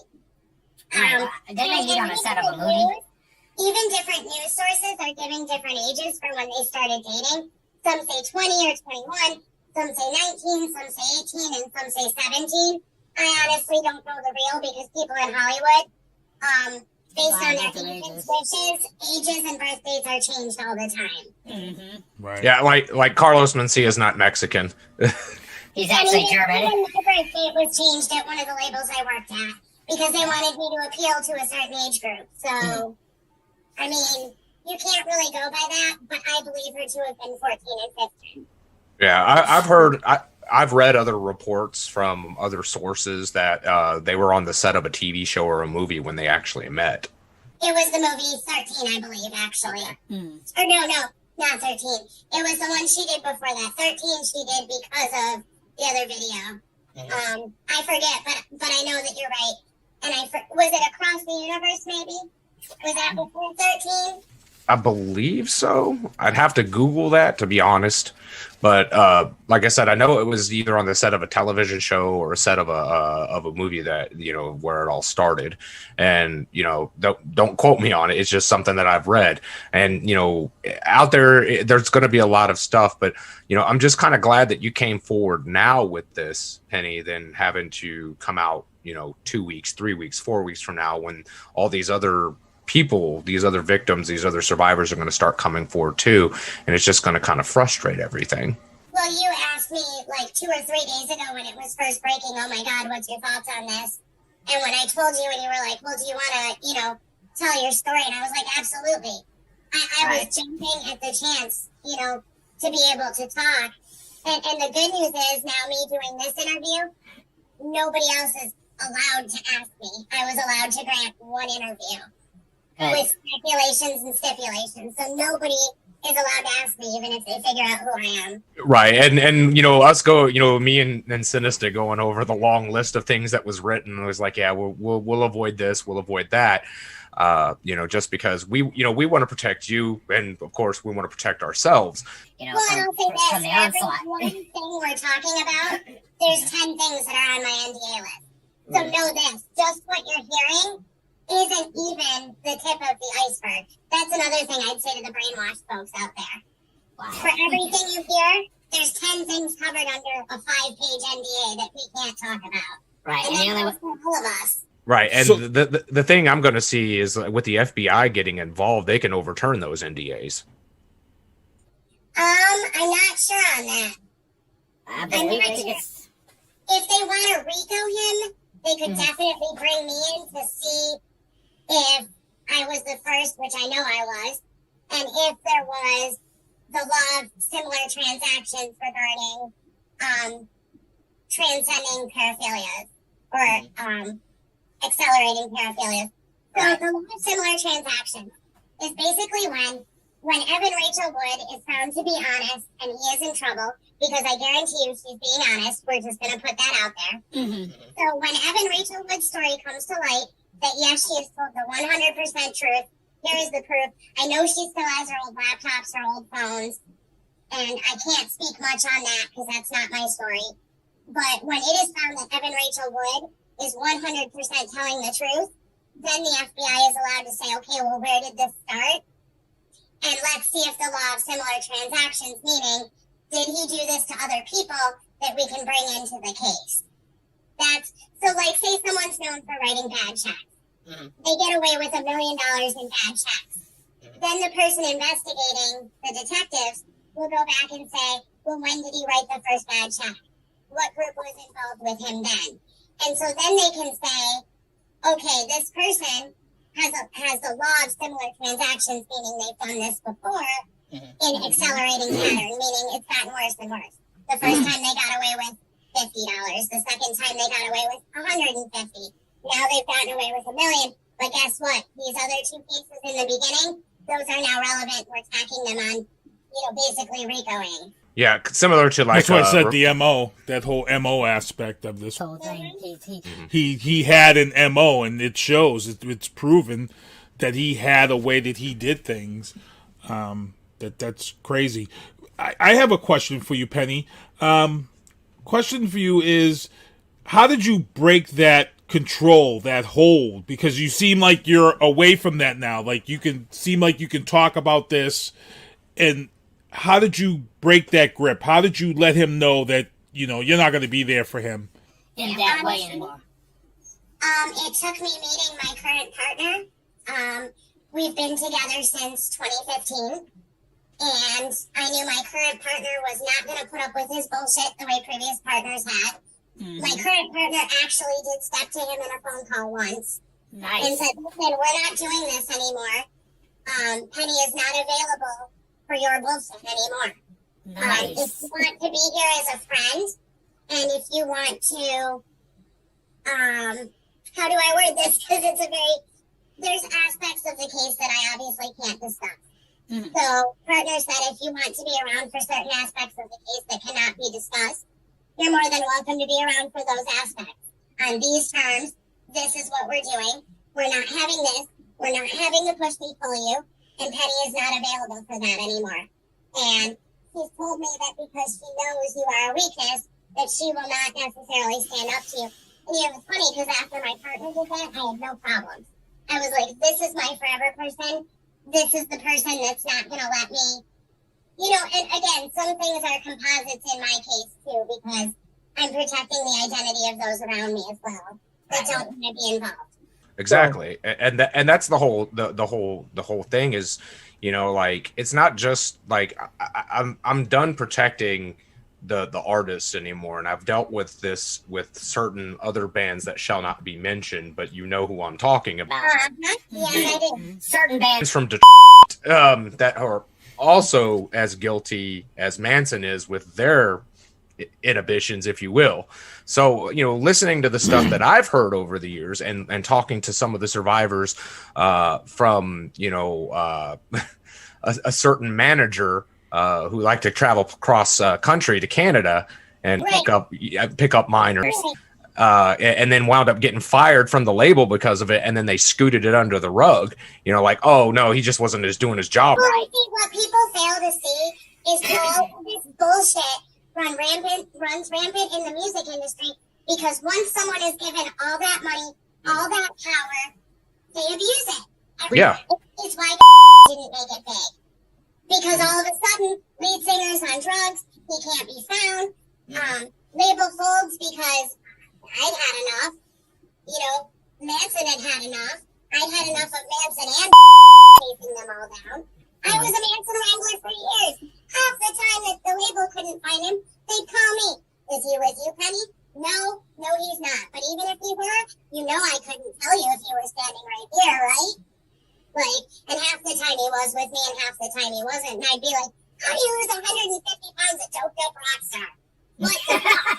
Didn't they meet on a set of a movie? Even different news sources are giving different ages for when they started dating. Some say 20 or 21, some say 19, some say 18, and some say 17. I honestly don't know the real because people in Hollywood, based on their agents' wishes, ages and birth dates are changed all the time. Right. Yeah, like Carlos Mencia is not Mexican. He's actually German. Even my birth date was changed at one of the labels I worked at because they wanted me to appeal to a certain age group. So, I mean, you can't really go by that, but I believe her to have been 14 and 15. Yeah, I've read other reports from other sources that they were on the set of a TV show or a movie when they actually met. It was the movie 13, I believe, actually. Or no, not 13. It was the one she did before that. 13 she did because of the other video. I forget, but I know that you're right. And was it Across the Universe, maybe? Was that before 13? I believe so. I'd have to Google that, to be honest. But like I said, I know it was either on the set of a television show or a set of a movie that, where it all started. And, don't quote me on it. It's just something that I've read. And, out there's going to be a lot of stuff. But, I'm just kind of glad that you came forward now with this, Penny, than having to come out, 2 weeks, 3 weeks, 4 weeks from now when all these other people, these other victims, these other survivors are going to start coming forward too, and it's just going to kind of frustrate everything. Well, you asked me like 2 or 3 days ago when it was first breaking, oh my God, what's your thoughts on this? And when I told you and you were like, well, do you want to, tell your story? And I was like, absolutely. I was jumping at the chance, to be able to talk. And the good news is now me doing this interview, nobody else is allowed to ask me. I was allowed to grant one interview. With speculations and stipulations. So nobody is allowed to ask me, even if they figure out who I am. Right. And us go, me and Sinister going over the long list of things that was written. It was like, yeah, we'll avoid this, we'll avoid that. Just because we want to protect you, and of course we want to protect ourselves. Well, I don't think that for every one thing we're talking about, there's 10 things that are on my NDA list. So know this, just what you're hearing isn't even the tip of the iceberg. That's another thing I'd say to the brainwashed folks out there. Wow. For everything you hear, there's 10 things covered under a 5-page NDA that we can't talk about. Right. And that goes for all of us. Right. And so, the thing I'm going to see is with the FBI getting involved, they can overturn those NDAs. I'm not sure on that. I'm not sure. If they want to RICO him, they could definitely bring me in to see if I was the first, which I know I was, and if there was the law of similar transactions regarding transcending paraphilias or accelerating paraphilias. So the law of similar transactions is basically when Evan Rachel Wood is found to be honest and he is in trouble, because I guarantee you she's being honest, we're just going to put that out there. So when Evan Rachel Wood's story comes to light, that yes, she has told the 100% truth, here is the proof. I know she still has her old laptops, her old phones, and I can't speak much on that because that's not my story. But when it is found that Evan Rachel Wood is 100% telling the truth, then the FBI is allowed to say, okay, well, where did this start? And let's see if the law of similar transactions, meaning, did he do this to other people that we can bring into the case? So like, say someone's known for writing bad checks. They get away with $1 million in bad checks. Then the person investigating, the detectives, will go back and say, well, when did he write the first bad check? What group was involved with him then? And so then they can say, okay, this person has the law of similar transactions, meaning they've done this before, in accelerating pattern, meaning it's gotten worse and worse. The first time they got away with $50, the second time they got away with $150. Now they've gotten away with $1 million. But guess what? These other two cases in the beginning, those are now relevant. We're tacking them on, basically RICOing. Yeah, similar to like... That's why I said the MO, that whole MO aspect of this. He had an MO, and it shows, it's proven that he had a way that he did things. That's crazy. I have a question for you, Penny. Question for you is, how did you break that control, that hold? Because you seem like you're away from that now. Like you can talk about this, and how did you break that grip? How did you let him know that, you're not going to be there for him in that way anymore? It took me meeting my current partner. We've been together since 2015. And I knew my current partner was not going to put up with his bullshit the way previous partners had. My current partner actually did step to him in a phone call once. Nice. And said, listen, we're not doing this anymore. Penny is not available for your bullshit anymore. Nice. If you want to be here as a friend, and if you want to, how do I word this? Because there's aspects of the case that I obviously can't discuss. So partner said, if you want to be around for certain aspects of the case that cannot be discussed, you're more than welcome to be around for those aspects. On these terms, this is what we're doing. We're not having this. We're not having to push me, pull you. And Penny is not available for that anymore. And she's told me that because she knows you are a weakness, that she will not necessarily stand up to you. And it was funny because after my partner did that, I had no problems. I was like, this is my forever person. This is the person that's not going to let me, and again, some things are composites in my case too, because I'm protecting the identity of those around me as well that don't want to be involved. Exactly. And that's the whole thing is, it's not just like I'm done protecting the artists anymore, and I've dealt with this with certain other bands that shall not be mentioned, but you know who I'm talking about. Yeah, I do. Certain bands from Detroit that are also as guilty as Manson is with their inhibitions, if you will. So, listening to the stuff that I've heard over the years and talking to some of the survivors from, a certain manager who liked to travel across country to Canada and pick up minors. And then wound up getting fired from the label because of it, and then they scooted it under the rug. Like, oh no, he just wasn't doing his job. Well, I think what people fail to see is all this bullshit runs rampant in the music industry, because once someone is given all that money, all that power, they abuse it. It's why didn't make it big. Because all of a sudden, lead singer's on drugs, he can't be found, label folds because I'd had enough. Manson had enough. I'd had enough of Manson and chasing them all down. I was a Manson wrangler for years. Half the time that the label couldn't find him, they'd call me. Is he with you, Penny? No, he's not. But even if he were, I couldn't tell you if he were standing right here, right? And half the time he was with me and half the time he wasn't. And I'd be like, how do you lose 150 pounds of doped up rock star? What the fuck?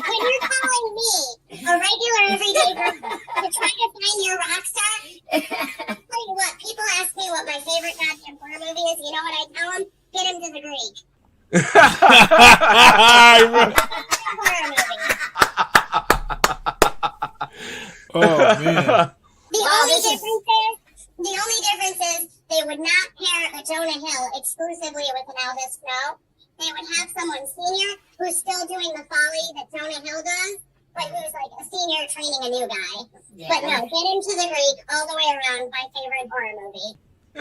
When you're calling me, a regular everyday person, to try to find your rock star, I'll tell you what, people ask me what my favorite goddamn horror movie is. You know what I tell them? Get him to the Greek. Horror movie. Oh, man. The only difference is they would not pair a Jonah Hill exclusively with an Elvis Snow. They would have someone senior who's still doing the folly that Jonah Hill does, but who's like a senior training a new guy. Yeah. But no, get him to the Greek all the way around. My favorite horror movie. I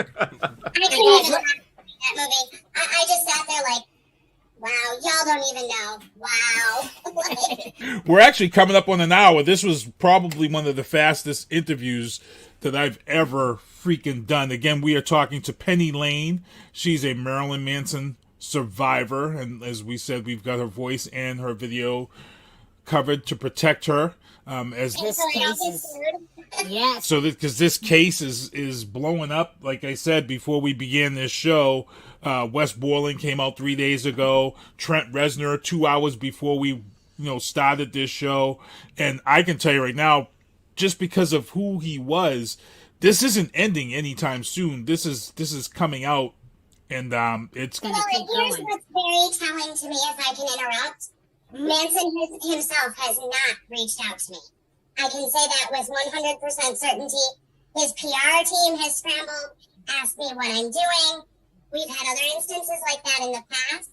couldn't even watch that movie. I just sat there like, wow, y'all don't even know. Wow. We're actually coming up on an hour. This was probably one of the fastest interviews that I've ever freaking done. Again, we are talking to Penny Lane. She's a Marilyn Manson survivor, and as we said, we've got her voice and her video covered to protect her. As this case is, yes. So because this case is blowing up, like I said before we began this show, Wes Borland came out 3 days ago. Trent Reznor 2 hours before we started this show, and I can tell you right now, just because of who he was, this isn't ending anytime soon. This is coming out. And it's going to keep going. Here's what's very telling to me, if I can interrupt. Manson himself has not reached out to me. I can say that with 100% certainty. His PR team has scrambled, asked me what I'm doing. We've had other instances like that in the past.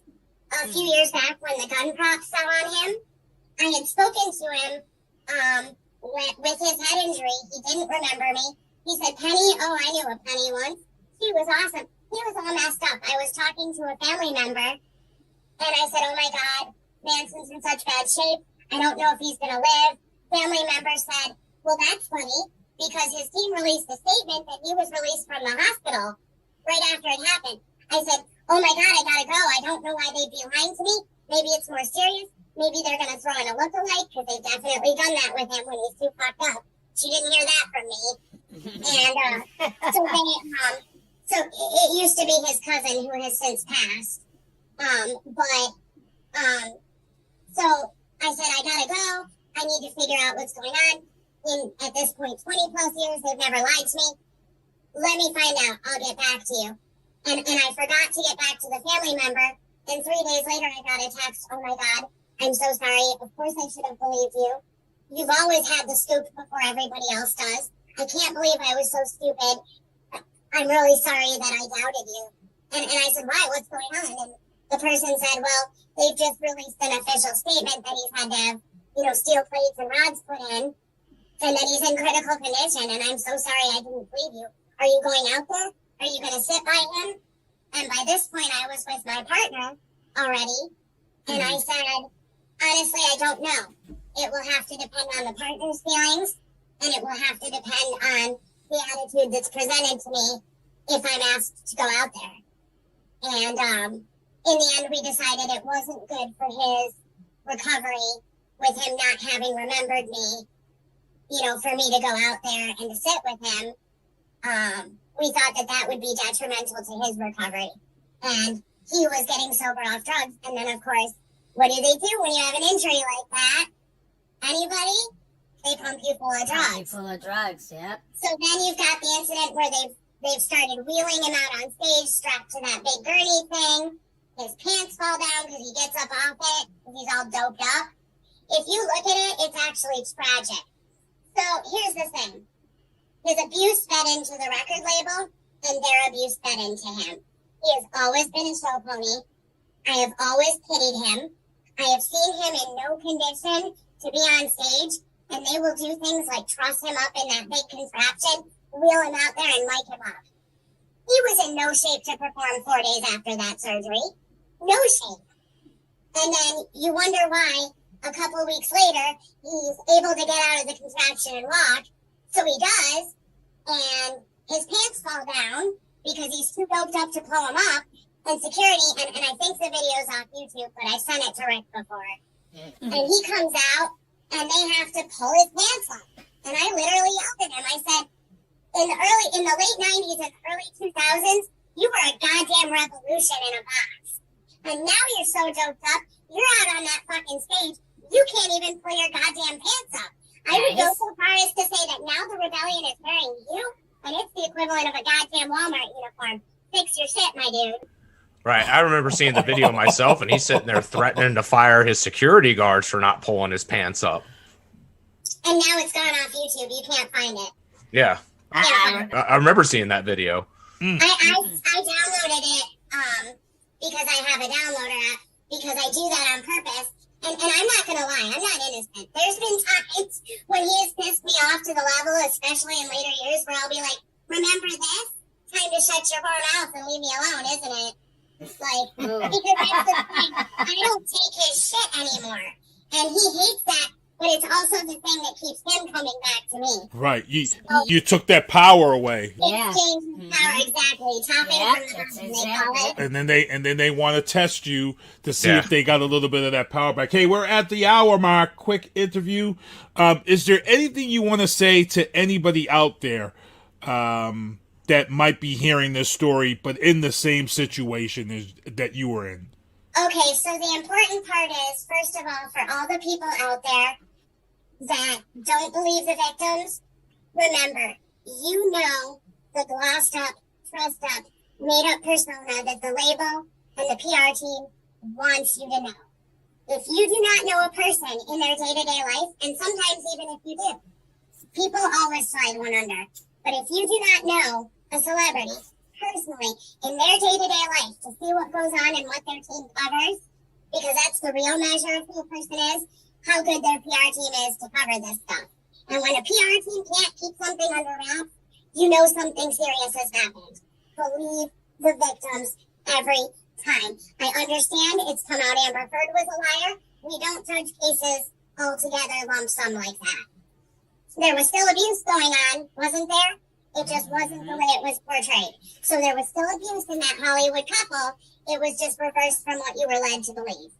A few years back when the gun props fell on him, I had spoken to him with his head injury. He didn't remember me. He said, Penny, I knew a Penny once. She was awesome. He was all messed up. I was talking to a family member, and I said, oh my God, Manson's in such bad shape. I don't know if he's going to live. Family member said, well, that's funny, because his team released a statement that he was released from the hospital right after it happened. I said, oh my God, I got to go. I don't know why they'd be lying to me. Maybe it's more serious. Maybe they're going to throw in a lookalike, because they've definitely done that with him when he's too fucked up. She didn't hear that from me. And so it used to be his cousin who has since passed. So I said, I gotta go. I need to figure out what's going on. At this point, 20 plus years, they've never lied to me. Let me find out. I'll get back to you. And I forgot to get back to the family member. And 3 days later, I got a text. Oh my God, I'm so sorry. Of course I should have believed you. You've always had the scoop before everybody else does. I can't believe I was so stupid. I'm really sorry that I doubted you. And I said, why? What's going on? And the person said, well, they've just released an official statement that he's had to have, steel plates and rods put in, and that he's in critical condition. And I'm so sorry I didn't believe you. Are you going out there? Are you going to sit by him? And by this point, I was with my partner already. And I said, honestly, I don't know. It will have to depend on the partner's feelings, and it will have to depend on the attitude that's presented to me if I'm asked to go out there. And in the end, we decided it wasn't good for his recovery with him not having remembered me, for me to go out there and to sit with him. We thought that would be detrimental to his recovery. And he was getting sober off drugs. And then, of course, what do they do when you have an injury like that? Anybody? They pump you full of drugs. Full of drugs, yep. So then you've got the incident where they've They've started wheeling him out on stage, strapped to that big gurney thing. His pants fall down because he gets up off it because he's all doped up. If you look at it, it's actually tragic. So here's the thing. His abuse fed into the record label, and their abuse fed into him. He has always been a show pony. I have always pitied him. I have seen him in no condition to be on stage, and they will do things like truss him up in that big contraption, wheel him out there, and mic him up. He was in no shape to perform 4 days after that surgery. No shape. And then you wonder why a couple of weeks later he's able to get out of the contraption and walk. So he does, and his pants fall down because he's too doped up to pull them up. And security, and I think the video's off YouTube, but I sent it to Rick before. And he comes out, and they have to pull his pants up. And I literally yelled at him. I said, in the late 90s and early 2000s, you were a goddamn revolution in a box. And now you're so doped up, you're out on that fucking stage, you can't even pull your goddamn pants up. I would go so far as to say that now the rebellion is wearing you, and it's the equivalent of a goddamn Walmart uniform. Fix your shit, my dude. Right. I remember seeing the video myself, and he's sitting there threatening to fire his security guards for not pulling his pants up. And now it's gone off YouTube. You can't find it. Yeah. I remember seeing that video. I downloaded it because I have a downloader app, because I do that on purpose. And I'm not going to lie, I'm not innocent. There's been times when he has pissed me off to the level, especially in later years, where I'll be like, remember this? Time to shut your whore mouth and leave me alone, isn't it? Like, because that's the thing. I don't take his shit anymore. And he hates that, but it's also the thing that keeps him coming back to me. Right. You took that power away. Yeah. Power, exactly. Topping from the bottom, they call it. And then they want to test you to see if they got a little bit of that power back. Hey, we're at the hour mark. Quick interview. Is there anything you want to say to anybody out there that might be hearing this story, but in the same situation that you were in? Okay, so the important part is, first of all, for all the people out there that don't believe the victims, remember, you know the glossed up, trussed up, made up persona that the label and the PR team wants you to know. If you do not know a person in their day-to-day life, and sometimes even if you do, people always slide one under. But if you do not know a celebrity personally in their day-to-day life to see what goes on and what their team covers, because that's the real measure of who a person is, how good their PR team is to cover this stuff. And when a PR team can't keep something under wraps, you know something serious has happened. Believe the victims every time. I understand it's come out Amber Heard was a liar. We don't judge cases altogether lump sum like that. There was still abuse going on, wasn't there? It just wasn't the way it was portrayed. So there was still abuse in that Hollywood couple. It was just reversed from what you were led to believe.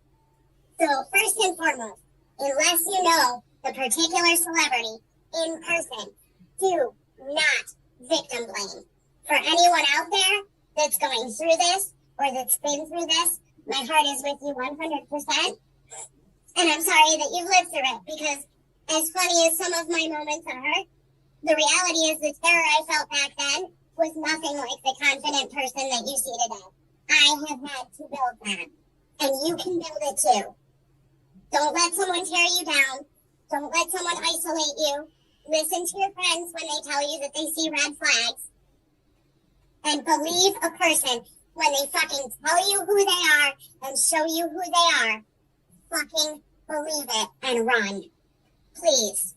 So first and foremost, unless you know the particular celebrity in person, do not victim blame. For anyone out there that's going through this or that's been through this, my heart is with you 100%. And I'm sorry that you've lived through it, because as funny as some of my moments are, the reality is the terror I felt back then was nothing like the confident person that you see today. I have had to build that, and you can build it too. Don't let someone tear you down. Don't let someone isolate you. Listen to your friends when they tell you that they see red flags. And believe a person when they fucking tell you who they are and show you who they are. Fucking believe it and run. Please.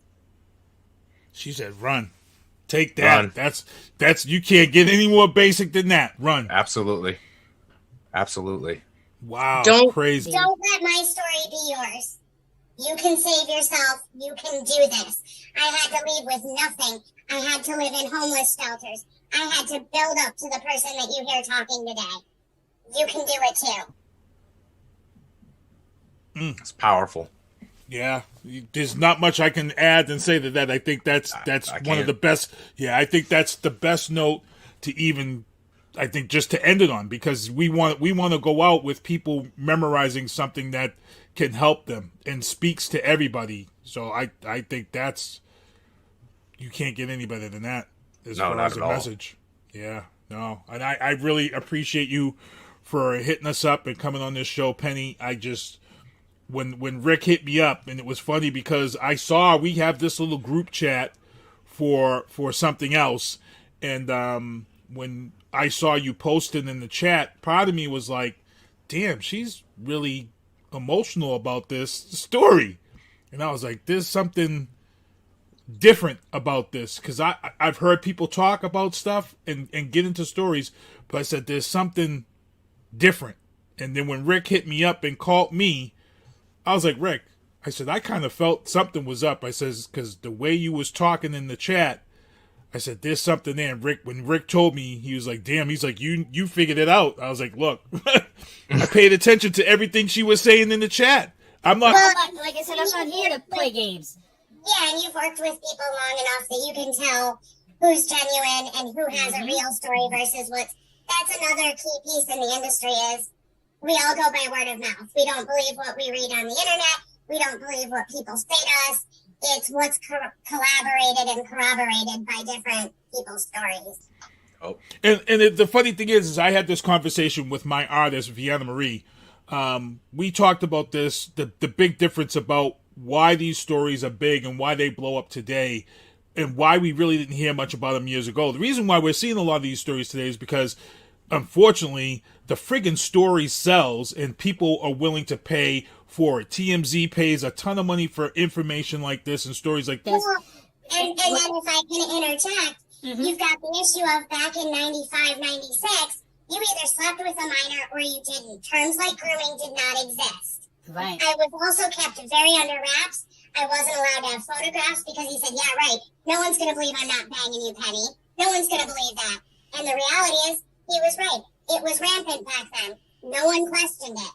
She said, run. Take that. Run. That's you can't get any more basic than that. Run. Absolutely. Absolutely. Wow. Crazy. Don't let my story be yours. You can save yourself. You can do this. I had to leave with nothing. I had to live in homeless shelters. I had to build up to the person that you hear talking today. You can do it too. It's powerful. Yeah, there's not much I can add and say to that. I think that's one of the best. Yeah, I think that's the best note to even, I think, just to end it on, because we want to go out with people memorizing something that can help them and speaks to everybody. So I think that's, you can't get any better than that as far as a message. Yeah, no, and I really appreciate you for hitting us up and coming on this show, Penny. I just when Rick hit me up, and it was funny because I saw we have this little group chat for something else, and when I saw you posting in the chat, part of me was like, damn, she's really emotional about this story. And I was like, there's something different about this, because I've heard people talk about stuff and get into stories, but I said there's something different. And then when Rick hit me up and called me, I was like, Rick, I said, I kind of felt something was up. I says, because the way you was talking in the chat, I said, there's something there. And when Rick told me, he was like, damn, he's like, you figured it out. I was like, look, I paid attention to everything she was saying in the chat. I'm not... Well, like I said, I'm not here to play games. Yeah, and you've worked with people long enough that you can tell who's genuine and who has a real story versus what's... That's another key piece in the industry is we all go by word of mouth. We don't believe what we read on the internet. We don't believe what people say to us. It's what's collaborated and corroborated by different people's stories. Oh. And the funny thing is I had this conversation with my artist, Vienna Marie. We talked about this, the big difference about why these stories are big and why they blow up today and why we really didn't hear much about them years ago. The reason why we're seeing a lot of these stories today is because, unfortunately, the friggin' story sells and people are willing to pay for it. TMZ pays a ton of money for information like this and stories like this. Well, and then if I can interject, you've got the issue of back in 95, 96, you either slept with a minor or you didn't. Terms like grooming did not exist. Right. I was also kept very under wraps. I wasn't allowed to have photographs because he said, yeah, right, no one's going to believe I'm not banging you, Penny. No one's going to believe that. And the reality is, he was right. It was rampant back then. No one questioned it.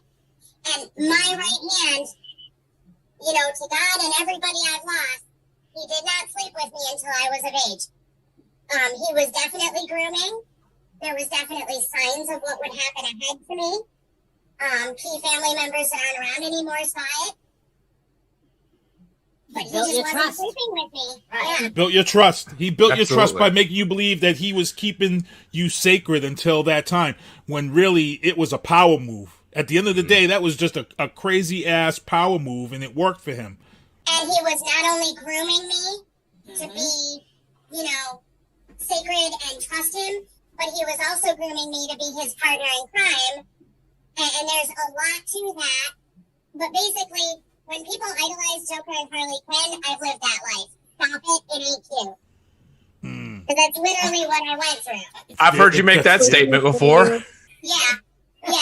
And my right hand, you know, to God and everybody I've lost, he did not sleep with me until I was of age. He was definitely grooming. There was definitely signs of what would happen ahead to me. Key family members that aren't around anymore saw it. But he just wasn't sleeping with me. Right. Yeah. Built your trust. He built Absolutely. your trust by making you believe that he was keeping you sacred until that time, when really it was a power move. At the end of the day, that was just a crazy-ass power move, and it worked for him. And he was not only grooming me to be, you know, sacred and trust him, but he was also grooming me to be his partner in crime. And there's a lot to that. But basically, when people idolize Joker and Harley Quinn, I've lived that life. Stop it, it ain't cute. Because that's literally what I went through. I've heard you make that statement before. Yeah.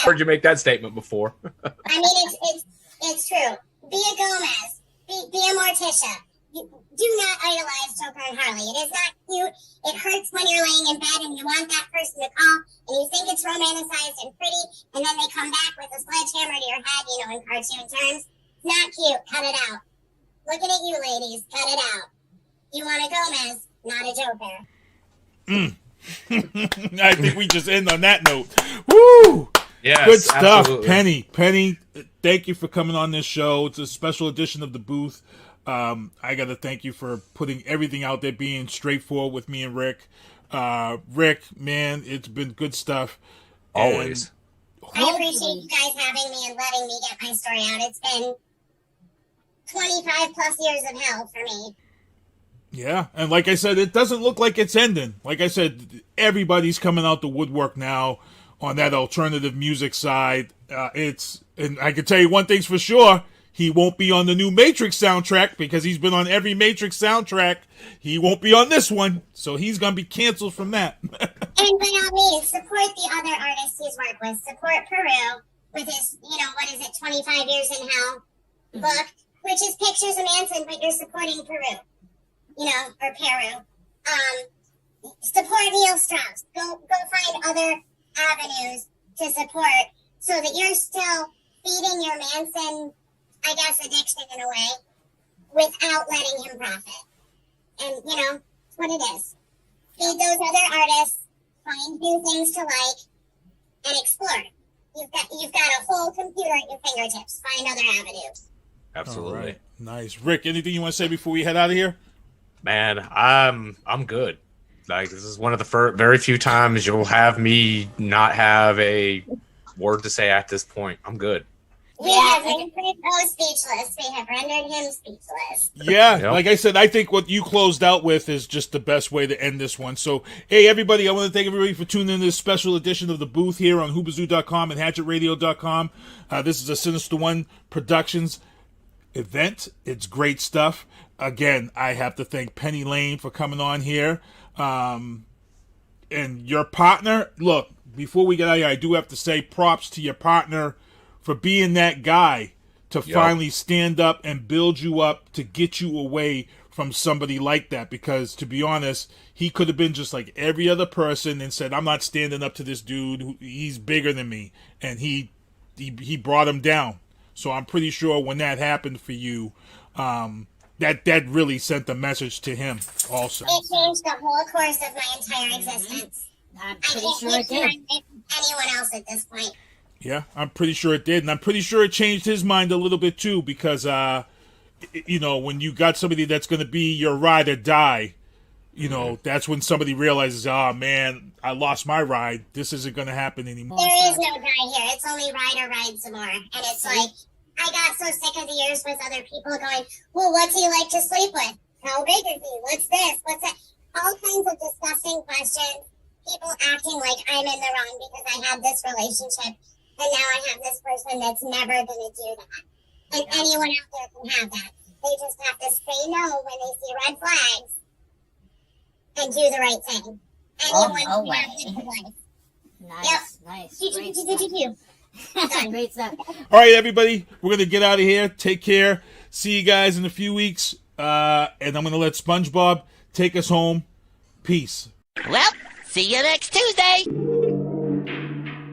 Heard you make that statement before. I mean, it's true. Be a Gomez. Be a Morticia. Do not idolize Joker and Harley. It is not cute. It hurts when you're laying in bed and you want that person to call and you think it's romanticized and pretty, and then they come back with a sledgehammer to your head, you know, in cartoon terms. It's not cute. Cut it out. Looking at you, ladies. Cut it out. You want a Gomez, not a Joker. I think we just end on that note. Woo! Yes, good stuff, absolutely. Penny, thank you for coming on this show. It's a special edition of The Booth. I got to thank you for putting everything out there, being straightforward with me and Rick. Rick, man, it's been good stuff. Always. I appreciate you guys having me and letting me get my story out. It's been 25 plus years of hell for me. Yeah, and like I said, it doesn't look like it's ending. Like I said, everybody's coming out the woodwork now on that alternative music side. And I can tell you one thing's for sure. He won't be on the new Matrix soundtrack because he's been on every Matrix soundtrack. He won't be on this one, so he's going to be canceled from that. And by all means, support the other artists he's worked with. Support Peru with his, you know, what is it, 25 Years in Hell book, which is pictures of Manson, but you're supporting Peru, you know, or Peru. Support Neil Strauss. Go find other avenues to support so that you're still feeding your Manson, I guess, addiction in a way, without letting him profit. And, you know, it's what it is. Feed those other artists, find new things to like, and explore. You've got a whole computer at your fingertips. Find other avenues. Absolutely. All right. Nice. Rick, anything you want to say before we head out of here? Man, I'm good. Like, this is one of the very few times you'll have me not have a word to say at this point. I'm good. We have rendered him speechless. We have rendered him speechless. Yeah, Yep. like I said, I think what you closed out with is just the best way to end this one. So, hey, everybody, I want to thank everybody for tuning in to this special edition of The Booth here on Hoobazoo.com and HatchetRadio.com. This is a Sinister One Productions event. It's great stuff. Again, I have to thank Penny Lane for coming on here. And your partner, look, before we get out of here, I do have to say props to your partner for being that guy to finally stand up and build you up to get you away from somebody like that. Because, to be honest, he could have been just like every other person and said, I'm not standing up to this dude. He's bigger than me. And he brought him down. So I'm pretty sure when that happened for you, that really sent the message to him also. It changed the whole course of my entire existence. I'm pretty sure it did. Anyone else at this point. Yeah, I'm pretty sure it did. And I'm pretty sure it changed his mind a little bit too, because, you know, when you got somebody that's going to be your ride or die, you know, that's when somebody realizes, oh, man, I lost my ride. This isn't going to happen anymore. There is no die here. It's only ride or ride some more. And it's like, I got so sick of the years with other people going, well, what's he like to sleep with? How big is he? What's this? What's that? All kinds of disgusting questions. People acting like I'm in the wrong because I had this relationship. And now I have this person that's never going to do that. And anyone out there can have that. They just have to say no when they see red flags and do the right thing. Anyone can have this life. Nice, nice. Great stuff. All right, everybody, we're going to get out of here. Take care. See you guys in a few weeks. And I'm going to let SpongeBob take us home. Peace. Well, see you next Tuesday.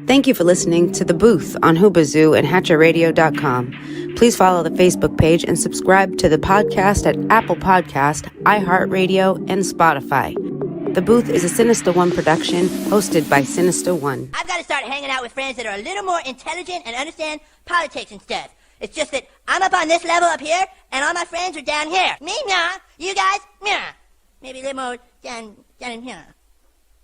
Thank you for listening to The Booth on Hoobazoo and HatchetRadio.com. Please follow the Facebook page and subscribe to the podcast at Apple Podcast, iHeartRadio, and Spotify. The Booth is a Sinister One production hosted by Sinister One. I've got to start hanging out with friends that are a little more intelligent and understand politics and stuff. It's just that I'm up on this level up here, and all my friends are down here. Me, nah. You guys, nah. Maybe a little more down in here.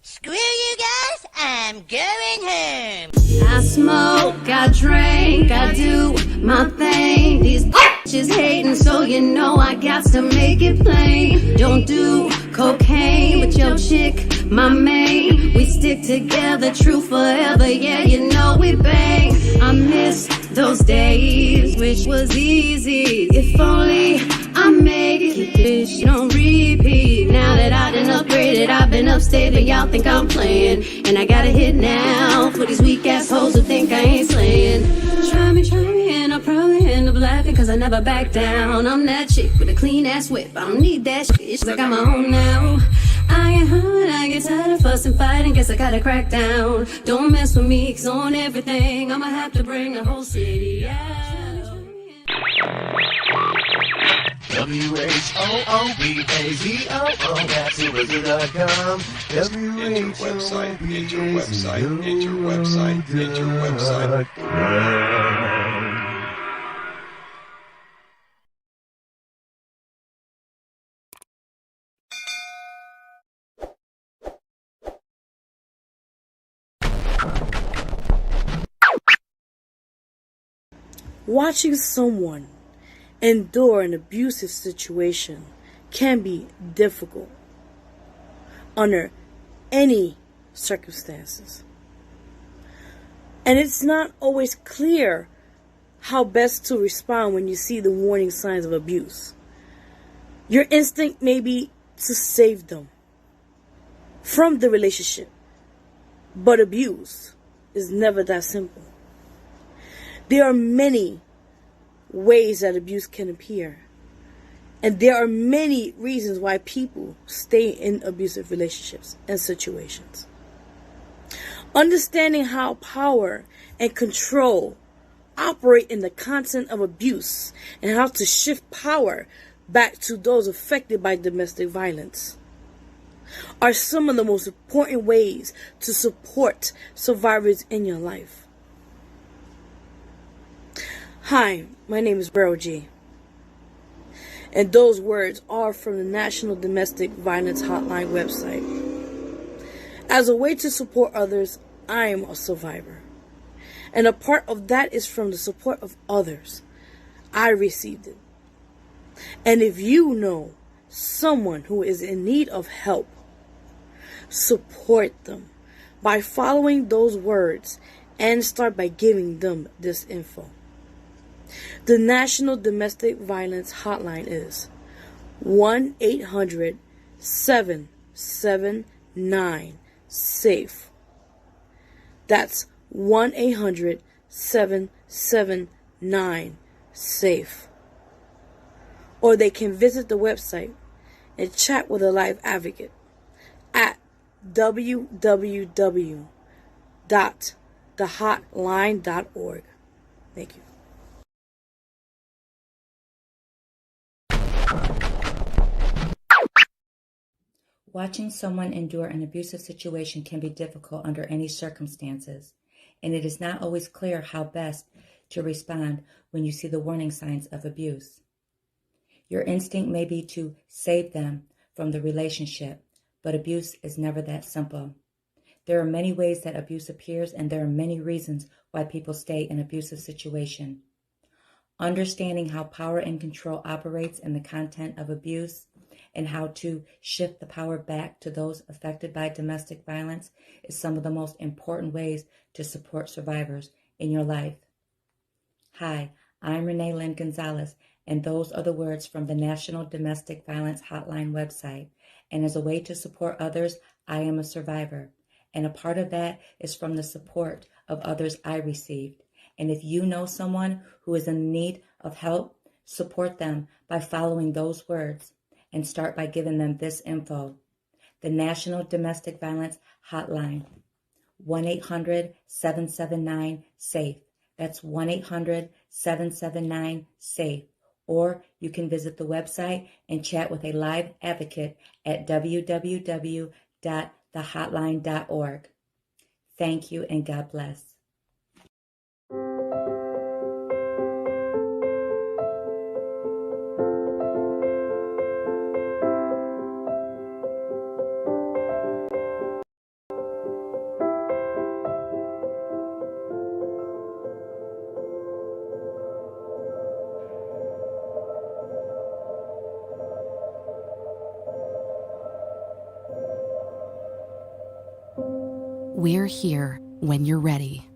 Screw you guys, I'm going home. I smoke, I drink, I do my thing. These bitches hating, so you know I got to make it plain. Don't do cocaine with your chick, my main. We stick together, true forever, yeah, you know we bang. I miss those days, which was easy. If only I make it, bitch, don't repeat. Now that I done upgraded, I've been upstate, and y'all think I'm playing. And I got a hit now for these weak assholes who think I ain't slaying. Try me, and I'll probably end up laughing, cause I never back down. I'm that chick with a clean ass whip. I don't need that shit, I got my own now. I get hurt, I get tired of fussing, fighting, guess I gotta crack down. Don't mess with me, cause on everything I'ma have to bring the whole city out. WHOOBAZOO, that's Hoobazoo.com. Enter website. Watching someone endure an abusive situation can be difficult under any circumstances. And it's not always clear how best to respond when you see the warning signs of abuse. Your instinct may be to save them from the relationship, but abuse is never that simple. There are many ways that abuse can appear. And there are many reasons why people stay in abusive relationships and situations. Understanding how power and control operate in the content of abuse and how to shift power back to those affected by domestic violence are some of the most important ways to support survivors in your life. Hi, my name is Beryl G. And those words are from the National Domestic Violence Hotline website. As a way to support others, I am a survivor. And a part of that is from the support of others. I received it. And if you know someone who is in need of help, support them by following those words and start by giving them this info. The National Domestic Violence Hotline is 1-800-779-SAFE. That's 1-800-779-SAFE. Or they can visit the website and chat with a live advocate at www.thehotline.org. Thank you. Watching someone endure an abusive situation can be difficult under any circumstances, and it is not always clear how best to respond when you see the warning signs of abuse. Your instinct may be to save them from the relationship, but abuse is never that simple. There are many ways that abuse appears, and there are many reasons why people stay in an abusive situation. Understanding how power and control operates in the content of abuse and how to shift the power back to those affected by domestic violence is some of the most important ways to support survivors in your life. Hi, I'm Renee Lynn Gonzalez, and those are the words from the National Domestic Violence Hotline website. And as a way to support others, I am a survivor. And a part of that is from the support of others I received. And if you know someone who is in need of help, support them by following those words and start by giving them this info. The National Domestic Violence Hotline, 1-800-779-SAFE. That's 1-800-779-SAFE. Or you can visit the website and chat with a live advocate at www.thehotline.org. Thank you and God bless. We're here when you're ready.